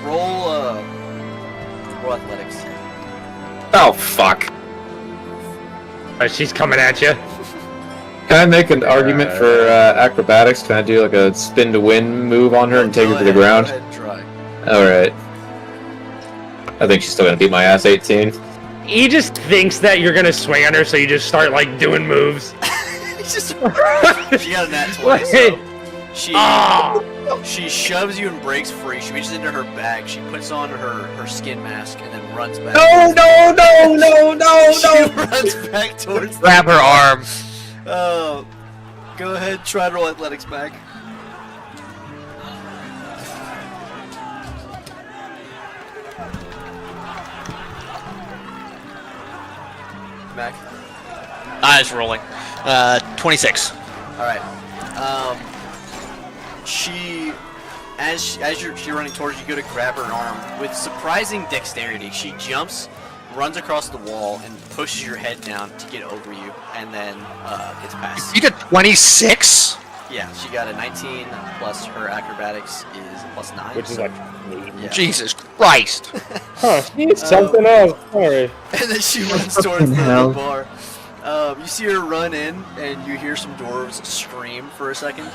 S1: Roll athletics.
S2: Oh, fuck.
S3: She's coming at you.
S2: Can I make an argument for acrobatics? Can I do like a spin to win move on her and take
S1: Go
S2: her to the
S1: ahead,
S2: ground?
S1: Go ahead and try.
S2: Alright. I think she's still gonna beat my ass 18.
S3: He just thinks that you're gonna swing on her, so you just start like doing moves.
S1: It's just she got a nat 20, so she shoves you and breaks free. She reaches into her bag. She puts on her skin mask and then runs back.
S2: No!
S1: She runs back towards.
S6: Grab her arm.
S1: Go ahead, try to roll athletics back. Mac.
S6: Eyes rolling. 26.
S1: All right. She, as you're running towards you, go to grab her arm with surprising dexterity. She jumps, runs across the wall, and pushes your head down to get over you, and then gets past.
S6: You did 26?
S1: Yeah, she got a 19 plus her acrobatics is plus 9.
S3: Which is
S1: so-
S3: like,
S1: yeah.
S6: Jesus Christ.
S3: huh? She's something else. Sorry.
S1: And then she runs towards the
S2: hell.
S1: bar. You see her run in, and you hear some dwarves scream for a second.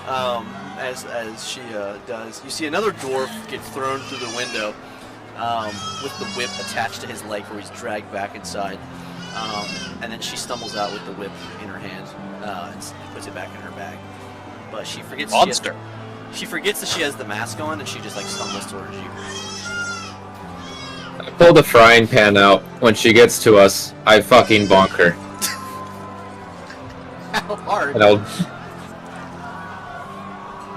S1: As she does, you see another dwarf get thrown through the window with the whip attached to his leg, where he's dragged back inside. And then she stumbles out with the whip in her hand and puts it back in her bag. But she forgets.
S6: Monster.
S1: She forgets that she has the mask on, and she just like stumbles towards you.
S2: I pull the frying pan out. When she gets to us, I fucking bonk her.
S1: How hard?
S2: And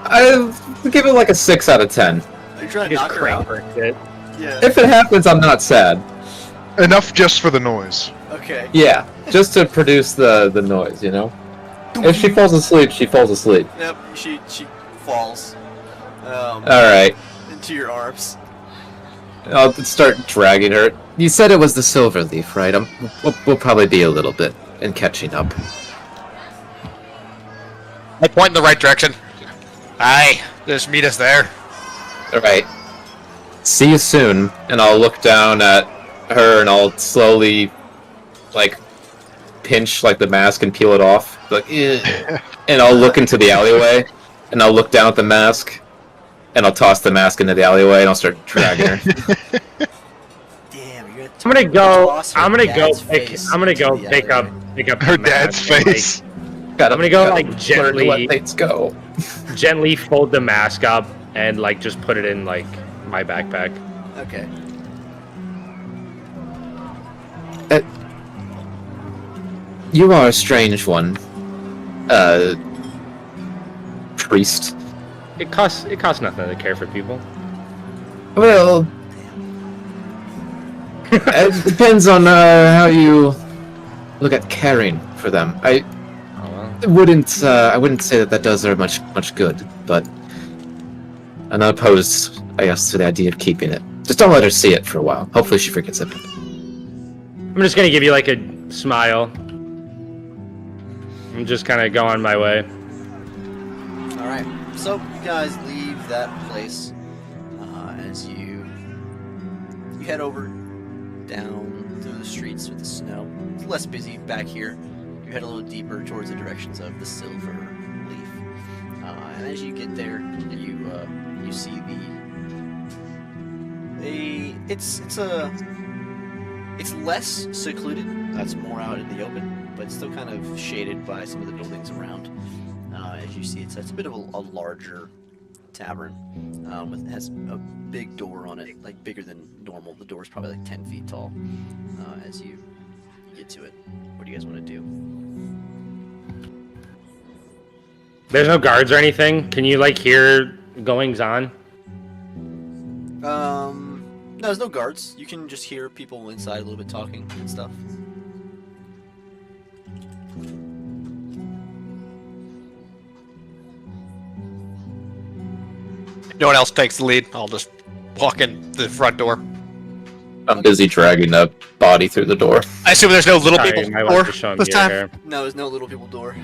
S2: I'll give it like a 6 out of 10.
S1: Are you trying to
S3: Just
S1: knock her out?
S3: crank her shit.
S1: Yeah.
S2: If it happens, I'm not sad.
S4: Enough just for the noise.
S1: Okay.
S2: Yeah, just to produce the noise, you know? If she falls asleep, she falls asleep.
S1: Yep. She falls.
S2: Alright,
S1: Into your arms.
S2: I'll start dragging her. You said it was the silver leaf, right? We'll probably be a little bit in catching up.
S6: I point in the right direction. Aye, just meet us there.
S2: Alright. See you soon, and I'll look down at her and I'll slowly, like, pinch, like, the mask and peel it off. Like, "Ugh." And I'll look into the alleyway, and I'll look down at the mask, and I'll toss the mask into the alleyway, and I'll start dragging her.
S1: Damn, you're gonna.
S3: I'm gonna go.
S1: toss her
S3: I'm gonna go.
S1: dad's
S3: Pick,
S1: face
S3: I'm gonna go
S1: into the
S3: pick up.
S1: alleyway.
S3: Pick up
S4: Her
S3: the
S4: dad's
S3: mask and, like,
S4: face.
S2: I'm
S3: gonna go, like, gently-
S2: let things go.
S3: gently fold the mask up and like just put it in like my backpack.
S1: Okay.
S2: You are a strange one. Priest.
S3: It costs nothing to care for people.
S2: Well, it depends on how you look at caring for them. I
S3: Oh well.
S2: wouldn't say that does her much good, but I'm not opposed, I guess, to the idea of keeping it. Just don't let her see it for a while. Hopefully she forgets it.
S3: I'm just gonna give you like a smile. I'm
S9: I'm just kind of going my way.
S1: All right. So you guys leave that place as you head over down through the streets with the snow. It's less busy back here. You head a little deeper towards the directions of the Silver Leaf, and as you get there, you see it's less secluded. That's more out in the open, but it's still kind of shaded by some of the buildings around. As you see, it's a bit of a larger tavern. Has a big door on it, like bigger than normal. The door is probably like 10 feet tall. As you get to it, what do you guys want to do?
S9: There's no guards or anything. Can you like hear goings on?
S1: No, there's no guards. You can just hear people inside a little bit talking and stuff.
S6: No one else takes the lead. I'll just walk in the front door.
S2: I'm busy dragging the body through the door.
S6: I assume there's no little
S9: Sorry,
S6: people
S9: my
S6: door
S9: wife is showing
S6: this
S9: me
S6: time.
S9: her hair.
S1: No, there's no little people door.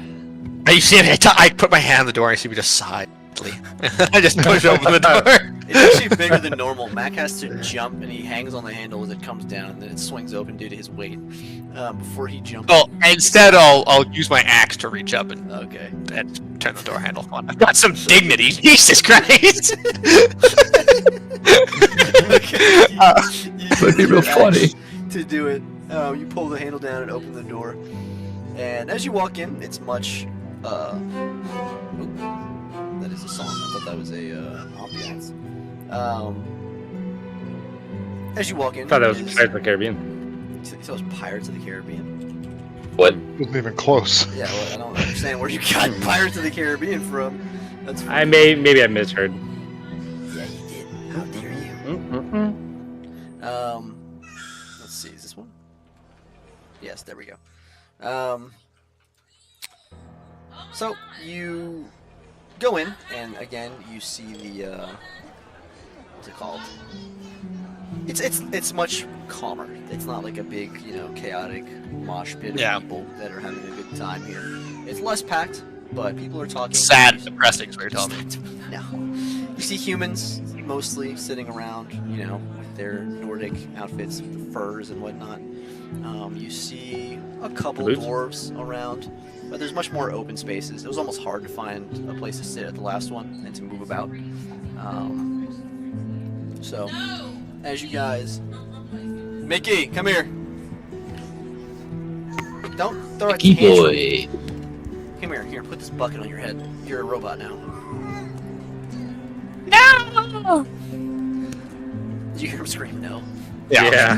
S6: You see me? I put my hand on the door and I see me just sigh. I just push open the door.
S1: It's actually bigger than normal. Mac has to jump, and he hangs on the handle as it comes down, and then it swings open due to his weight. Before he jumps.
S6: Well, instead I'll use my axe to reach up and
S1: Okay.
S6: turn the door handle on. I've got some dignity. Jesus Christ!
S1: Okay.
S2: That'd be real funny.
S1: To do it, you pull the handle down and open the door, and as you walk in, it's much. Oop, that is a song. I thought that was a ambiance. As you walk in,
S9: I thought that was Pirates of the Caribbean.
S1: You thought it was Pirates of the Caribbean.
S2: What?
S4: Wasn't even close.
S1: Yeah, well, I don't understand where you got Pirates of the Caribbean from. That's funny.
S9: Maybe I misheard.
S1: Yeah, you did. How dare you?
S9: Mm-mm.
S1: Let's see. Is this one? Yes, there we go. So you go in, and again, you see the what's it called? It's much calmer. It's not like a big, chaotic mosh pit of people that are having a good time here. It's less packed, but people are talking.
S6: Sad and depressing is what you're telling me.
S1: No. You see humans mostly sitting around, with their Nordic outfits, with the furs and whatnot. You see a couple dwarves around, but there's much more open spaces. It was almost hard to find a place to sit at the last one and to move about. So, as you guys... Mickey, come here! Don't throw a
S2: Mickey
S1: tantrum.
S2: boy.
S1: Come here, put this bucket on your head. You're a robot now.
S6: No!
S1: Did you hear him scream no?
S9: Yeah.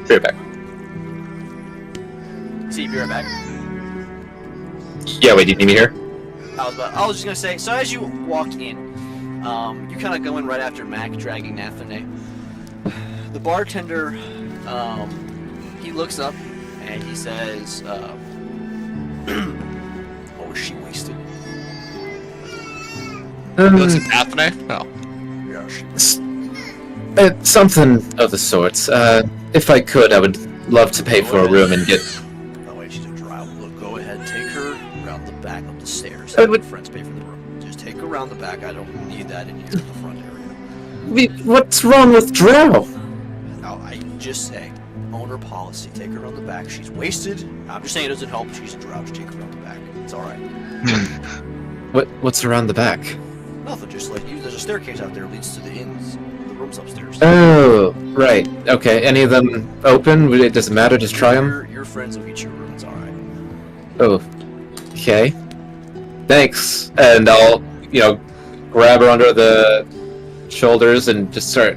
S2: Be right back.
S1: See, be right back.
S2: Yeah, wait, do you need me here?
S1: I was just gonna say, so as you walk in, you kind of go in right after Mac dragging Nathane. The bartender, he looks up and he says, "Oh, is she wasted?"
S6: Looks at Daphne? Oh.
S1: Yeah, she.
S2: Something of the sorts. If I could, I would love to pay for a room and get...
S1: Oh wait, she's a drive. Look, go ahead, take her around the back of the stairs.
S2: I would-
S1: Friends pay for the room. Just take her around the back. I don't need that in here in the front area.
S2: What's wrong with Drow?
S1: Oh, I just say, owner policy. Take her around the back. She's wasted. I'm just saying it doesn't help. She's a drow. Just take her around the back. It's all right.
S2: What's around the back?
S1: Nothing. Just like you. There's a staircase out there that leads to the inns. The rooms upstairs.
S2: Oh, right. Okay, any of them open? It doesn't matter, just try them?
S1: Your friends will get your room. It's all right.
S2: Oh, okay. Thanks. And I'll, grab her under the shoulders and just start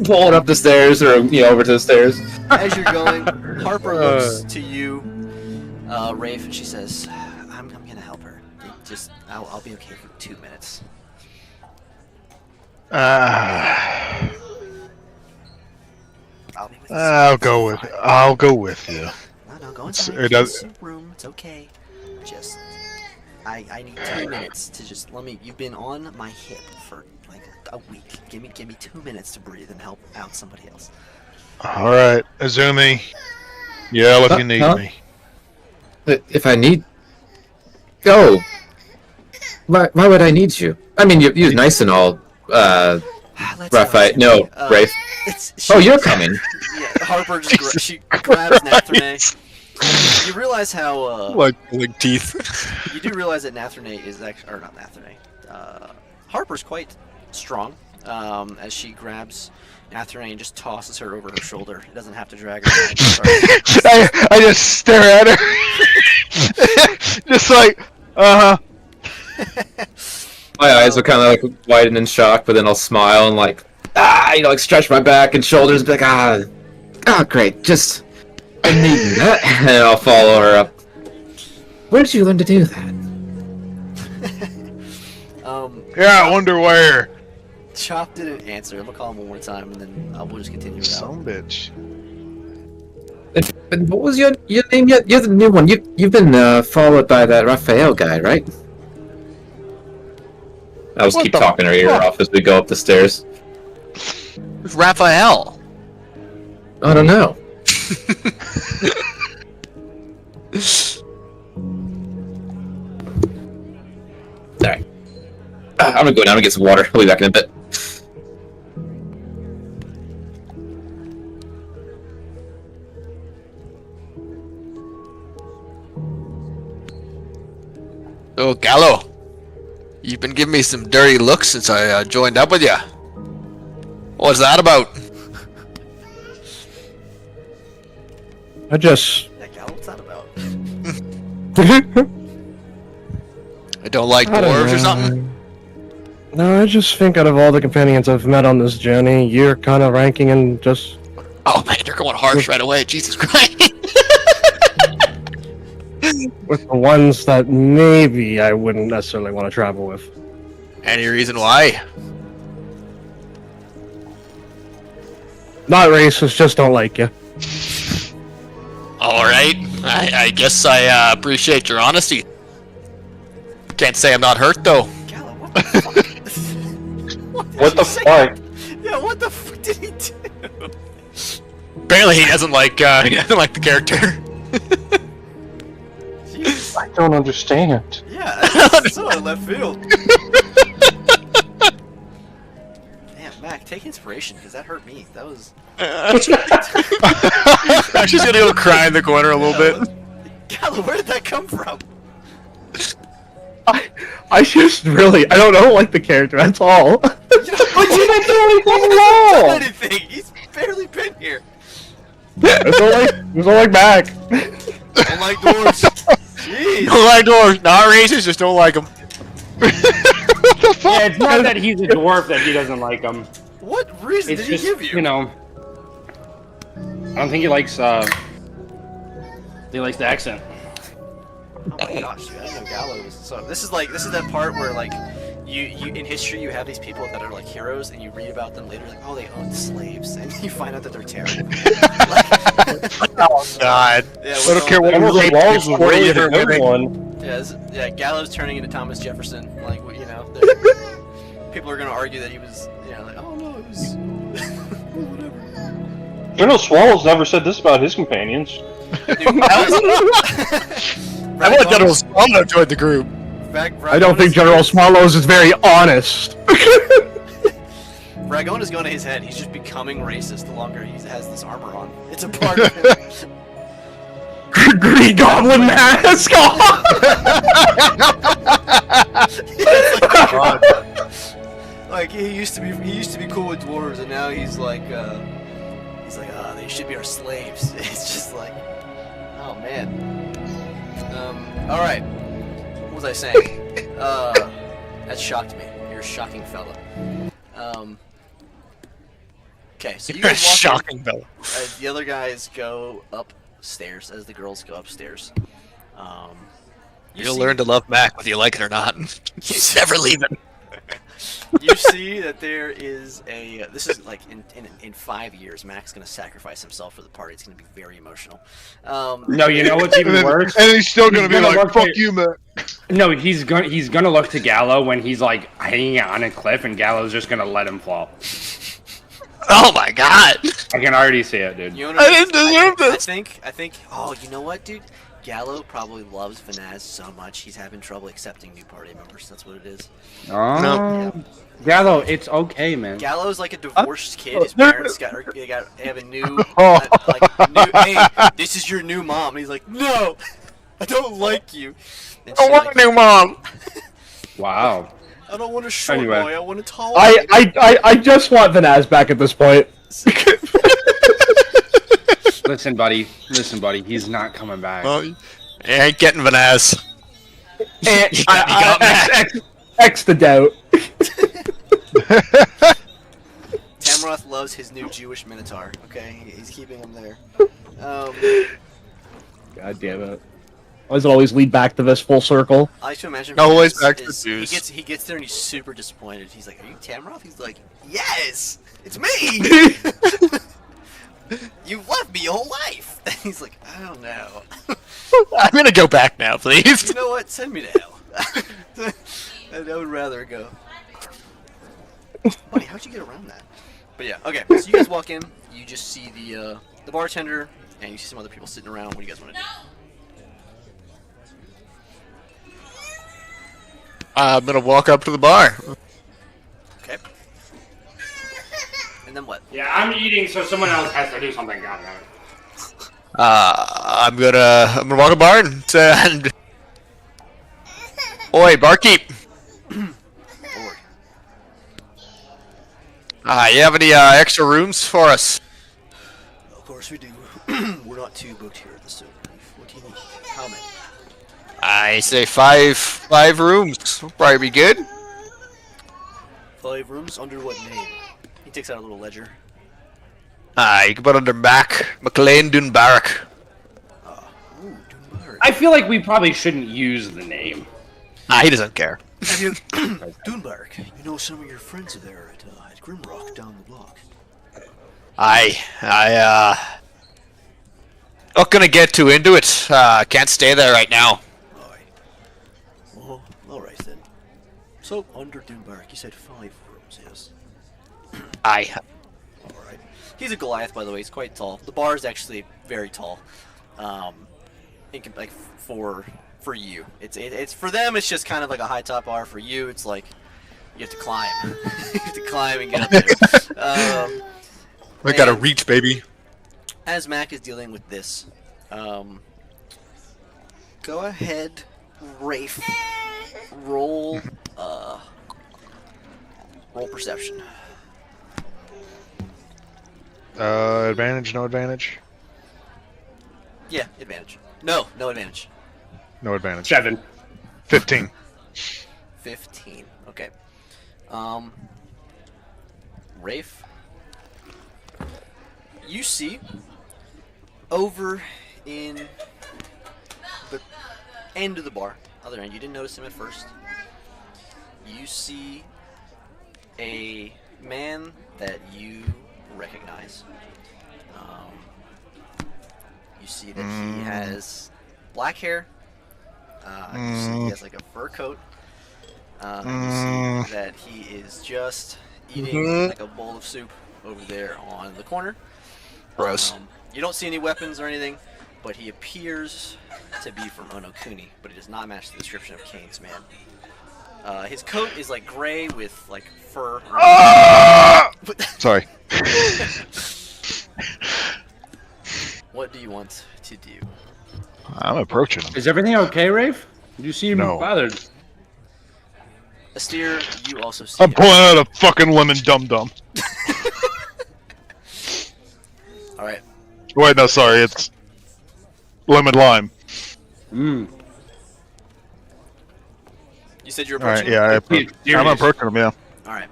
S2: pulling up the stairs or, over to the stairs.
S1: As you're going, Harper looks to you, Rafe, and she says, "I'm gonna help her. I'll be okay for 2 minutes." I'll be with you.
S4: I'll go with you.
S1: No, go inside.
S4: It does-
S1: It's a room. It's okay. Just, I need 2 minutes to just let me. You've been on my hip for like a week. Give me 2 minutes to breathe and help out somebody else.
S4: All right, Azumi. Yell if you need me.
S2: If I need... Oh! Why would I need you? I mean, you're nice and all,
S1: Let's
S2: Raphael.
S1: go,
S2: No,
S1: Sammy.
S2: Rafe. Oh, you're coming.
S1: Yeah, Harper just she grabs Nathrene. You realize how
S6: Like teeth.
S1: you do realize that Nathrene is actually, or not Nathrene. Harper's quite strong. As she grabs Nathrene and just tosses her over her shoulder. He doesn't have to drag her.
S4: I just stare at her. Just like,
S2: My eyes will kind of like widen in shock, but then I'll smile and like, like stretch my back and shoulders, and be like, great, just I'm needing that, and I'll follow her up. Where did you learn to do that?
S4: yeah, I wonder where.
S1: Chop didn't answer. I'm gonna call him one more time, and then we'll just continue it out.
S4: Some bitch.
S2: And what was your name yet? You're the new one. You've been followed by that Raphael guy, right? I'll just keep talking her ear off as we go up the stairs.
S6: Who's Raphael?
S2: I don't know. Alright. I'm gonna go down and get some water. I'll be back in a bit.
S6: Oh, Gallo. You've been giving me some dirty looks since I joined up with you. What's that about?
S5: I just...
S1: That gal, what's that about?
S6: I don't like dwarves or something?
S5: No, I just think out of all the companions I've met on this journey, you're kind of ranking in just...
S6: Oh man, you're going harsh right away. Jesus Christ.
S5: with the ones that maybe I wouldn't necessarily want to travel with.
S6: Any reason why?
S5: Not racist, just don't like you.
S6: Alright. I guess I appreciate your honesty. Can't say I'm not hurt though.
S1: Gallo, what the fuck?
S7: What the fuck?
S1: Yeah, what the fuck did he do?
S6: Apparently he doesn't like the character.
S1: Jeez.
S7: I don't understand.
S1: Yeah, that's so out of left field. Damn, Mac, take inspiration, because that hurt me. That was...
S6: I'm just gonna go cry in the corner a little bit.
S1: Gallo, where did that come from?
S5: I just really, I don't like the character, that's all.
S1: But you didn't do anything at all! Anything. He's barely been here.
S5: It was all like back.
S1: Don't like dwarves. Jeez.
S6: Don't like dwarves. Not racist, just don't like them.
S3: Yeah, it's not that he's a dwarf that he doesn't like them.
S1: What reason
S3: It's
S1: did
S3: just,
S1: he give you?
S3: you know, I don't think he likes the accent.
S1: Oh my gosh, dude, I didn't know Gallo was so. This is that part where like you in history you have these people that are like heroes and you read about them later like, oh, they owned slaves, and you find out that they're terrible.
S6: Oh God.
S1: Yeah,
S4: I don't care what
S7: One of the walls was really the good
S6: Really?
S7: one.
S1: yeah, Gallo's turning into Thomas Jefferson. Like, you know, people are gonna argue that he was, you know, like, oh no, it was whatever.
S7: General Swallows never said this about his companions.
S6: I want General Swallow to join the group.
S5: I don't think General Swallows is very honest.
S1: Ragona's going to his head. He's just becoming racist the longer he has this armor on. It's a part of him.
S5: Green Goblin mask
S1: Like he used to be cool with dwarves, and now he's like, they should be our slaves. It's just like, oh man. All right. What was I saying? That shocked me. You're a shocking fella. Okay, so you
S6: You're a
S1: guys walk in.
S6: shocking fellow.
S1: The other guys go upstairs as the girls go upstairs.
S6: You'll learn to love Mac whether you like it or not. He's never leaving.
S1: You see that there is a. This is like in 5 years, Mac's gonna sacrifice himself for the party. It's gonna be very emotional.
S3: No, you know what's even worse?
S4: And he's still gonna be
S3: gonna
S4: like,
S3: look
S4: fuck
S3: at-
S4: you, man.
S3: No, he's gonna look to Gallo when he's like hanging out on a cliff, and Gallo's just gonna let him fall.
S6: Oh my god!
S3: I can already see it, dude.
S1: You know
S6: I didn't deserve this.
S1: I think. Oh, you know what, dude? Gallo probably loves Vanaz so much he's having trouble accepting new party members. That's what it is.
S3: Oh. Gallo, it's okay, man.
S1: Gallo's like a divorced kid. His
S4: there-
S1: parents have a new,
S4: Oh.
S1: hey, this is your new mom. And he's like, no, I don't like you. And
S6: I
S1: she,
S6: want
S1: like,
S6: a new mom.
S3: Wow.
S1: I don't want a short
S3: Anyway.
S1: boy. I want a tall.
S5: I just want Vanaz back at this point.
S3: Listen, buddy. Listen, buddy. He's not coming back.
S6: Well, you ain't getting Vanaz.
S5: And
S6: You got mad.
S5: X the doubt.
S1: Tamroth loves his new Jewish Minotaur. Okay, he's keeping him there.
S5: God damn it. Why does it always lead back to this full circle?
S1: I like to imagine.
S6: Always
S1: Vanaz
S6: back to
S1: is-
S6: the Jews.
S1: He gets there and he's super disappointed. He's like, "Are you Tamroth?" He's like, "Yes, it's me." You've left me your whole life. And he's like, "I don't know.
S6: I'm gonna go back now, please.
S1: You know what? Send me to hell." I would rather go. Buddy, how'd you get around that? But yeah, okay. So you guys walk in. You just see the bartender, and you see some other people sitting around. What do you guys want to do?
S6: I'm gonna walk up to the bar.
S1: Okay. And then what?
S3: Yeah, I'm eating, so someone else has to do something. God damn it.
S6: I'm gonna walk to the bar and Oi, barkeep.
S1: Forward.
S6: You have any extra rooms for us?
S1: Of course we do. We're not too booked here at the Silver Leaf. What do you need? How many?
S6: I say five rooms. Probably be good.
S1: 5 rooms? Under what name? He takes out a little ledger.
S6: You can put under Mac McLean Dunbarrack.
S1: Ooh, Dunbar.
S3: I feel like we probably shouldn't use the name.
S6: He doesn't care.
S1: Have you... Dunbark, you know some of your friends are there at Grimrock down the block.
S6: Not gonna get too into it. Can't stay there right now.
S1: Alright. Well, alright then. So, under Dunbark, you said 5 rooms, yes?
S6: Aye.
S1: Alright. He's a Goliath, by the way. He's quite tall. The bar is actually very tall. Like, for you. It's for them, it's just kind of like a high top bar. For you, it's like, you have to climb. You have to climb and get up there.
S6: We gotta
S1: and-
S6: reach, baby.
S1: As Mac is dealing with this, go ahead, Rafe. Roll perception.
S4: Advantage, no advantage?
S1: Yeah, advantage. No advantage.
S4: No advantage.
S3: 7.
S4: 15.
S1: 15. Okay. Rafe, you see over in the end of the bar, other end, you didn't notice him at first. You see a man that you recognize. You see that he has black hair. You see he has like a fur coat. You see that he is just eating like a bowl of soup over there on the corner.
S6: Gross.
S1: You don't see any weapons or anything, but he appears to be from Onokuni, but it does not match the description of Kane's man. His coat is like gray with like fur.
S4: Sorry.
S1: What do you want to do?
S4: I'm approaching him.
S3: Is everything okay, Rafe? You seem
S4: No.
S3: bothered.
S1: Astir, you also see
S4: I'm
S1: him.
S4: pulling out a fucking lemon dum-dum.
S1: Alright.
S4: Wait, no, sorry, it's lemon lime.
S3: Mm.
S1: You said you're
S4: Alright,
S1: approaching?
S4: yeah, I'm approaching him, yeah.
S1: Alright.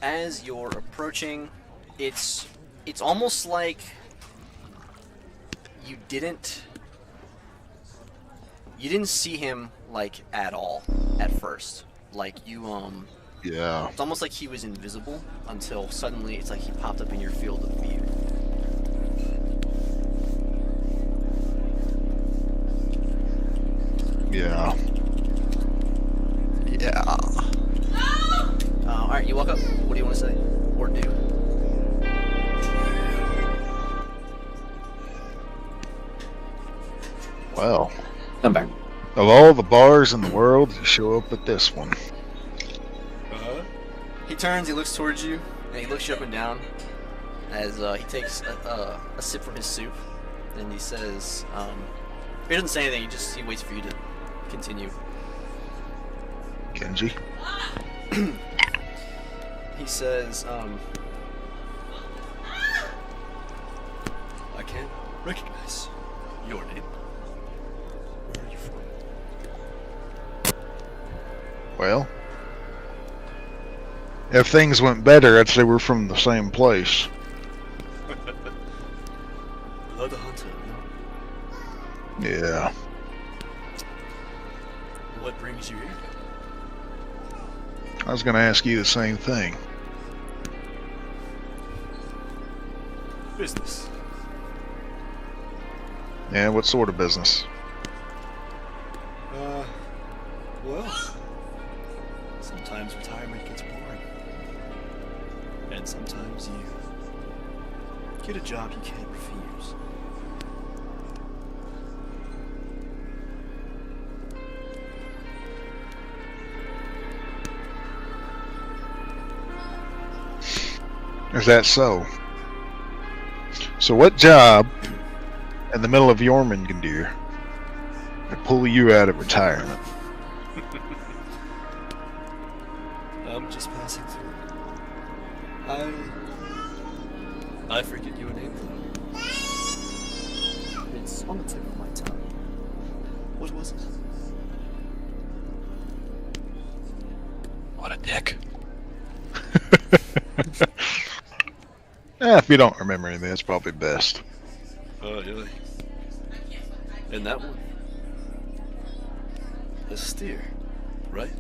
S1: As you're approaching, it's almost like you didn't see him like at all at first. Like you
S4: Yeah.
S1: it's almost like he was invisible until suddenly it's like he popped up in your field of view.
S4: Yeah.
S6: Yeah.
S1: Alright, Alright, you walk up. What do you want to say? Or do?
S4: Well,
S2: Come back.
S4: of all the bars in the world, you show up at this one.
S1: He turns, he looks towards you, and he looks you up and down as he takes a sip from his soup. And he says, he doesn't say anything, he waits for you to continue.
S4: Genji.
S1: He says, I can't recognize your name. Where are you from?
S4: Well, if things went better, I'd say we're from the same place.
S1: Blood Hunter, no?
S4: Yeah.
S1: What brings you here?
S4: I was going to ask you the same thing.
S1: Business.
S4: Yeah, what sort of business?
S1: Well, sometimes retirement gets boring. And sometimes you get a job you can't refuse.
S4: Is that so? So what job in the middle of Jormungandr would pull you out of retirement?
S1: I'm just passing through. I forget your name though. It's on the tip of my tongue. What was it?
S6: What a dick.
S4: If you don't remember anything, that's probably best.
S1: Oh, yeah. And that one? A steer, right?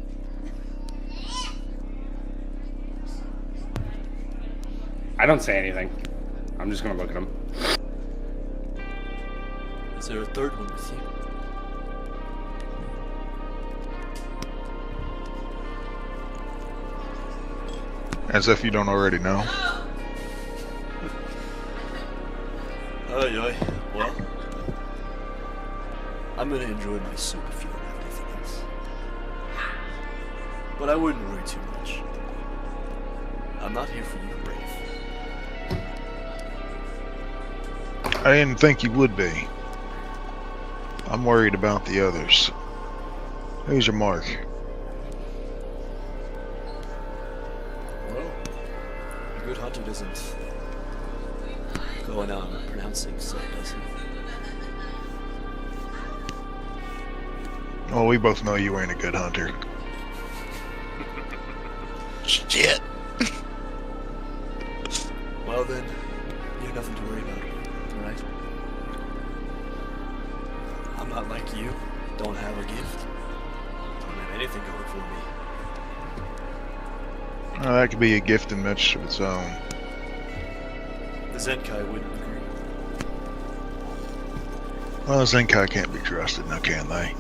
S9: I don't say anything. I'm just gonna look at him.
S1: Is there a third one with you?
S4: As if you don't already know.
S1: Aye. Well, I'm gonna enjoy my soup if you don't have anything else. But I wouldn't worry too much. I'm not here for you, Rafe.
S4: I didn't think you would be. I'm worried about the others. Who's your mark?
S1: Well, a good hunter doesn't go out and pronouncing so, does he?
S4: Well, we both know you ain't a good hunter.
S6: Shit.
S1: Well then, you have nothing to worry about, alright? I'm not like you. Don't have a gift. Don't have anything going for me.
S4: Well, that could be a gift in much of its own.
S1: The Zenkai wouldn't agree.
S4: Well, Zenkai can't be trusted, now can they?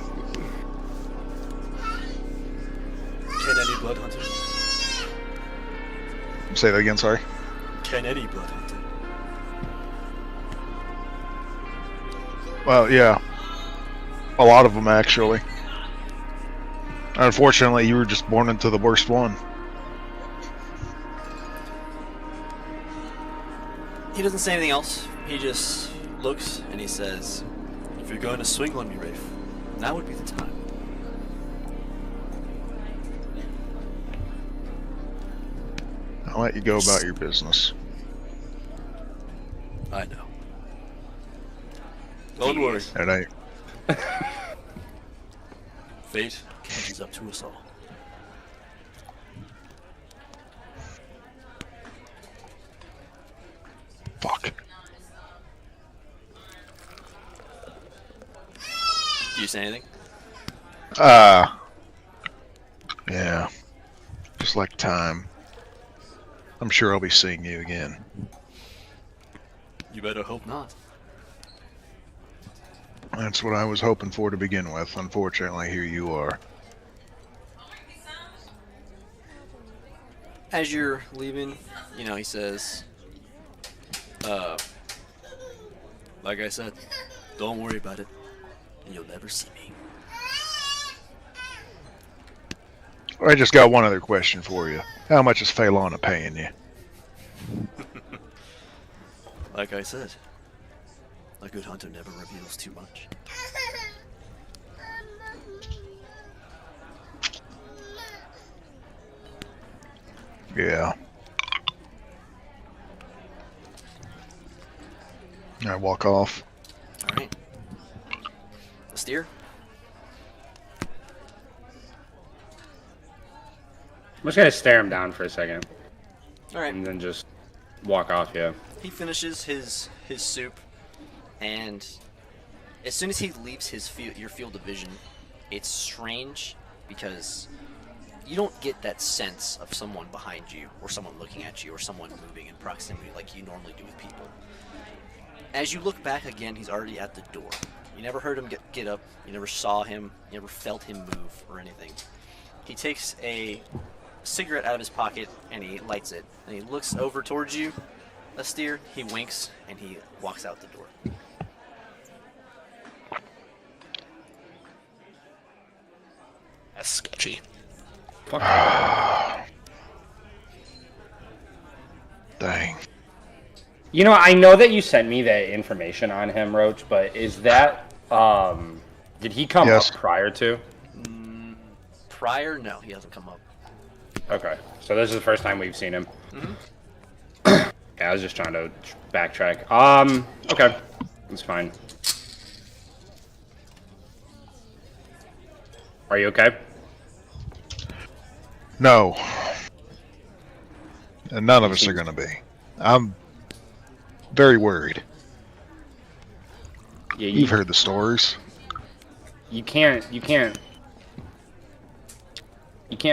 S1: Can any blood hunter?
S4: Say that again, sorry?
S1: Can any blood hunter?
S4: Well, yeah. A lot of them, actually. Unfortunately, you were just born into the worst one.
S1: He doesn't say anything else. He just looks and he says, if you're going to swing on me, Rafe, now would be the time.
S4: I'll let you go about your business.
S1: I know. Don't worry.
S4: It ain't.
S1: Fate catches up to us all.
S4: Fuck.
S1: Do you say anything?
S4: Yeah. Just like time. I'm sure I'll be seeing you again.
S1: You better hope not.
S4: That's what I was hoping for to begin with. Unfortunately, here you are.
S1: As you're leaving, he says, like I said, don't worry about it, and you'll never see me.
S4: I just got one other question for you. How much is Phelan paying you?
S1: Like I said, a good hunter never reveals too much.
S4: Yeah. I walk off.
S1: All right. A steer?
S9: I'm just gonna stare him down for a second,
S1: All right.
S9: and then just walk off. Yeah.
S1: He finishes his soup, and as soon as he leaves your field of vision, it's strange because you don't get that sense of someone behind you, or someone looking at you, or someone moving in proximity like you normally do with people. As you look back again, he's already at the door. You never heard him get up. You never saw him. You never felt him move or anything. He takes a cigarette out of his pocket and he lights it. And he looks over towards you, Astir. He winks and he walks out the door.
S6: That's sketchy.
S9: Fuck.
S4: Dang.
S9: You know, I know that you sent me that information on him, Roach, but is that did he come
S4: Yes.
S9: up prior to?
S1: Prior, no, he hasn't come up.
S9: Okay, so this is the first time we've seen him.
S1: Mhm.
S9: Yeah, I was just trying to backtrack. Okay, that's fine. Are you okay?
S4: No. And none of us are going to be. I'm very worried.
S9: Yeah,
S4: You've heard the stories.
S9: You can't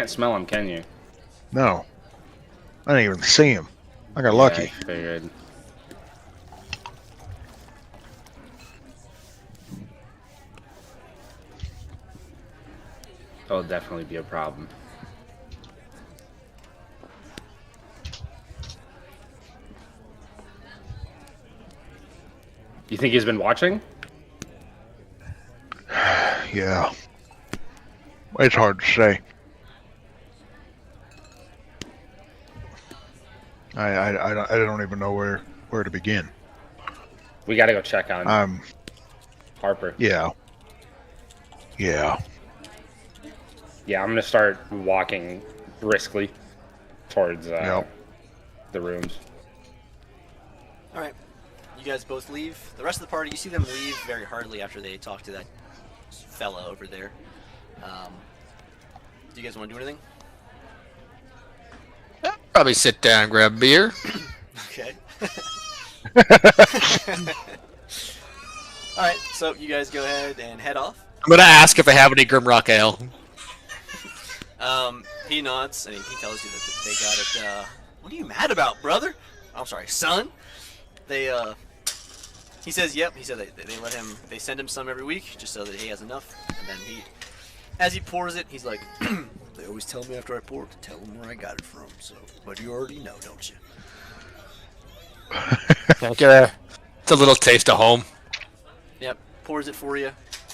S9: smell him, can you?
S4: No. I didn't even see him. I got
S9: Yeah,
S4: lucky.
S9: I figured. That'll definitely be a problem. You think he's been watching?
S4: Yeah. It's hard to say. I don't even know where to begin.
S9: We gotta go check on Harper.
S4: Yeah. Yeah.
S9: Yeah, I'm gonna start walking briskly towards
S4: Yep.
S9: the rooms.
S1: All right. You guys both leave. The rest of the party, you see them leave very hardly after they talk to that fella over there. Do you guys want to do anything?
S6: Probably sit down and grab a beer.
S1: Okay. All right, so you guys go ahead and head off.
S6: I'm gonna ask if I have any Grimrock Ale.
S1: He nods and he tells you that they got it. What are you mad about, brother? I'm sorry, son. He says, yep. He said they send him some every week just so that he has enough. And then as he pours it, he's like, they always tell me after I pour it to tell them where I got it from. So, but you already know, don't you?
S6: It's a little taste of home.
S1: Yep. Pours it for you.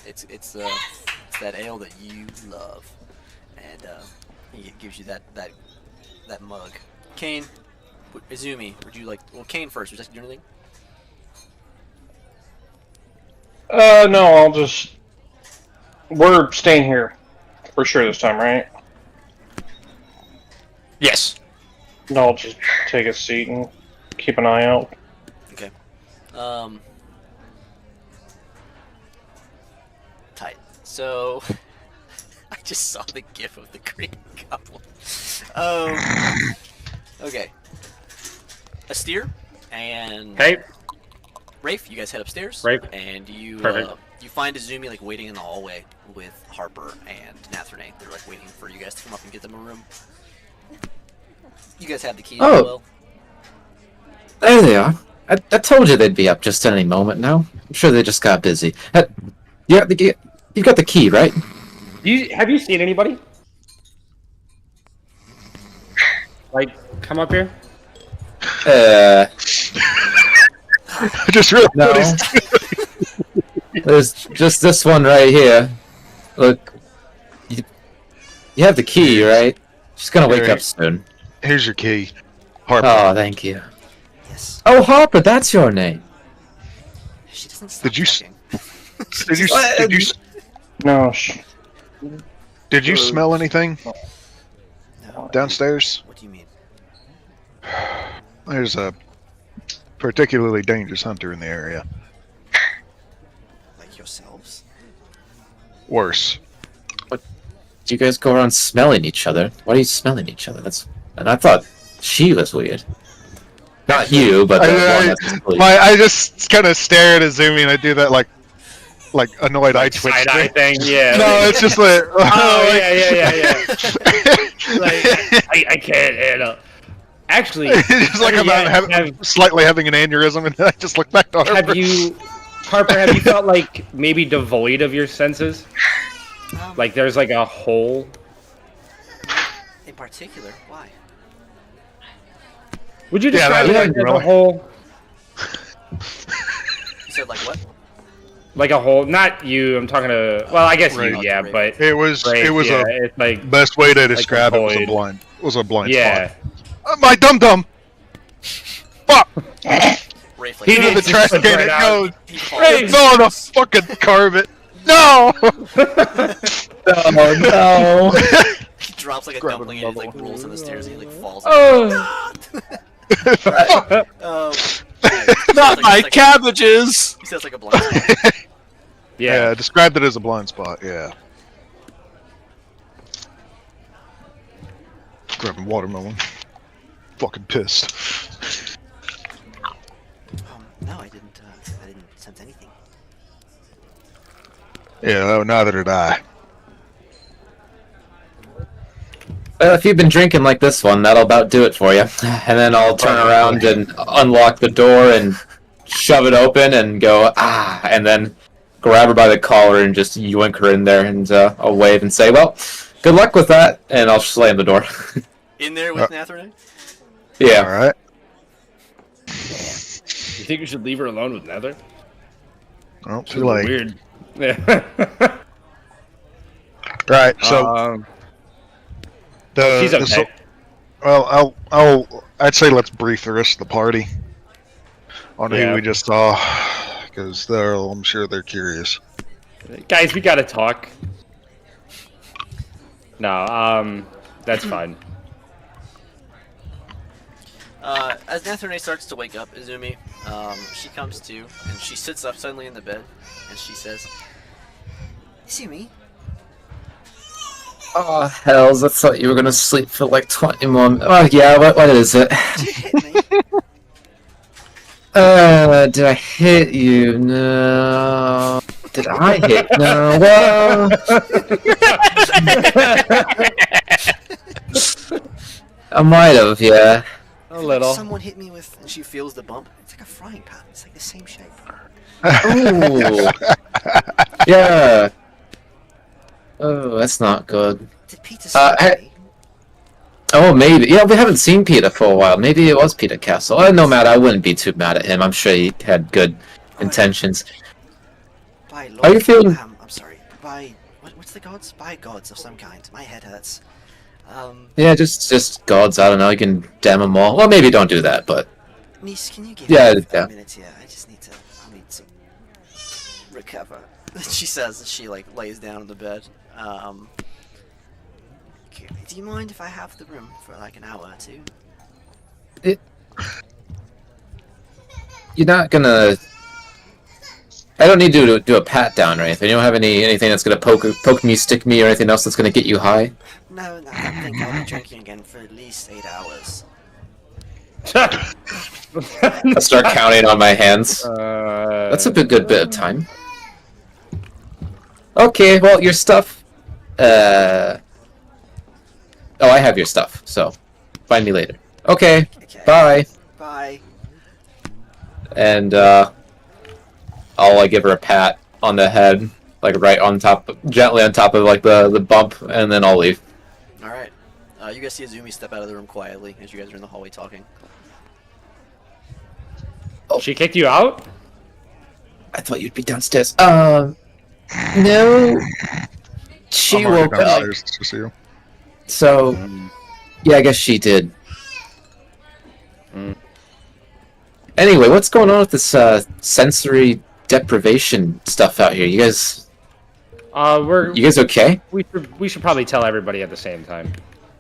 S1: It's that ale that you love, and he gives you that mug. Kane, Izumi, would you like? Well, Kane first. Would you like to do anything?
S7: No, we're staying here for sure this time, right?
S6: Yes.
S7: No, I'll just take a seat and keep an eye out.
S1: Okay. Tight. So, I just saw the gif of the green goblin. Okay. Astir and
S9: Hey,
S1: Rafe, you guys head upstairs.
S9: Rafe.
S1: And you
S9: Perfect.
S1: you find Izumi like waiting in the hallway with Harper and Nathrane. They're like waiting for you guys to come up and get them a room. You guys have the key
S2: Oh.
S1: as well.
S2: There they are. I told you they'd be up just any moment now. I'm sure they just got busy. Yeah, you got the key, right?
S9: have you seen anybody? like come up here?
S2: Uh,
S4: I just realized
S2: No.
S4: what he's doing.
S2: there's just this one right here. Look, you have the key, right? She's gonna wake
S4: Here.
S2: up soon.
S4: Here's your key. Harper.
S2: Oh, thank you.
S8: Yes.
S2: Oh, Harper, that's your name.
S8: She doesn't stop
S4: Did you
S8: talking.
S7: No,
S4: did you smell anything
S8: No.
S4: downstairs?
S8: What do you mean?
S4: There's a particularly dangerous hunter in the area.
S8: Like yourselves?
S4: Worse.
S2: Do you guys go around smelling each other? Why are you smelling each other? And I thought she was weird. Not you, but the one that's asleep.
S4: I just kind of stare at Azumi and I do that like annoyed eye twitch
S3: Side-eye
S4: thing.
S3: thing, yeah.
S4: No, it's just like
S3: Oh, yeah. Like, I can't handle. Actually,
S4: just like I'm slightly having an aneurysm, and then I just look back to Harper.
S9: Harper, have you felt like maybe devoid of your senses? Like there's like a hole?
S8: In particular, why?
S9: Would you
S4: Yeah,
S9: describe it
S4: that-
S9: like as a
S4: really.
S9: hole?
S8: You said like what?
S9: Like a hole? Not you, I'm talking to... Well, I guess
S4: Right.
S9: you, yeah, but...
S4: It was
S9: Right,
S4: it was
S9: yeah,
S4: a
S9: it's like...
S4: best way to describe it was a
S9: void.
S4: blind. It was a blind
S9: Yeah.
S4: spot. My dum dum. Fuck!
S8: Rafe, like,
S4: He did the
S9: needs to
S4: trash
S9: put
S4: can.
S9: right
S4: It
S9: out.
S4: goes.
S8: he falls
S9: Rafe!
S8: in.
S4: No, fucking carve it. No.
S2: Oh, no.
S8: He drops like a
S4: Grab
S8: dumpling and he like
S4: another
S8: rolls down the stairs and he like falls.
S9: Oh!
S8: Um,
S6: Not my
S8: like,
S6: cabbages!
S8: He says like a blind spot.
S4: Yeah,
S9: Yeah.
S4: described it as a blind spot. Yeah. Grabbing watermelon. Fucking pissed.
S8: No, I didn't sense anything.
S4: Yeah, neither did I.
S2: Well, if you've been drinking like this one, that'll about do it for you. And then I'll turn around and unlock the door and shove it open and go, and then grab her by the collar and just yoink her in there, and I'll wave and say, well, good luck with that, and I'll slam the door.
S8: In there with Nathrone?
S2: Yeah.
S4: All right.
S9: You think we should leave her alone with Nether?
S4: Well, too late.
S9: Weird. Yeah.
S4: Right. So
S9: She's okay.
S4: well, I'd say let's brief the rest of the party on
S9: Yeah.
S4: who we just saw, because I'm sure they're curious.
S9: Guys, we gotta talk. No, that's fine.
S8: As Nathrone starts to wake up, Izumi, she comes to and she sits up suddenly in the bed and she says, Izumi,
S2: Oh, hells, I thought you were gonna sleep for like 20 more minutes. Oh, yeah, what is it?
S8: did you hit me?
S2: Did I hit you? No. Did I hit? No. Well. I might have, yeah.
S9: A little.
S8: Someone hit me with, and she feels the bump. It's like a frying pan. It's like the same shape.
S2: Ooh. Yeah. Oh, that's not good.
S8: Did Peter see me?
S2: Oh, maybe. Yeah, we haven't seen Peter for a while. Maybe it was Peter Castle. No matter, I wouldn't be too mad at him. I'm sure he had good intentions.
S8: By Lord,
S2: How you feeling?
S8: I'm sorry. By what's the gods? By gods of some kind. My head hurts.
S2: Yeah, just gods. I don't know. You can damn them all. Well, maybe don't do that, but
S8: Niece, can you give
S2: Yeah,
S8: me
S2: yeah.
S8: a minute here? I need to recover. She says as she like lays down in the bed. Okay, do you mind if I have the room for like an hour or two?
S2: you're not gonna. I don't need to do a pat down or anything. You don't have anything that's gonna poke me, stick me, or anything else that's gonna get you high.
S8: No, I don't think I'll be drinking again for at least 8 hours.
S2: I'll start counting on my hands. That's a good bit of time. Okay, well, your stuff. Oh, I have your stuff, so find me later. Okay,
S8: Okay.
S2: bye.
S8: Bye.
S2: And I'll give her a pat on the head, like right on top, gently on top of like the bump, and then I'll leave.
S8: All right.
S1: You guys see Azumi step out of the room quietly as you guys are in the hallway talking.
S3: She kicked you out?
S2: I thought you'd be downstairs. No. She
S4: I'm already
S2: woke up.
S4: downstairs. It's just you.
S2: So, yeah, I guess she did. Anyway, what's going on with this sensory deprivation stuff out here? You guys okay?
S3: We should probably tell everybody at the same time.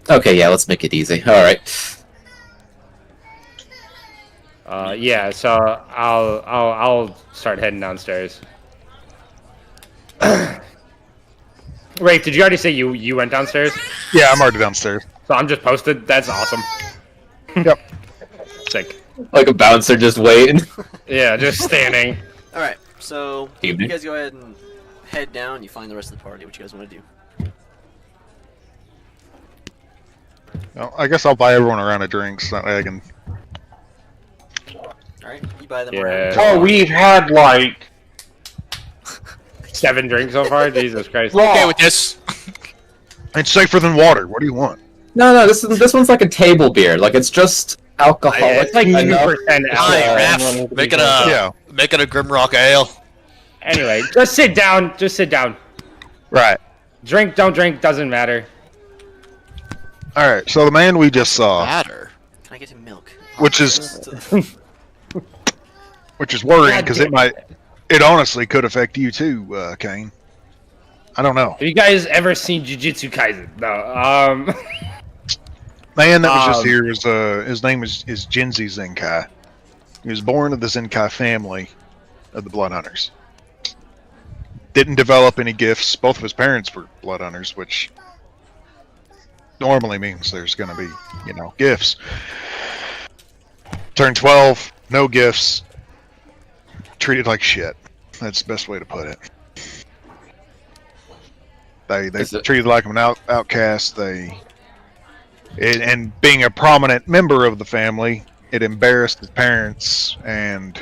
S2: Okay, yeah, let's make it easy. All right.
S3: Yeah, so I'll start heading downstairs. Wait, did you already say you went downstairs?
S4: Yeah, I'm already downstairs.
S3: So I'm just posted. That's awesome.
S4: Yep.
S3: Sick.
S2: Like a bouncer just waiting.
S3: Yeah, just standing.
S1: All right, so
S2: Evening.
S1: you guys go ahead and head down. You find the rest of the party. What you guys want to do?
S4: Well, I guess I'll buy everyone a round of drinks. That way I can.
S1: All right, you buy them.
S3: Yeah.
S1: around.
S7: Oh, we've had like
S3: 7 drinks so far. Jesus Christ.
S6: Okay with this.
S4: It's safer than water. What do you want?
S2: No, this one's like a table beer. Like it's just alcohol.
S3: Yeah, it's like
S2: enough.
S3: 2%
S6: Hi,
S3: alcohol.
S6: Raph. Make it a Grimrock Ale.
S3: Anyway, just sit down. Just sit down.
S4: Right.
S3: Drink, don't drink, doesn't matter.
S4: All right. So the man we just saw,
S6: Matter.
S1: Can I get him milk?
S4: which is worrying
S3: God
S4: because
S3: damn
S4: it honestly could affect you too, Kane. I don't know.
S3: Have you guys ever seen Jujutsu Kaisen? No.
S4: Man that was just here was his name is Jinzi Zenkai. He was born of the Zenkai family of the Blood Hunters. Didn't develop any gifts. Both of his parents were Blood Hunters, which normally means there's going to be, gifts. Turned 12, no gifts. Treated like shit. That's the best way to put it. They treated like an outcast. And being a prominent member of the family, it embarrassed his parents, and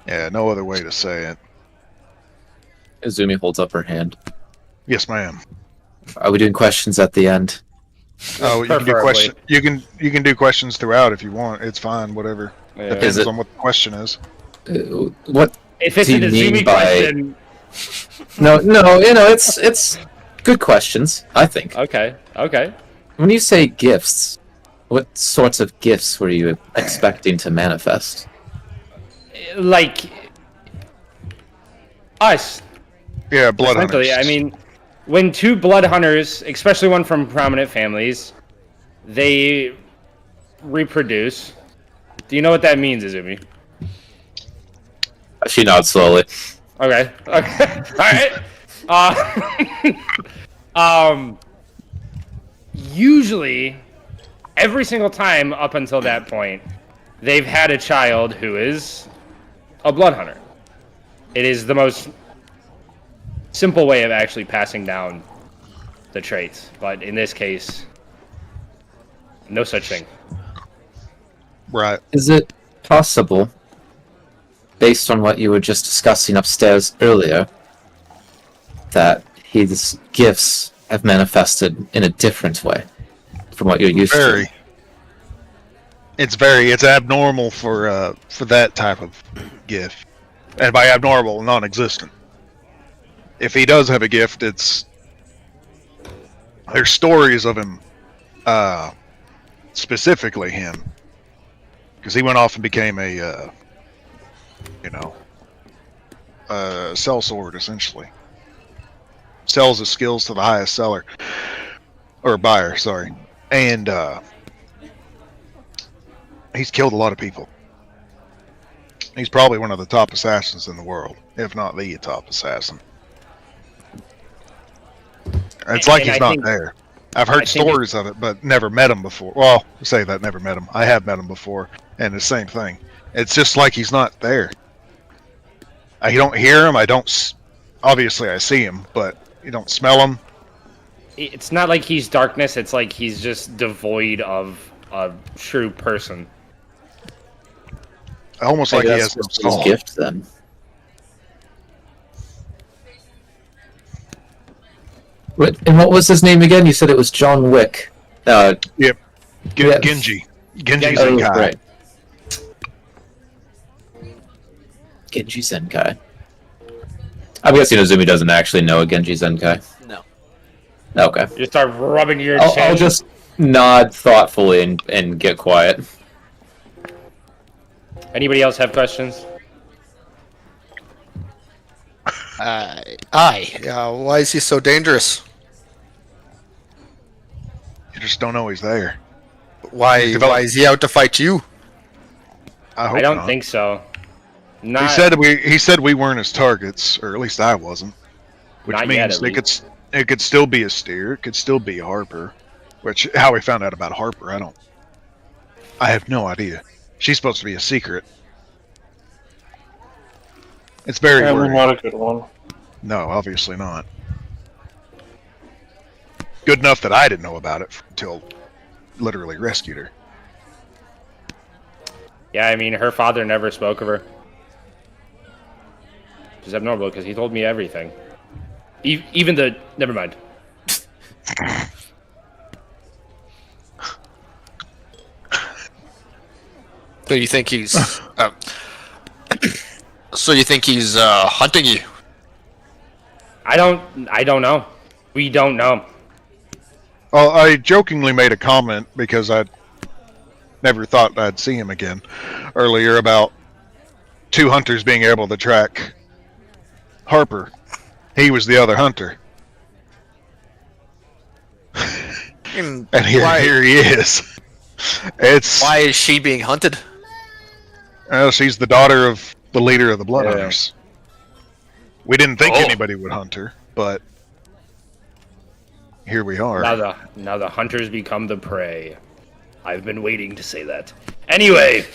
S4: yeah, no other way to say it.
S2: Izumi holds up her hand.
S4: Yes, ma'am.
S2: Are we doing questions at the end?
S4: Oh, you can do
S3: Preferably.
S4: question. You can do questions throughout if you want. It's fine, whatever.
S3: Yeah.
S4: Depends
S2: Is it-
S4: on what the question is.
S2: What
S3: If it's
S2: do
S3: an
S2: you mean
S3: Azumi
S2: by-
S3: question,
S2: No, it's good questions, I think.
S3: okay.
S2: When you say gifts, what sorts of gifts were you expecting to manifest?
S3: Like us,
S4: Yeah, blood
S3: essentially.
S4: hunters.
S3: I mean, when 2 blood hunters, especially one from prominent families, they reproduce. Do you know what that means, Izumi?
S2: She nods slowly.
S3: Okay. All right. Usually, every single time up until that point, they've had a child who is a blood hunter. It is the most simple way of actually passing down the traits, but in this case, no such thing.
S4: Right.
S2: Is it possible, based on what you were just discussing upstairs earlier, that his gifts have manifested in a different way from what you're used
S4: Very.
S2: to?
S4: It's abnormal for that type of gift, and by abnormal, non-existent. If he does have a gift, there's stories of him, specifically him, because he went off and became a sell sword essentially. Sells his skills to the highest seller or buyer, sorry, and he's killed a lot of people. He's probably one of the top assassins in the world, if not the top assassin. It's like
S3: And
S4: he's
S3: I
S4: not
S3: think-
S4: there. I've heard stories of it, but never met him before. Well, say that, never met him. I have met him before, and the same thing. It's just like he's not there. I don't hear him. Obviously, I see him, but you don't smell him.
S3: It's not like he's darkness, it's like he's just devoid of a true person.
S4: Almost like he
S2: Maybe
S4: has
S2: that's
S4: no
S2: just his
S4: soul.
S2: gift then. And what was his name again? You said it was John Wick.
S4: Yep.
S2: Yeah.
S4: Genji. Genji
S2: Oh,
S4: Zenkai.
S2: right. Genji Zenkai. I'm guessing Azumi doesn't actually know a Genji Zenkai.
S1: No.
S2: Okay.
S3: You start rubbing your chin.
S2: I'll just nod thoughtfully and get quiet.
S3: Anybody else have questions?
S6: Why is he so dangerous?
S4: You just don't know he's there.
S6: Why is he out to fight you?
S4: I hope
S3: I don't
S4: not.
S3: think so. Not,
S4: He said we weren't his targets, or at least I wasn't. Which
S3: Not yet,
S4: means
S3: at
S4: it could still be a steer, it could still be Harper. Which how we found out about Harper, I have no idea. She's supposed to be a secret. It's very
S7: Apparently
S4: worrying.
S7: not a good one.
S4: No, obviously not. Good enough that I didn't know about it until literally rescued her.
S3: Yeah, I mean, her father never spoke of her. Which is abnormal because he told me everything. Even the. Never mind.
S6: So you think he's? So you think he's hunting you?
S3: I don't know. We don't know.
S4: Well, I jokingly made a comment because I never thought I'd see him again earlier about two hunters being able to track Harper. He was the other hunter. And here he is.
S6: Why is she being hunted?
S4: She's the daughter of the leader of the Blood
S3: Yeah.
S4: Hunters. We didn't think
S6: Oh.
S4: anybody would hunt her, but here we are.
S3: Now the hunters become the prey. I've been waiting to say that. Anyway,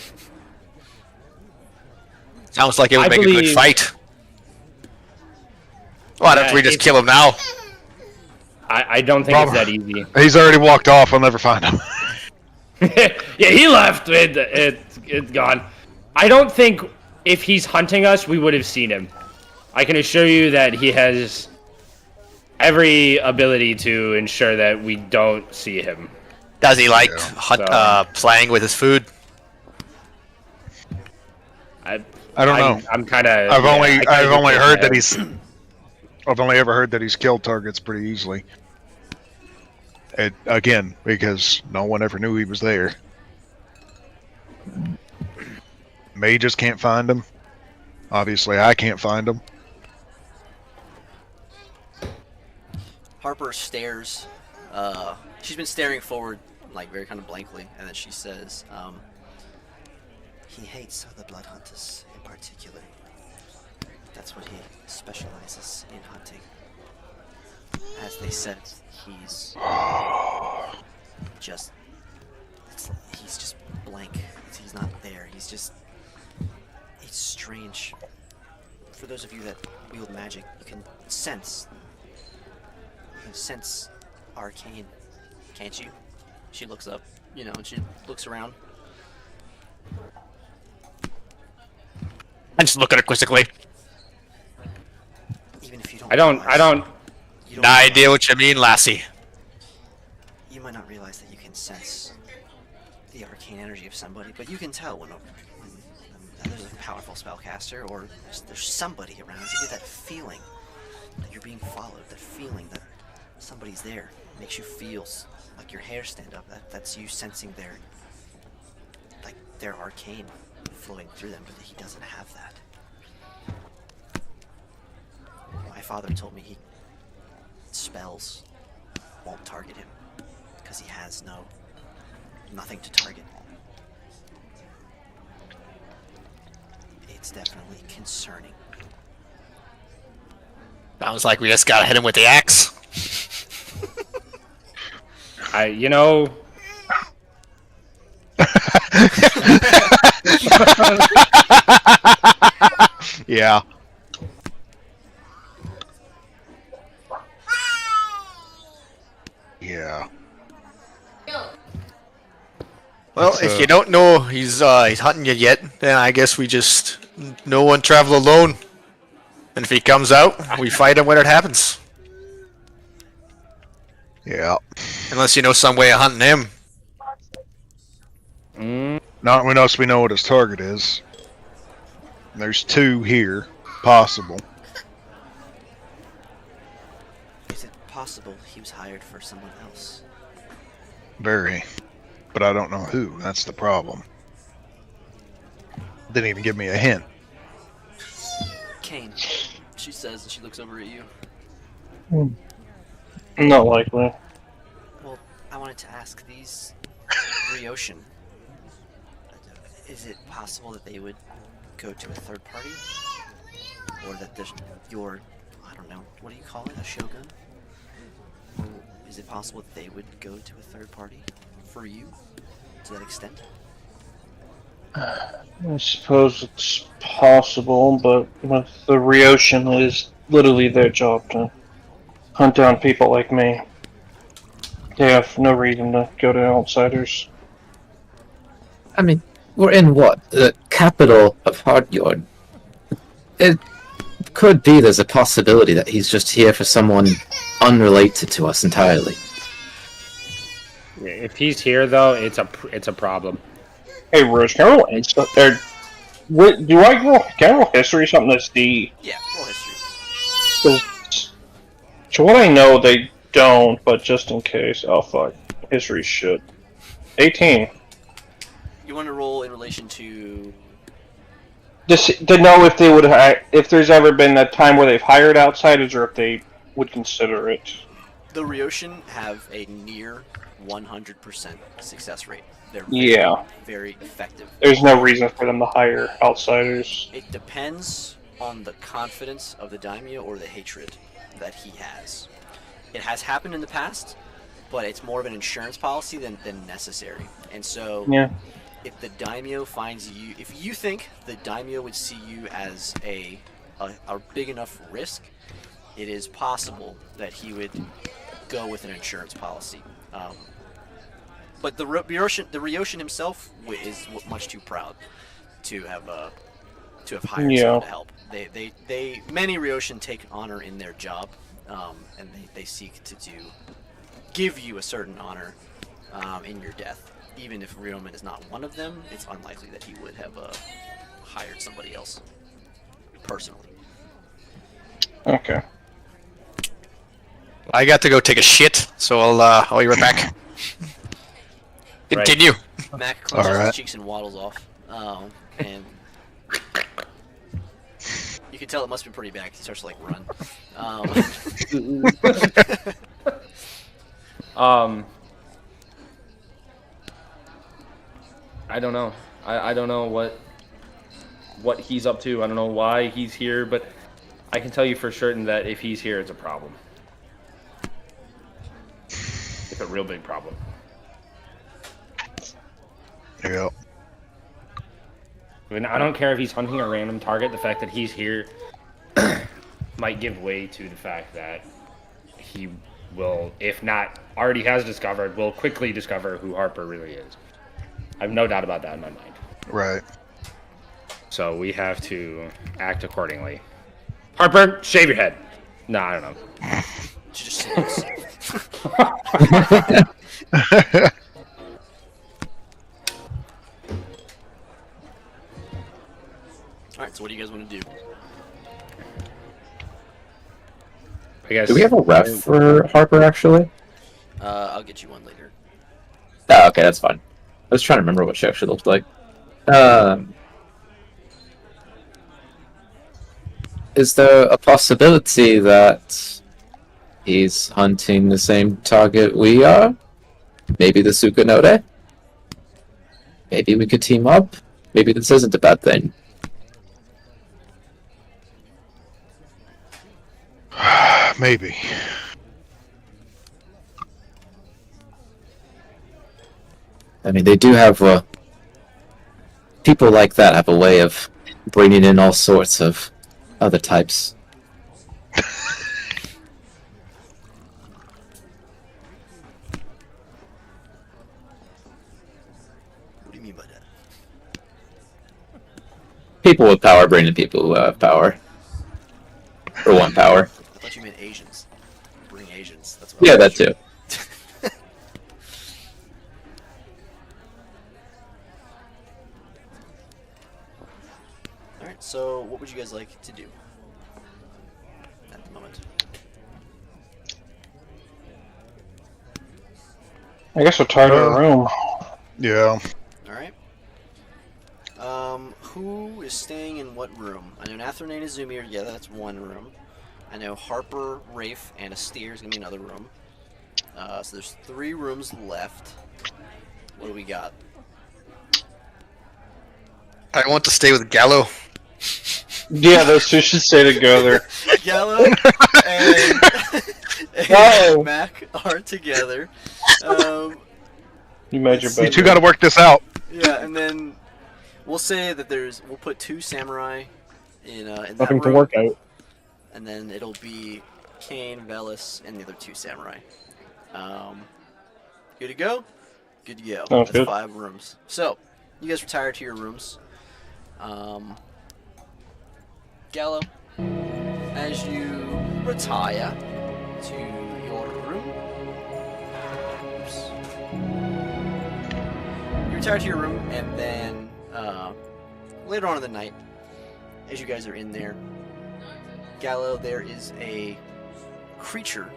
S6: Sounds like it would
S3: I
S6: make a good
S3: believe-
S6: fight. Why don't
S3: Yeah,
S6: we just
S3: it's-
S6: kill him now?
S3: I don't think it's that easy.
S4: He's already walked off. I'll never find him.
S3: Yeah, he left. It's gone. I don't think if he's hunting us, we would have seen him. I can assure you that he has every ability to ensure that we don't see him.
S6: Does he like
S3: So-
S6: playing with his food?
S4: I don't know.
S3: I'm kind of.
S4: I've only heard that he's. I've only ever heard that he's killed targets pretty easily. Again, because no one ever knew he was there. May just can't find him. Obviously, I can't find him.
S1: Harper stares. She's been staring forward, like very kind of blankly, and then she says, "He hates the blood hunters in particular. That's what he specializes in hunting. As they said, he's just blank. He's not there. It's strange. For those of you that wield magic, you can sense arcane, can't you?" She looks up, and she looks around.
S6: I just look at her quizzically.
S1: Even if you don't.
S3: I don't.
S1: You don't
S6: No
S1: realize-
S6: idea what you mean, lassie.
S1: You might not realize that you can sense the arcane energy of somebody, but you can tell when there's a powerful spellcaster or there's somebody around. You get that feeling that you're being followed. That feeling that somebody's there makes you feel like your hair stand up. That's you sensing their arcane flowing through them, but he doesn't have that. My father told me spells won't target him because he has nothing to target. It's definitely concerning.
S6: Sounds like we just gotta hit him with the axe.
S4: Yeah. Yeah.
S6: Well,
S4: That's,
S6: if you don't know he's hunting you yet, then I guess we just no one travel alone. And if he comes out, we fight him when it happens.
S4: Yeah.
S6: Unless you know some way of hunting him.
S4: Not unless we know what his target is. There's 2 here, possible.
S8: Is it possible he was hired for someone else?
S4: Very. But I don't know who. That's the problem. Didn't even give me a hint.
S1: Kane, she says, and she looks over at you.
S7: Not likely.
S8: Well, I wanted to ask these Ryoshin. Is it possible that they would go to a third party? Or that your, I don't know, what do you call it, a shogun? Or is it possible that they would go to a third party for you to that extent?
S7: I suppose it's possible, but with the Ryoshin, it is literally their job to hunt down people like me. They have no reason to go to outsiders.
S2: I mean, we're in what? The capital of Hardyard. It could be there's a possibility that he's just here for someone unrelated to us entirely.
S3: If he's here, though, it's a problem.
S7: Hey, Rose, can I roll insta? Can I roll history? Something that's D.
S8: Yeah, roll history.
S7: To what I know, they don't, but just in case. Oh, fuck. History shit. 18.
S8: You want to roll in relation to...
S7: Just to know if they would, if there's ever been a time where they've hired outsiders, or if they would consider it.
S8: The Ryoshin have a near 100% success rate. They're very effective.
S7: There's no reason for them to hire outsiders.
S8: It depends on the confidence of the daimyo or the hatred that he has. It has happened in the past, but it's more of an insurance policy than necessary. And so, if the daimyo finds you, if you think the daimyo would see you as a big enough risk, it is possible that he would go with an insurance policy. But the Ryoshin himself is much too proud to have hired someone to help. Many Ryoshin take honor in their job, and they seek to give you a certain honor in your death. Even if Ryomen is not one of them, it's unlikely that he would have hired somebody else personally.
S7: Okay.
S6: I got to go take a shit, so I'll be right back. Continue.
S8: Mac clenches
S4: Alright.
S8: his cheeks and waddles off, and you can tell it must be pretty bad 'cause he starts to like run.
S9: I don't know. I don't know what he's up to. I don't know why he's here, but I can tell you for certain that if he's here, it's a problem. It's a real big problem.
S4: Yeah.
S9: I mean, I don't care if he's hunting a random target. The fact that he's here might give way to the fact that he will, if not already has discovered, will quickly discover who Harper really is. I have no doubt about that in my mind.
S4: Right.
S9: So we have to act accordingly. Harper, shave your head. No, I don't know.
S8: Just Alright, so what do you guys want to do?
S9: I guess.
S2: Do we have a ref for Harper, actually?
S8: I'll get you one later.
S2: Oh, okay, that's fine. I was trying to remember what she actually looked like. Is there a possibility that he's hunting the same target we are? Maybe the Sukanode? Maybe we could team up? Maybe this isn't a bad thing.
S4: Maybe.
S2: I mean, they do have people like that have a way of bringing in all sorts of other types.
S8: What do you mean by that?
S2: People with power bringing people who have power. Or want power.
S8: I thought you meant Asians. Bring Asians. That's what
S2: Yeah, that too.
S1: So, what would you guys like to do at the moment?
S7: I guess we'll target a room.
S4: Yeah.
S1: All right. Who is staying in what room? I know Nathrone and Izumi are together. That's one room. I know Harper, Rafe, and Asteer is gonna be another room. So there's 3 rooms left. What do we got?
S6: I want to stay with Gallo.
S7: Yeah, those two should stay together.
S1: Gallo and,
S7: No.
S1: Mac are together.
S7: You made your
S4: You
S7: bed.
S4: two got to work this out.
S1: Yeah, and then we'll say that we'll put 2 samurai in that
S5: Nothing to
S1: room,
S5: work out.
S1: and then it'll be Kane, Velis, and the other 2 samurai. Good to go? Good to go.
S7: Sounds
S1: That's
S7: good.
S1: 5 rooms. So, you guys retire to your rooms. Gallo, as you retire to your room, you retire to your room, and then later on in the night, as you guys are in there, Gallo, there is a creature,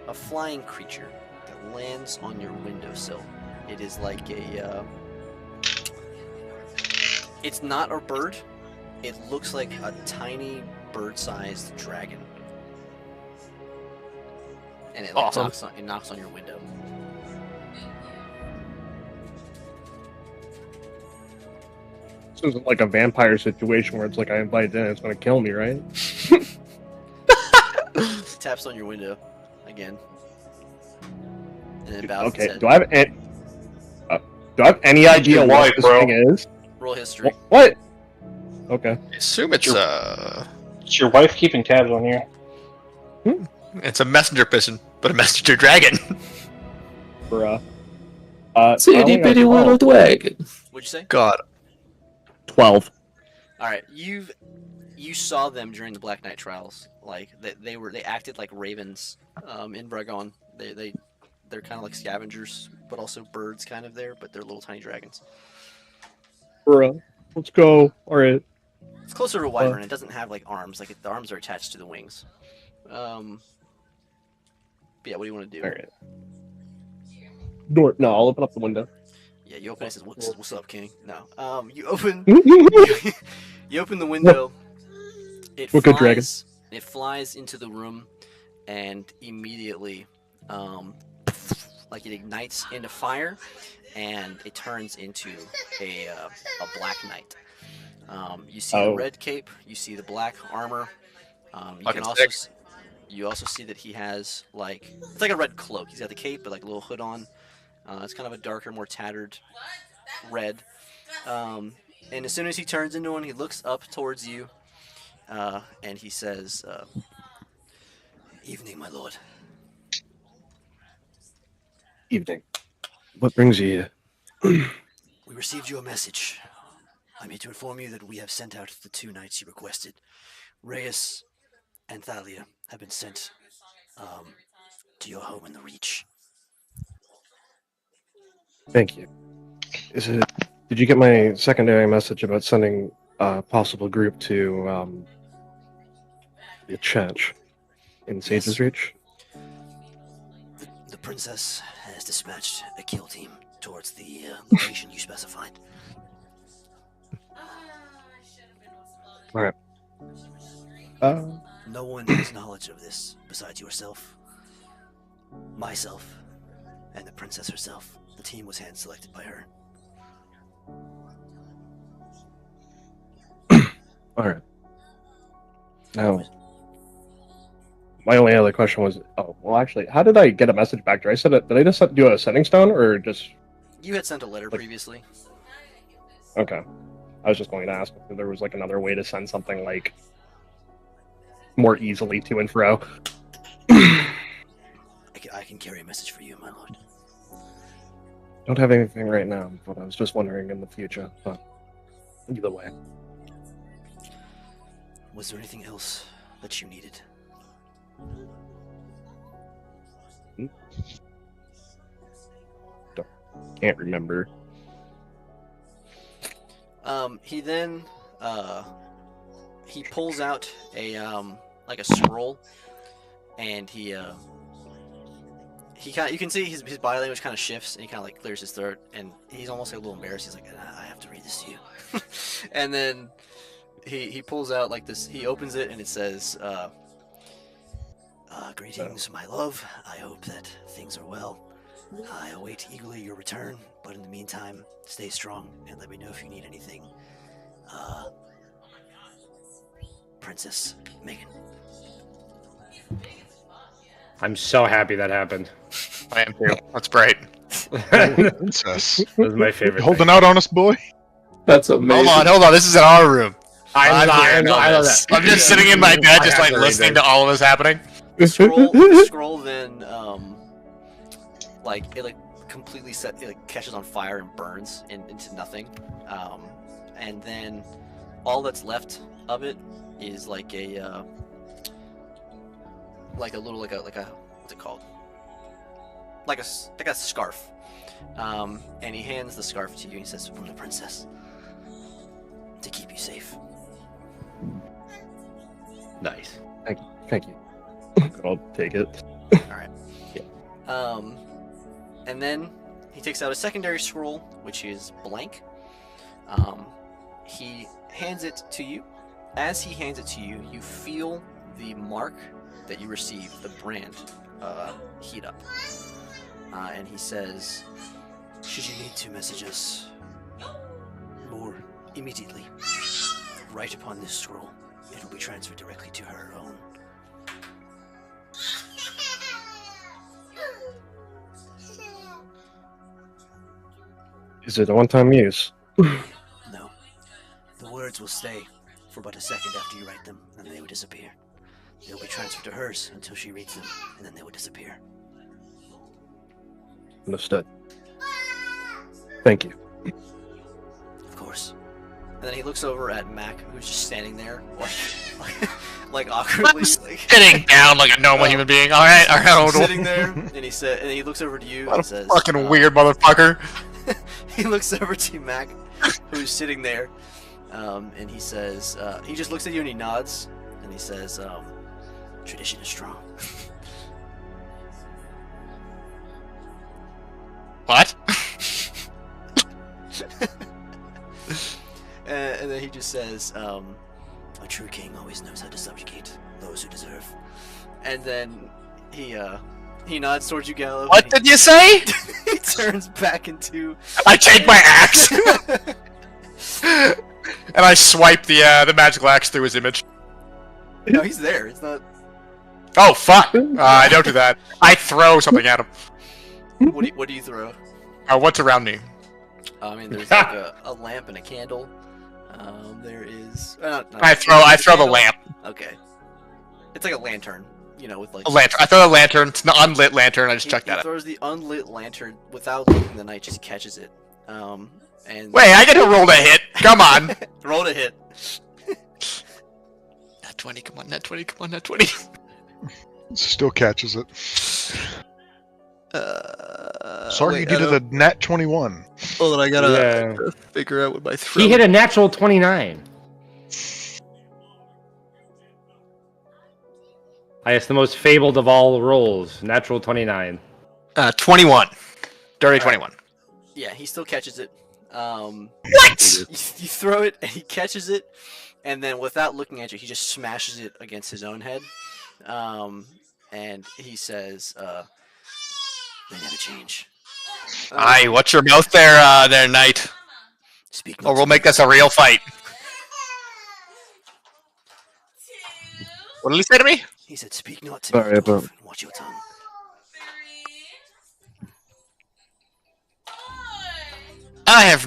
S1: a flying creature that lands on your windowsill. It is like it's not a bird. It looks like a tiny bird-sized dragon. And it, like,
S6: Awesome.
S1: knocks on your window.
S5: This isn't like a vampire situation where it's like I invite in, it's gonna kill me, right?
S1: It taps on your window again. And then bows its
S5: Okay.
S1: head.
S5: Do I have any idea
S7: your
S5: what
S7: wife,
S5: this
S7: bro.
S5: thing is?
S1: Roll history.
S5: What? Okay.
S6: I assume it's
S7: It's your wife keeping tabs on you.
S6: it's a messenger pigeon, but a messenger dragon.
S5: Bruh.
S2: See
S5: I
S2: itty
S5: only got
S2: bitty
S5: 12.
S2: little dragon.
S1: What'd you say?
S6: God.
S5: 12.
S1: All right, you saw them during the Black Knight trials. Like they acted like ravens in Bragon. They're kind of like scavengers, but also birds kind of there, but they're little tiny dragons.
S5: Bruh. Let's go. Alright.
S1: It's closer to a wyvern. It doesn't have like arms. Like the arms are attached to the wings. But yeah, what do you want to do?
S5: Alright. Door. No, I'll open up the window.
S1: Yeah, you open it. Says, what's up, King? No. You open. You open the window. It
S5: What good dragon?
S1: It flies into the room, and immediately, like it ignites into fire, and it turns into a black knight. You see the red cape. You see the black armor. You
S6: Fucking
S1: can also
S6: sick.
S1: you also see that he has it's like a red cloak. He's got the cape, but like a little hood on. It's kind of a darker, more tattered red. And as soon as he turns into one, he looks up towards you, and he says, "Evening, my lord."
S5: Evening. What brings you here?
S1: We received your message. I'm here to inform you that we have sent out the 2 knights you requested. Reyes and Thalia have been sent to your home in the Reach.
S5: Thank you. Did you get my secondary message about sending a possible group to the church in Sage's
S1: Yes.
S5: Reach?
S1: The princess has dispatched a kill team towards the location you specified. No one has knowledge of this besides yourself, myself, and the princess herself. The team was hand-selected by her.
S5: Alright. Now, my only other question was, actually, how did I get a message back? Did I just do a setting stone, or just...
S1: You had sent a letter previously.
S5: Okay. I was just going to ask if there was, like, another way to send something, like, more easily to and fro.
S1: I can carry a message for you, my lord.
S5: Don't have anything right now, but I was just wondering in the future, but either way.
S1: Was there anything else that you needed?
S5: Can't remember.
S1: He then he pulls out a like a scroll, and he kind of, you can see his body language kind of shifts, and he kind of like clears his throat, and he's almost like a little embarrassed. He's like, I have to read this to you. And then he pulls out like this. He opens it, and it says, "Greetings, my love. I hope that things are well. I await eagerly your return, but in the meantime, stay strong and let me know if you need anything. Princess Megan."
S3: I'm so happy that happened.
S6: I am too. That's bright.
S3: That
S4: Princess.
S3: was my favorite.
S4: Holding out on us, boy?
S2: That's amazing.
S6: Hold on. This is in our room.
S3: I
S6: I
S3: love that.
S6: I'm just sitting in my bed,
S3: I
S6: just
S3: have
S6: like
S3: to read
S6: listening
S3: this.
S6: to all of this happening.
S1: The scroll then like it like completely it like catches on fire and burns into nothing, and then all that's left of it is like a little like a what's it called, like a scarf, and he hands the scarf to you. He says, "From the princess, to keep you safe."
S3: Nice.
S5: Thank you. I'll take it.
S1: All right. And then he takes out a secondary scroll, which is blank. He hands it to you. As he hands it to you, you feel the mark that you received, the brand, heat up. And he says, "Should you need to message us more immediately, write upon this scroll. It will be transferred directly to her own."
S5: Is it a one-time use?
S1: No. The words will stay for but a second after you write them, and they will disappear. They will be transferred to hers until she reads them, and then they will disappear.
S5: Understood. Thank you.
S1: Of course. And then he looks over at Mac, who's just standing there, like awkwardly, like,
S6: Sitting down like a normal human being. All right.
S1: sitting there. And he looks over to you
S6: What
S1: and
S6: a
S1: says,
S6: fucking weird motherfucker.
S1: He looks over to Mac, who's sitting there, and he says, he just looks at you and he nods, and he says, "Tradition is strong."
S6: What?
S1: And then he just says, "A true king always knows how to subjugate those who deserve." And then he nods towards you, Gallo.
S6: What did you say?
S1: He turns back into.
S6: I take my axe and I swipe the magical axe through his image.
S1: No, he's there. It's not.
S6: Oh fuck! I don't do that. I throw something at him.
S1: What do you throw?
S6: What's around me?
S1: I mean, there's like a lamp and a candle. There is.
S6: I throw the lamp.
S1: Okay. It's like a lantern, with like
S6: A lantern. I throw the lantern. It's an unlit lantern. I just chuck
S1: He
S6: that at.
S1: throws the unlit lantern without looking. The knight just catches it. And
S6: Wait, I get to roll to hit. Come on.
S1: roll to hit.
S6: Nat 20. Come on, Nat 20. Come on, Nat 20.
S4: Still catches it. Sorry,
S6: wait,
S4: you did a nat 21.
S6: Hold on, I
S3: Yeah.
S6: gotta figure out what my throw.
S9: He hit a natural 29. It's the most fabled of all rolls. Natural 29.
S6: 21. Dirty 21.
S1: Yeah, he still catches it.
S6: What?
S1: You throw it, and he catches it, and then without looking at you, he just smashes it against his own head. And he says, "They never change."
S6: Aye, watch your mouth there, knight.
S1: Speak
S6: Or
S1: not
S6: we'll
S1: to
S6: make
S1: me.
S6: this a real fight. What did he say to me?
S1: He said, "Speak not to
S5: Sorry,
S1: me,
S5: but-
S1: dwarf, and watch your tongue."
S6: I have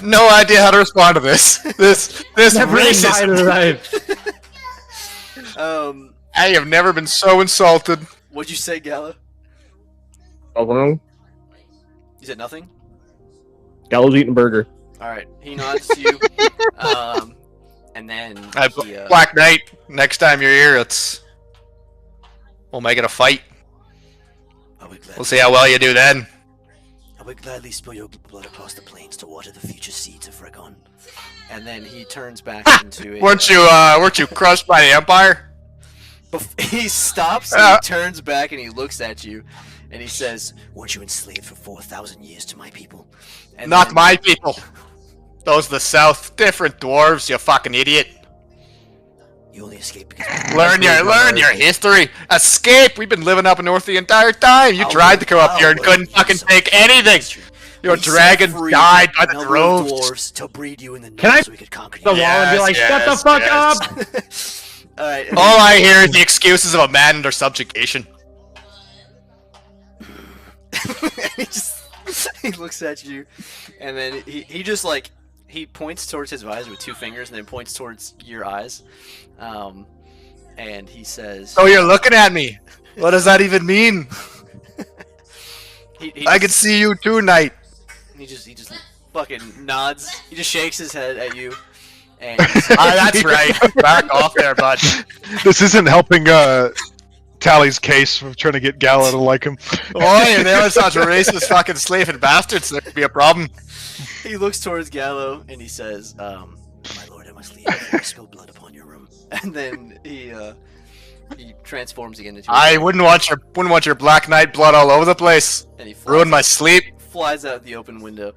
S6: no idea how to respond to this. This
S9: Never in
S6: racist.
S9: my life.
S6: I have never been so insulted.
S1: What'd you say, Gala?
S5: Alone?
S1: You said nothing?
S5: Gallows eating a burger.
S1: Alright, he nods to you. And then he,
S6: Black Knight, next time you're here, we'll make it a fight.
S1: I'll be glad.
S6: We'll see how well you do then.
S8: I would gladly spill your blood across the plains to water the future seeds of Regon. And then he turns back into a...
S6: Weren't you crushed by the Empire?
S1: He stops and he turns back and he looks at you and he says,
S8: Weren't you enslaved for 4,000 years to my people?
S1: and
S6: Not
S1: then-
S6: my people. Those of the South, different dwarves, you fucking idiot.
S8: You only escaped because...
S6: Learn your history. Escape! We've been living up north the entire time. You tried to come up here and couldn't fucking take anything. Your dragon died by the droves.
S8: dwarves to breed you in the north
S9: Can I-
S8: so we could conquer
S9: The
S8: you.
S9: wall and be like, shut the fuck up!
S1: Alright.
S6: All I hear is the excuses of a man under subjugation.
S1: He looks at you and then he just like he points towards his visor with two fingers and then points towards your eyes. And he says,
S6: Oh, you're looking at me. What does that even mean? I can see you too, Knight.
S1: He just fucking nods. He just shakes his head at you. And he says,
S6: That's right. Back off there, bud.
S4: This isn't helping Tally's case of trying to get Gallo to like him.
S6: Boy, if they are such racist fucking slaving bastards, there could be a problem.
S1: he looks towards Gallo and he says,
S8: My lord, I must leave. I spill blood upon your room.
S1: and then he transforms again into.
S6: I wouldn't want your Black Knight blood all over the place.
S1: And he
S6: Ruin my sleep.
S1: flies out the open window.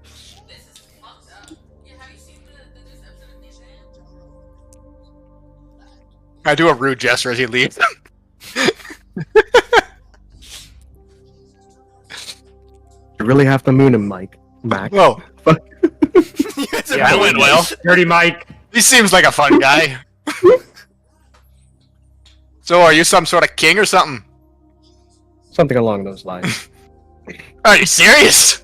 S6: I do a rude gesture as he leaves.
S5: You really have to moon him, Mike. Mac.
S6: Whoa,
S9: Yeah,
S6: that went well.
S9: Dirty Mike.
S6: He seems like a fun guy. So, are you some sort of king or something?
S5: Something along those lines.
S6: Are you serious?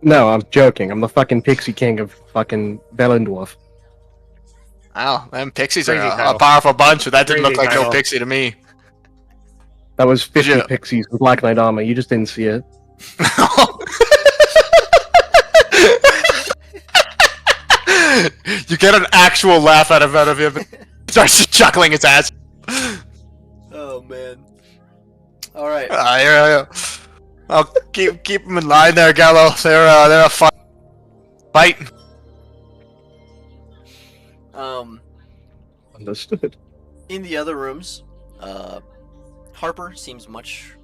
S5: No, I'm joking. I'm the fucking pixie king of fucking Belendorf.
S6: Wow, them pixies are
S9: Crazy
S6: a
S9: title.
S6: powerful bunch, but that didn't look
S9: Crazy
S6: like no
S9: title.
S6: pixie to me.
S5: That was 50
S6: Yeah.
S5: pixies with Black Knight armor. You just didn't see it.
S6: You get an actual laugh out of him. Starts chuckling his ass.
S1: Oh man. All right.
S6: Yeah. I'll keep them in line there, Gallo. They're a fun fight.
S5: Understood.
S1: In the other rooms, Harper seems much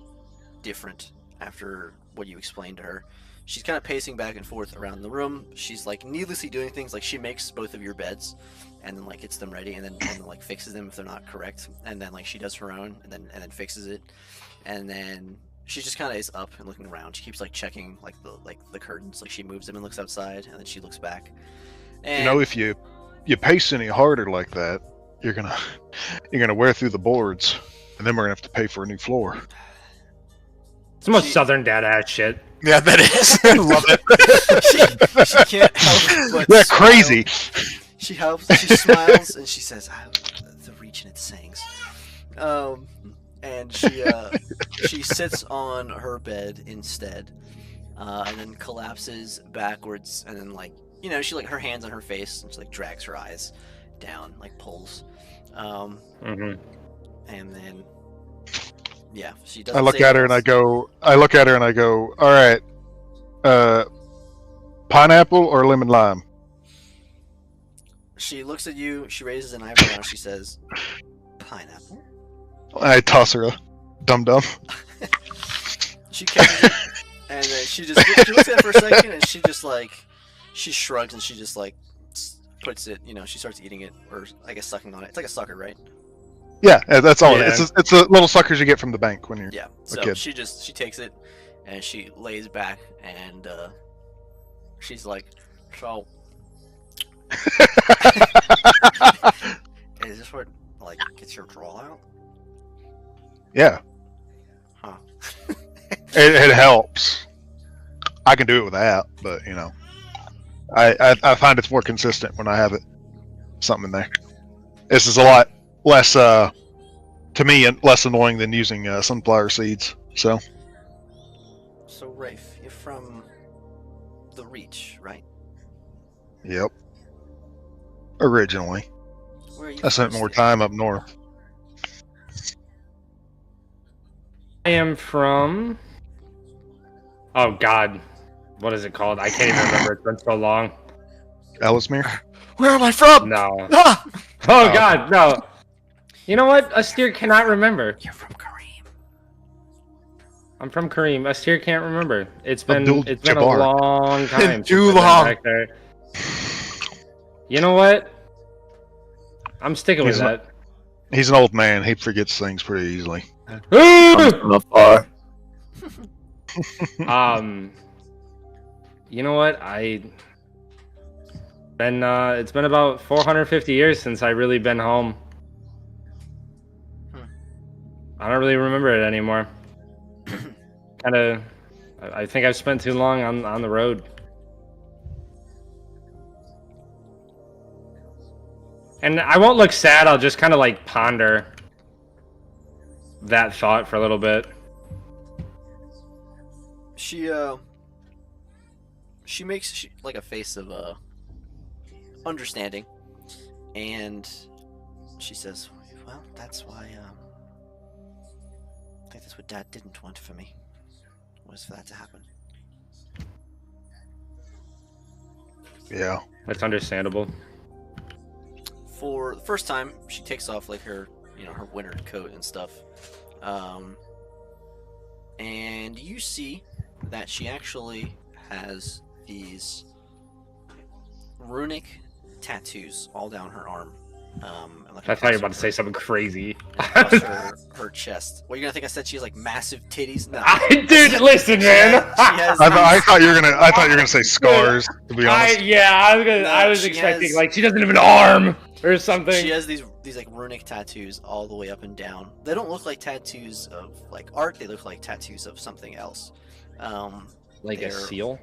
S1: different after what you explained to her. She's kind of pacing back and forth around the room. She's like needlessly doing things like she makes both of your beds and then like gets them ready and then like fixes them if they're not correct. And then like she does her own and then fixes it. And then she just kind of is up and looking around. She keeps like checking like the curtains. Like she moves them and looks outside and then she looks back. And
S4: You know, if you pace any harder like that, you're gonna wear through the boards, and then we're gonna have to pay for a new floor.
S9: It's the most southern dad ass shit.
S6: Yeah, that is. I love it.
S1: she can't help but
S4: They're
S1: smile.
S4: crazy.
S1: She smiles and she says, "The reach in its sayings." And she sits on her bed instead, and then collapses backwards, and then she her hands on her face, and she drags her eyes down, pulls,
S9: Mm-hmm.
S1: and then she does.
S4: I look at her and I go, all right, pineapple or lemon lime?
S1: She looks at you. She raises an eyebrow. She says, "Pineapple."
S4: I toss her a dum-dum.
S1: She catches it, and then she looks at it for a second, and she shrugs, and she just puts it. She starts eating it, or I guess sucking on it. It's like a sucker, right?
S4: Yeah, that's all.
S9: Yeah.
S4: It's the little suckers you get from the bank when you're.
S1: Yeah. So
S4: kid.
S1: she takes it, and she lays back, and she's like, "So, is this what gets your draw out?"
S4: Yeah,
S1: Huh.
S4: it helps. I can do it without, but I find it's more consistent when I have something in there. This is a lot less to me and less annoying than using sunflower seeds. So
S1: So, Rafe, you're from the Reach, right?
S4: yep. Originally,
S1: Where are you
S4: I spent
S1: from,
S4: more
S1: Steve?
S4: time up north.
S9: I am from
S3: Oh God, what is it called? I can't even remember. It's been so long.
S4: Ellesmere?
S6: Where am I from?
S3: No.
S6: Ah!
S3: Oh God, no. You know what? Astir cannot remember.
S8: You're from Kareem.
S3: I'm from Kareem. Astir can't remember. It's been a
S4: Abdul-Jabbar.
S3: long time.
S6: Too
S3: since I've been
S6: long.
S3: back there. You know what? I'm sticking with
S4: He's
S3: that.
S4: He's an old man. He forgets things pretty easily.
S2: Comes from afar.
S3: You know what? It's been about 450 years since I really been home. I don't really remember it anymore. I think I've spent too long on the road. And I won't look sad, I'll just kind of like ponder that thought for a little bit.
S1: She makes like a face of understanding, and she says, "Well, that's why I think that's what Dad didn't want for me, was for that to happen."
S4: Yeah.
S3: That's understandable.
S1: For the first time, she takes off like her winter coat and stuff, and you see that she actually has these runic tattoos all down her arm. And like
S3: I thought you were about to say something crazy.
S1: across her chest. What, you're gonna think I said she has like massive titties? No.
S3: Dude, listen, man.
S4: I thought you were gonna say scars. To be honest.
S3: I was
S1: she
S3: expecting
S1: has-
S3: like she doesn't have an arm or something.
S1: She has these like runic tattoos all the way up and down. They don't look like tattoos of like art. They look like tattoos of something else.
S3: Like a
S1: they're-
S3: seal.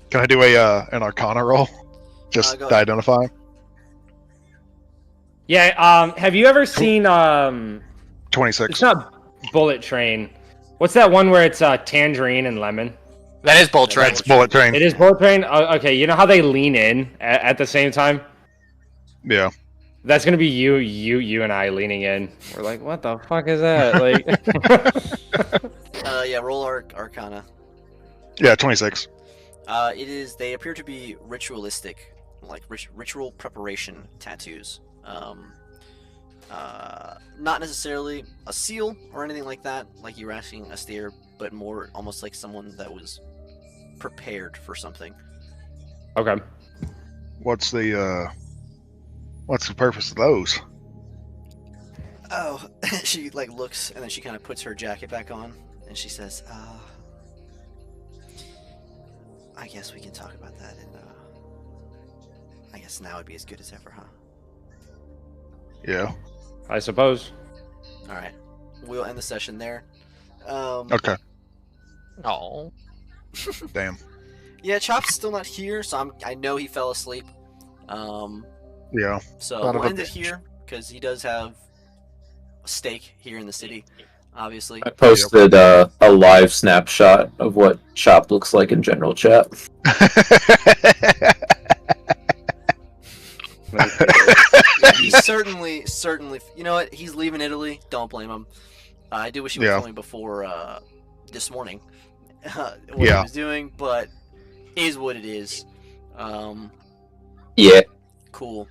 S4: Can I do an Arcana roll? Just
S1: go
S4: to
S1: ahead.
S4: identify.
S3: Yeah. Have you ever seen
S4: 26.
S3: It's not Bullet Train. What's that one where it's tangerine and lemon?
S6: That is Bullet Train.
S4: That's Bullet Train.
S3: It is Bullet Train. Okay, you know how they lean in at the same time?
S4: Yeah.
S3: That's gonna be you and I leaning in. We're like, what the fuck is that? Like,
S1: Yeah, roll Arcana.
S4: Yeah, 26.
S1: It is. They appear to be ritualistic, like ritual preparation tattoos. Not necessarily a seal or anything like that, like you were asking Astir, but more almost like someone that was prepared for something.
S3: okay.
S4: What's the purpose of those?
S1: Oh, she like looks and then she kind of puts her jacket back on and she says, I guess we can talk about that, and I guess now would be as good as ever, huh?
S4: Yeah.
S3: I suppose.
S1: All right, we'll end the session there.
S4: Okay.
S6: Oh.
S4: Damn.
S1: Yeah, Chop's still not here, so I know he fell asleep.
S4: Yeah.
S1: So
S4: Son of
S1: we'll
S4: a
S1: end it
S4: bitch.
S1: here because he does have a stake here in the city, obviously.
S2: I posted a live snapshot of what Chop looks like in general chat.
S1: He's certainly. You know what? He's leaving Italy. Don't blame him. I do wish he would
S4: Yeah.
S1: tell me before this morning what
S4: Yeah.
S1: he was doing, but is what it is.
S2: Yeah.
S1: Cool.